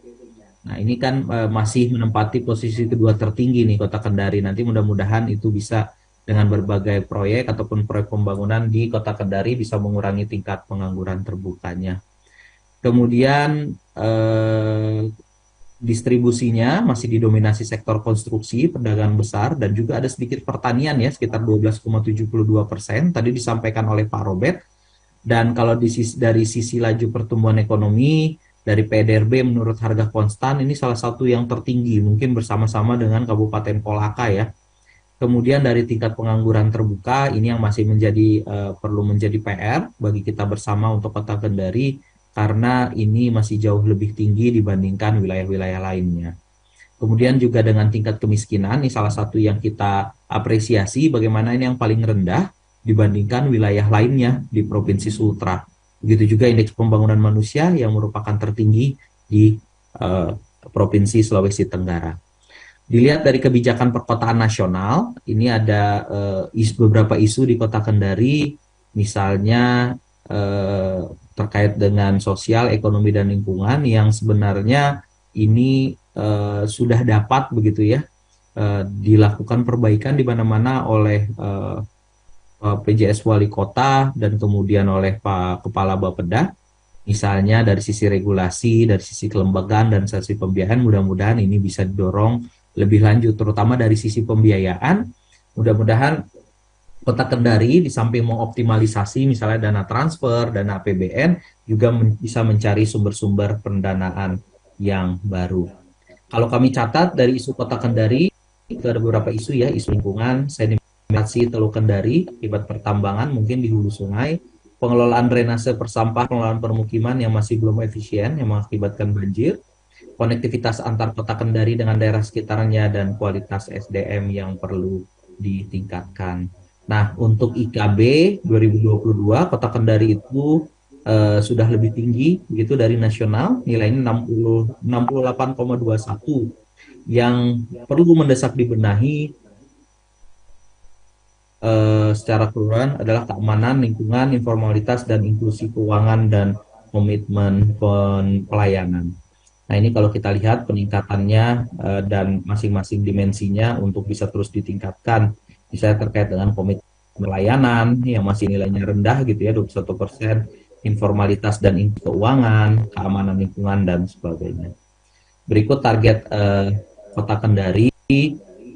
Nah ini kan masih menempati posisi kedua tertinggi nih Kota Kendari. Nanti mudah-mudahan itu bisa dengan berbagai proyek ataupun proyek pembangunan di Kota Kendari bisa mengurangi tingkat pengangguran terbukanya. Kemudian distribusinya masih didominasi sektor konstruksi, perdagangan besar, dan juga ada sedikit pertanian ya, sekitar 12,72%, tadi disampaikan oleh Pak Robert. Dan kalau dari sisi laju pertumbuhan ekonomi, dari PDRB menurut harga konstan, ini salah satu yang tertinggi, mungkin bersama-sama dengan Kabupaten Kolaka ya. Kemudian dari tingkat pengangguran terbuka, ini yang masih perlu menjadi PR bagi kita bersama untuk Kota Kendari, karena ini masih jauh lebih tinggi dibandingkan wilayah-wilayah lainnya. Kemudian juga dengan tingkat kemiskinan, ini salah satu yang kita apresiasi, bagaimana ini yang paling rendah dibandingkan wilayah lainnya di Provinsi Sultra. Begitu juga indeks pembangunan manusia yang merupakan tertinggi di Provinsi Sulawesi Tenggara. Dilihat dari kebijakan perkotaan nasional, ini ada beberapa isu di Kota Kendari, misalnya terkait dengan sosial, ekonomi, dan lingkungan yang sebenarnya ini sudah dapat begitu ya dilakukan perbaikan di mana-mana oleh PJS Wali Kota dan kemudian oleh Pak Kepala Bapeda. Misalnya dari sisi regulasi, dari sisi kelembagaan, dan sisi pembiayaan, mudah-mudahan ini bisa didorong lebih lanjut, terutama dari sisi pembiayaan. Mudah-mudahan Kota Kendari di samping mengoptimalisasi misalnya dana transfer, dana APBN, juga bisa mencari sumber-sumber pendanaan yang baru. Kalau kami catat dari isu Kota Kendari, itu ada beberapa isu ya, isu lingkungan, sedimentasi Teluk Kendari akibat pertambangan mungkin di hulu sungai, pengelolaan drainase persampahan, pengelolaan permukiman yang masih belum efisien yang mengakibatkan banjir, konektivitas antar Kota Kendari dengan daerah sekitarnya, dan kualitas SDM yang perlu ditingkatkan. Nah, untuk IKB 2022 Kota Kendari itu sudah lebih tinggi begitu dari nasional, nilainya 68,21. Yang perlu mendesak dibenahi secara keseluruhan adalah keamanan lingkungan, informalitas, dan inklusi keuangan, dan komitmen pelayanan. Nah ini kalau kita lihat peningkatannya dan masing-masing dimensinya untuk bisa terus ditingkatkan, misalnya terkait dengan komitmen pelayanan yang masih nilainya rendah gitu ya, 21%, informalitas dan keuangan, keamanan lingkungan, dan sebagainya. Berikut target Kota Kendari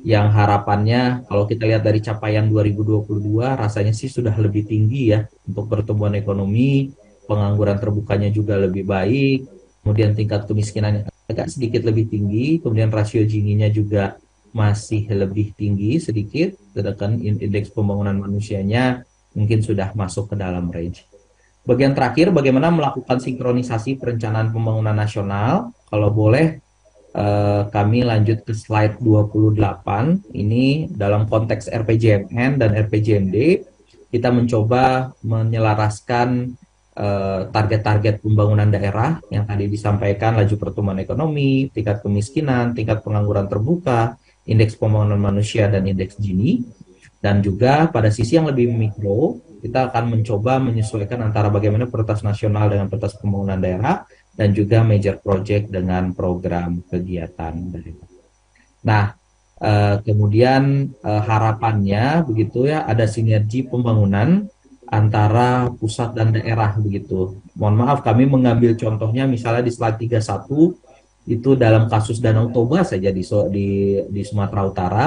yang harapannya kalau kita lihat dari capaian 2022 rasanya sih sudah lebih tinggi ya untuk pertumbuhan ekonomi, pengangguran terbukanya juga lebih baik, kemudian tingkat kemiskinan agak sedikit lebih tinggi, kemudian rasio Gini-nya juga masih lebih tinggi sedikit, sedangkan indeks pembangunan manusianya mungkin sudah masuk ke dalam range. Bagian terakhir, bagaimana melakukan sinkronisasi perencanaan pembangunan nasional. Kalau boleh kami lanjut ke slide 28. Ini dalam konteks RPJMN dan RPJMD, kita mencoba menyelaraskan target-target pembangunan daerah yang tadi disampaikan, laju pertumbuhan ekonomi, tingkat kemiskinan, tingkat pengangguran terbuka, indeks pembangunan manusia, dan indeks Gini. Dan juga pada sisi yang lebih mikro, Kita akan mencoba menyesuaikan antara bagaimana prioritas nasional dengan prioritas pembangunan daerah dan juga major project dengan program kegiatan daerah. Nah, kemudian harapannya begitu ya, ada sinergi pembangunan antara pusat dan daerah begitu. Mohon maaf, kami mengambil contohnya misalnya di slide 31 itu dalam kasus Danau Toba saja di Sumatera Utara,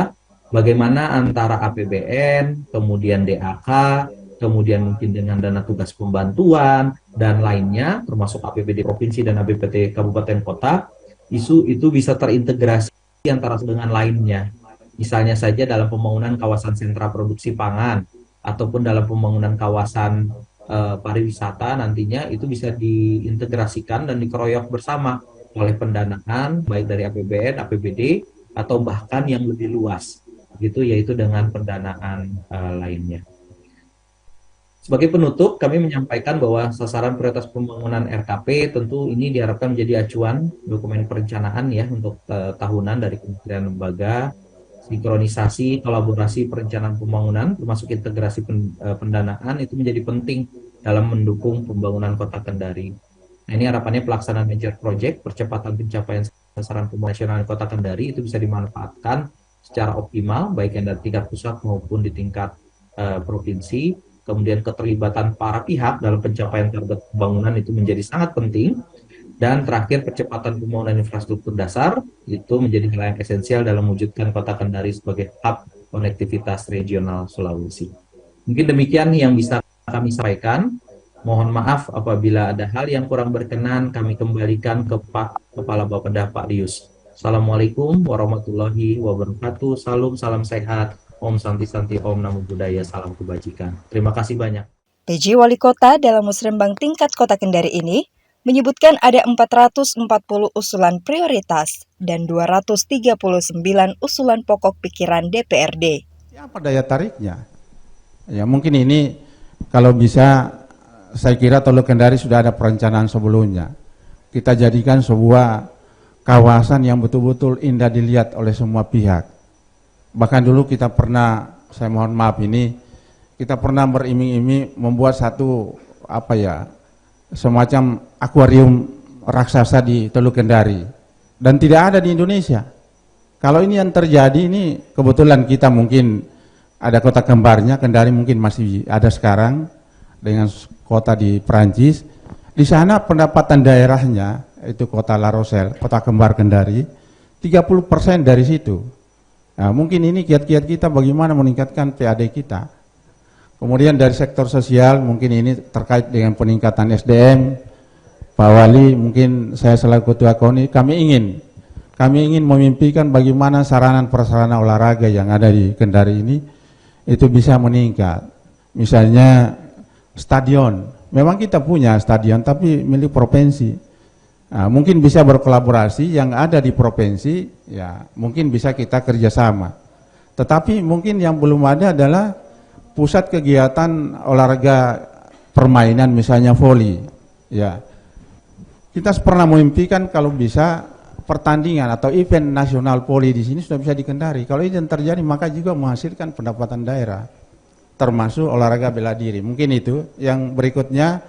bagaimana antara APBN, kemudian DAK, kemudian mungkin dengan dana tugas pembantuan dan lainnya, termasuk APBD provinsi dan APBD kabupaten kota, itu bisa terintegrasi antara dengan lainnya. Misalnya saja dalam pembangunan kawasan sentra produksi pangan, ataupun dalam pembangunan kawasan pariwisata nantinya itu bisa diintegrasikan dan dikeroyok bersama oleh pendanaan baik dari APBN, APBD atau bahkan yang lebih luas gitu, yaitu dengan pendanaan lainnya. Sebagai penutup, kami menyampaikan bahwa sasaran prioritas pembangunan RKP tentu ini diharapkan menjadi acuan dokumen perencanaan ya untuk tahunan dari kementerian lembaga, sinkronisasi, kolaborasi perencanaan pembangunan, termasuk integrasi pendanaan itu menjadi penting dalam mendukung pembangunan Kota Kendari. Nah, ini harapannya pelaksanaan major project, percepatan pencapaian sasaran pembangunan nasional Kota Kendari itu bisa dimanfaatkan secara optimal, baik yang dari tingkat pusat maupun di tingkat provinsi. Kemudian keterlibatan para pihak dalam pencapaian target pembangunan itu menjadi sangat penting. Dan terakhir, percepatan pembangunan infrastruktur dasar itu menjadi hal yang esensial dalam mewujudkan Kota Kendari sebagai hub konektivitas regional Sulawesi. Mungkin demikian yang bisa kami sampaikan. Mohon maaf apabila ada hal yang kurang berkenan, kami kembalikan ke Pak Kepala Bapeda Pak Rius. Assalamualaikum warahmatullahi wabarakatuh. Salam sehat. Om Santi Santi, Om Namo Buddhaya, salam kebajikan. Terima kasih banyak. PJ Wali Kota dalam musrembang tingkat Kota Kendari ini menyebutkan ada 440 usulan prioritas dan 239 usulan pokok pikiran DPRD. Ya, apa daya tariknya? Ya mungkin ini kalau bisa, saya kira Teluk Kendari sudah ada perencanaan sebelumnya. Kita jadikan sebuah kawasan yang betul-betul indah dilihat oleh semua pihak. Bahkan dulu kita pernah, saya mohon maaf ini, kita pernah beriming-iming membuat satu semacam akuarium raksasa di Teluk Kendari, dan tidak ada di Indonesia. Kalau ini yang terjadi, ini kebetulan kita mungkin ada kota kembarnya, Kendari mungkin masih ada sekarang dengan kota di Perancis. Di sana pendapatan daerahnya itu kota La Rochelle, kota kembar Kendari, 30% dari situ. Nah, mungkin ini kiat-kiat kita bagaimana meningkatkan PAD kita. Kemudian dari sektor sosial, mungkin ini terkait dengan peningkatan SDM. Pak Wali, mungkin saya selaku Ketua KONI, kami ingin memimpikan bagaimana sarana-prasarana olahraga yang ada di Kendari ini itu bisa meningkat. Misalnya stadion, memang kita punya stadion tapi milik provinsi. Nah, mungkin bisa berkolaborasi yang ada di provinsi, ya mungkin bisa kita kerjasama. Tetapi mungkin yang belum ada adalah pusat kegiatan olahraga permainan, misalnya voli. Ya, kita pernah memimpikan kalau bisa pertandingan atau event nasional voli di sini sudah bisa di Kendari. Kalau ini yang terjadi maka juga menghasilkan pendapatan daerah, termasuk olahraga bela diri. Mungkin itu. Yang berikutnya,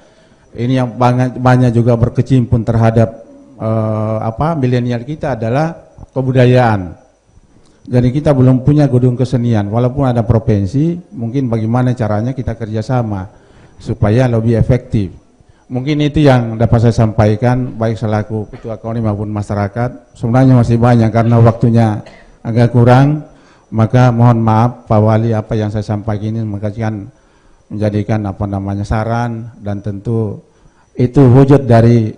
ini yang banyak juga berkecimpung terhadap milenial kita adalah kebudayaan. Jadi kita belum punya gedung kesenian, walaupun ada provinsi, mungkin bagaimana caranya kita kerjasama supaya lebih efektif. Mungkin itu yang dapat saya sampaikan, baik selaku Ketua KONI maupun masyarakat. Sebenarnya masih banyak karena waktunya agak kurang, maka mohon maaf Pak Wali, apa yang saya sampaikan ini menjadikan saran, dan tentu itu wujud dari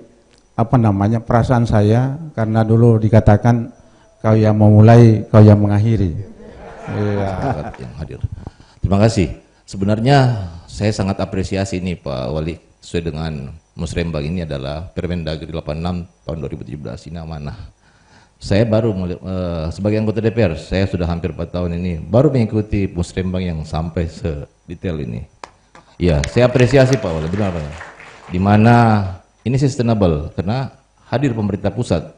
perasaan saya, karena dulu dikatakan kau yang memulai, kau yang mengakhiri. Iya. Yang hadir. Terima kasih. Sebenarnya saya sangat apresiasi nih Pak Wali, sesuai dengan musrembang ini adalah Permendagri 86 tahun 2017 ini amanah. Saya baru sebagai anggota DPR, saya sudah hampir 4 tahun ini baru mengikuti musrembang yang sampai sedetail ini. Ya, saya apresiasi Pak Wali, benar. Di mana ini sustainable karena hadir pemerintah pusat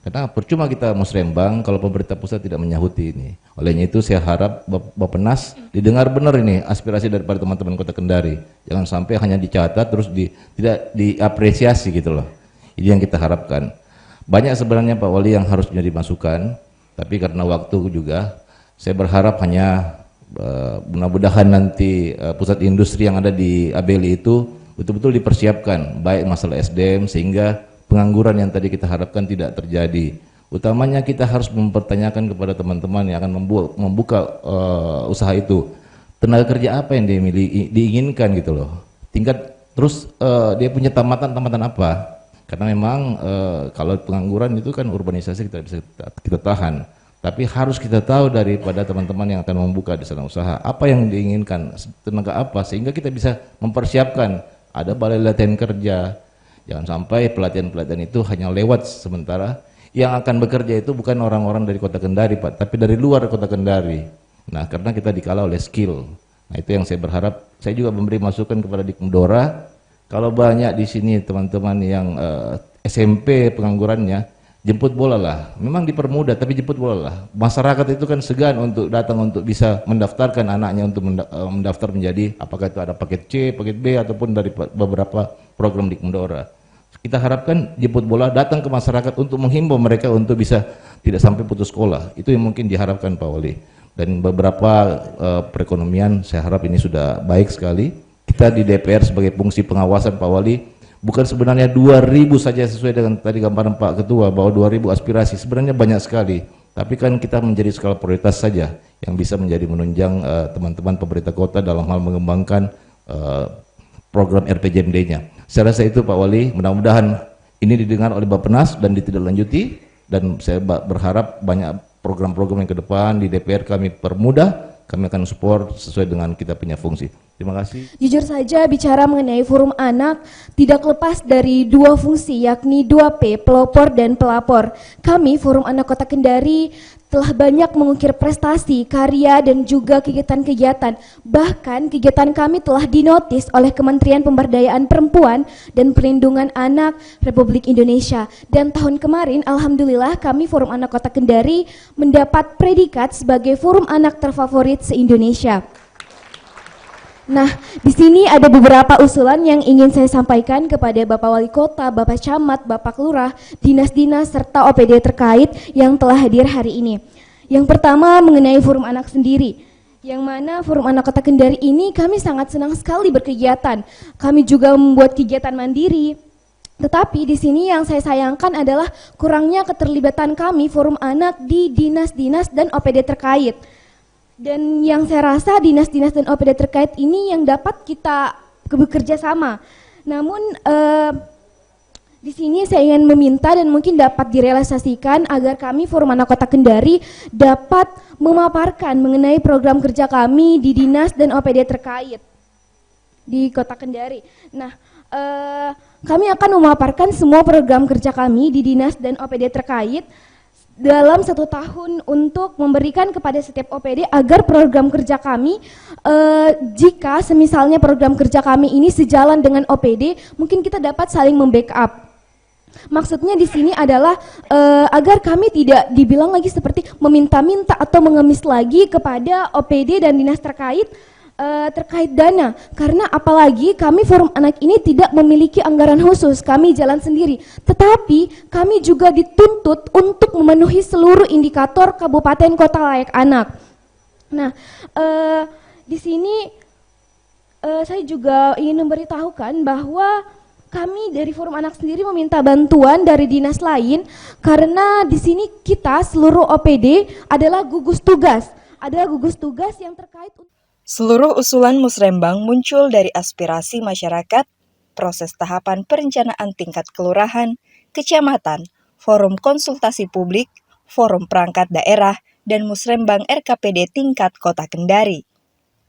Karena percuma kita musrembang kalau pemerintah pusat tidak menyahuti ini. Olehnya itu saya harap Bappenas didengar benar ini aspirasi daripada teman-teman Kota Kendari. Jangan sampai hanya dicatat terus tidak diapresiasi gitu loh. Ini yang kita harapkan. Banyak sebenarnya Pak Wali yang harus menjadi masukan, tapi karena waktu juga saya berharap hanya mudah-mudahan nanti pusat industri yang ada di Abeli itu betul-betul dipersiapkan baik masalah SDM sehingga pengangguran yang tadi kita harapkan tidak terjadi. Utamanya kita harus mempertanyakan kepada teman-teman yang akan membuka usaha itu, tenaga kerja apa yang diinginkan gitu loh. Tingkat terus dia punya tamatan apa? Karena memang kalau pengangguran itu kan urbanisasi kita bisa kita tahan. Tapi harus kita tahu daripada teman-teman yang akan membuka di sana usaha, apa yang diinginkan, tenaga apa, sehingga kita bisa mempersiapkan. Ada balai latihan kerja. Jangan sampai pelatihan-pelatihan itu hanya lewat sementara. Yang akan bekerja itu bukan orang-orang dari Kota Kendari, Pak, tapi dari luar Kota Kendari. Nah, karena kita dikala oleh skill. Nah, itu yang saya berharap. Saya juga memberi masukan kepada Dikmudora. Kalau banyak di sini teman-teman yang SMP penganggurannya, jemput bola lah. Memang dipermudah, tapi jemput bola lah. Masyarakat itu kan segan untuk datang untuk bisa mendaftarkan anaknya untuk mendaftar menjadi apakah itu ada paket C, paket B ataupun dari beberapa program Dikmudora. Kita harapkan jemput bola datang ke masyarakat untuk menghimbau mereka untuk bisa tidak sampai putus sekolah. Itu yang mungkin diharapkan Pak Wali. Dan beberapa perekonomian saya harap ini sudah baik sekali. Kita di DPR sebagai fungsi pengawasan Pak Wali, bukan sebenarnya 2.000 saja sesuai dengan tadi gambaran Pak Ketua bahwa 2.000 aspirasi, sebenarnya banyak sekali. Tapi kan kita menjadi skala prioritas saja yang bisa menjadi menunjang teman-teman pemerintah kota dalam hal mengembangkan program RPJMD-nya. Saya rasa itu Pak Wali, mudah-mudahan ini didengar oleh Bappenas dan ditindaklanjuti, dan saya berharap banyak program-program yang ke depan di DPR kami permudah, kami akan support sesuai dengan kita punya fungsi. Terima kasih. Jujur saja bicara mengenai forum anak tidak lepas dari dua fungsi, yakni 2P, pelopor dan pelapor. Kami Forum Anak Kota Kendari telah banyak mengukir prestasi, karya dan juga kegiatan-kegiatan. Bahkan kegiatan kami telah dinotis oleh Kementerian Pemberdayaan Perempuan dan Perlindungan Anak Republik Indonesia. Dan tahun kemarin alhamdulillah kami Forum Anak Kota Kendari mendapat predikat sebagai forum anak terfavorit se-Indonesia. Nah, di sini ada beberapa usulan yang ingin saya sampaikan kepada Bapak Wali Kota, Bapak Camat, Bapak Lurah, dinas-dinas, serta OPD terkait yang telah hadir hari ini. Yang pertama mengenai forum anak sendiri, yang mana forum anak Kota Kendari ini kami sangat senang sekali berkegiatan. Kami juga membuat kegiatan mandiri. Tetapi di sini yang saya sayangkan adalah kurangnya keterlibatan kami forum anak di dinas-dinas dan OPD terkait. Dan yang saya rasa dinas-dinas dan OPD terkait ini yang dapat kita bekerja sama. Namun di sini saya ingin meminta dan mungkin dapat direalisasikan agar kami Forum Anak Kota Kendari dapat memaparkan mengenai program kerja kami di dinas dan OPD terkait di Kota Kendari. Nah, kami akan memaparkan semua program kerja kami di dinas dan OPD terkait dalam 1 tahun untuk memberikan kepada setiap OPD agar program kerja kami, jika semisalnya program kerja kami ini sejalan dengan OPD, mungkin kita dapat saling membackup. Maksudnya di sini adalah agar kami tidak dibilang lagi seperti meminta-minta atau mengemis lagi kepada OPD dan dinas terkait dana, karena apalagi kami Forum Anak ini tidak memiliki anggaran khusus, kami jalan sendiri, tetapi kami juga dituntut untuk memenuhi seluruh indikator kabupaten kota layak anak. Nah, di sini saya juga ingin memberitahukan bahwa kami dari Forum Anak sendiri meminta bantuan dari dinas lain, karena di sini kita seluruh OPD adalah gugus tugas yang terkait. Seluruh usulan musrembang muncul dari aspirasi masyarakat, proses tahapan perencanaan tingkat kelurahan, kecamatan, forum konsultasi publik, forum perangkat daerah, dan musrembang RKPD tingkat Kota Kendari.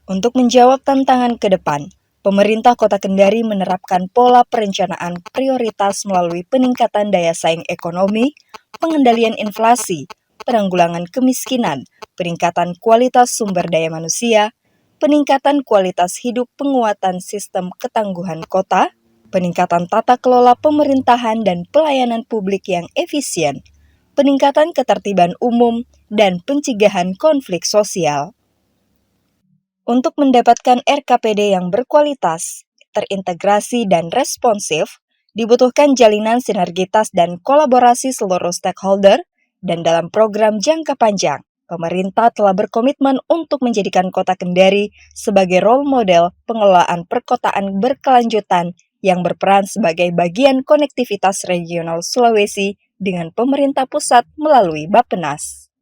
Untuk menjawab tantangan ke depan, pemerintah Kota Kendari menerapkan pola perencanaan prioritas melalui peningkatan daya saing ekonomi, pengendalian inflasi, penanggulangan kemiskinan, peningkatan kualitas sumber daya manusia, peningkatan kualitas hidup, penguatan sistem ketangguhan kota, peningkatan tata kelola pemerintahan dan pelayanan publik yang efisien, peningkatan ketertiban umum, dan pencegahan konflik sosial. Untuk mendapatkan RKPD yang berkualitas, terintegrasi, dan responsif, dibutuhkan jalinan sinergitas dan kolaborasi seluruh stakeholder, dan dalam program jangka panjang, pemerintah telah berkomitmen untuk menjadikan Kota Kendari sebagai role model pengelolaan perkotaan berkelanjutan yang berperan sebagai bagian konektivitas regional Sulawesi dengan pemerintah pusat melalui Bappenas.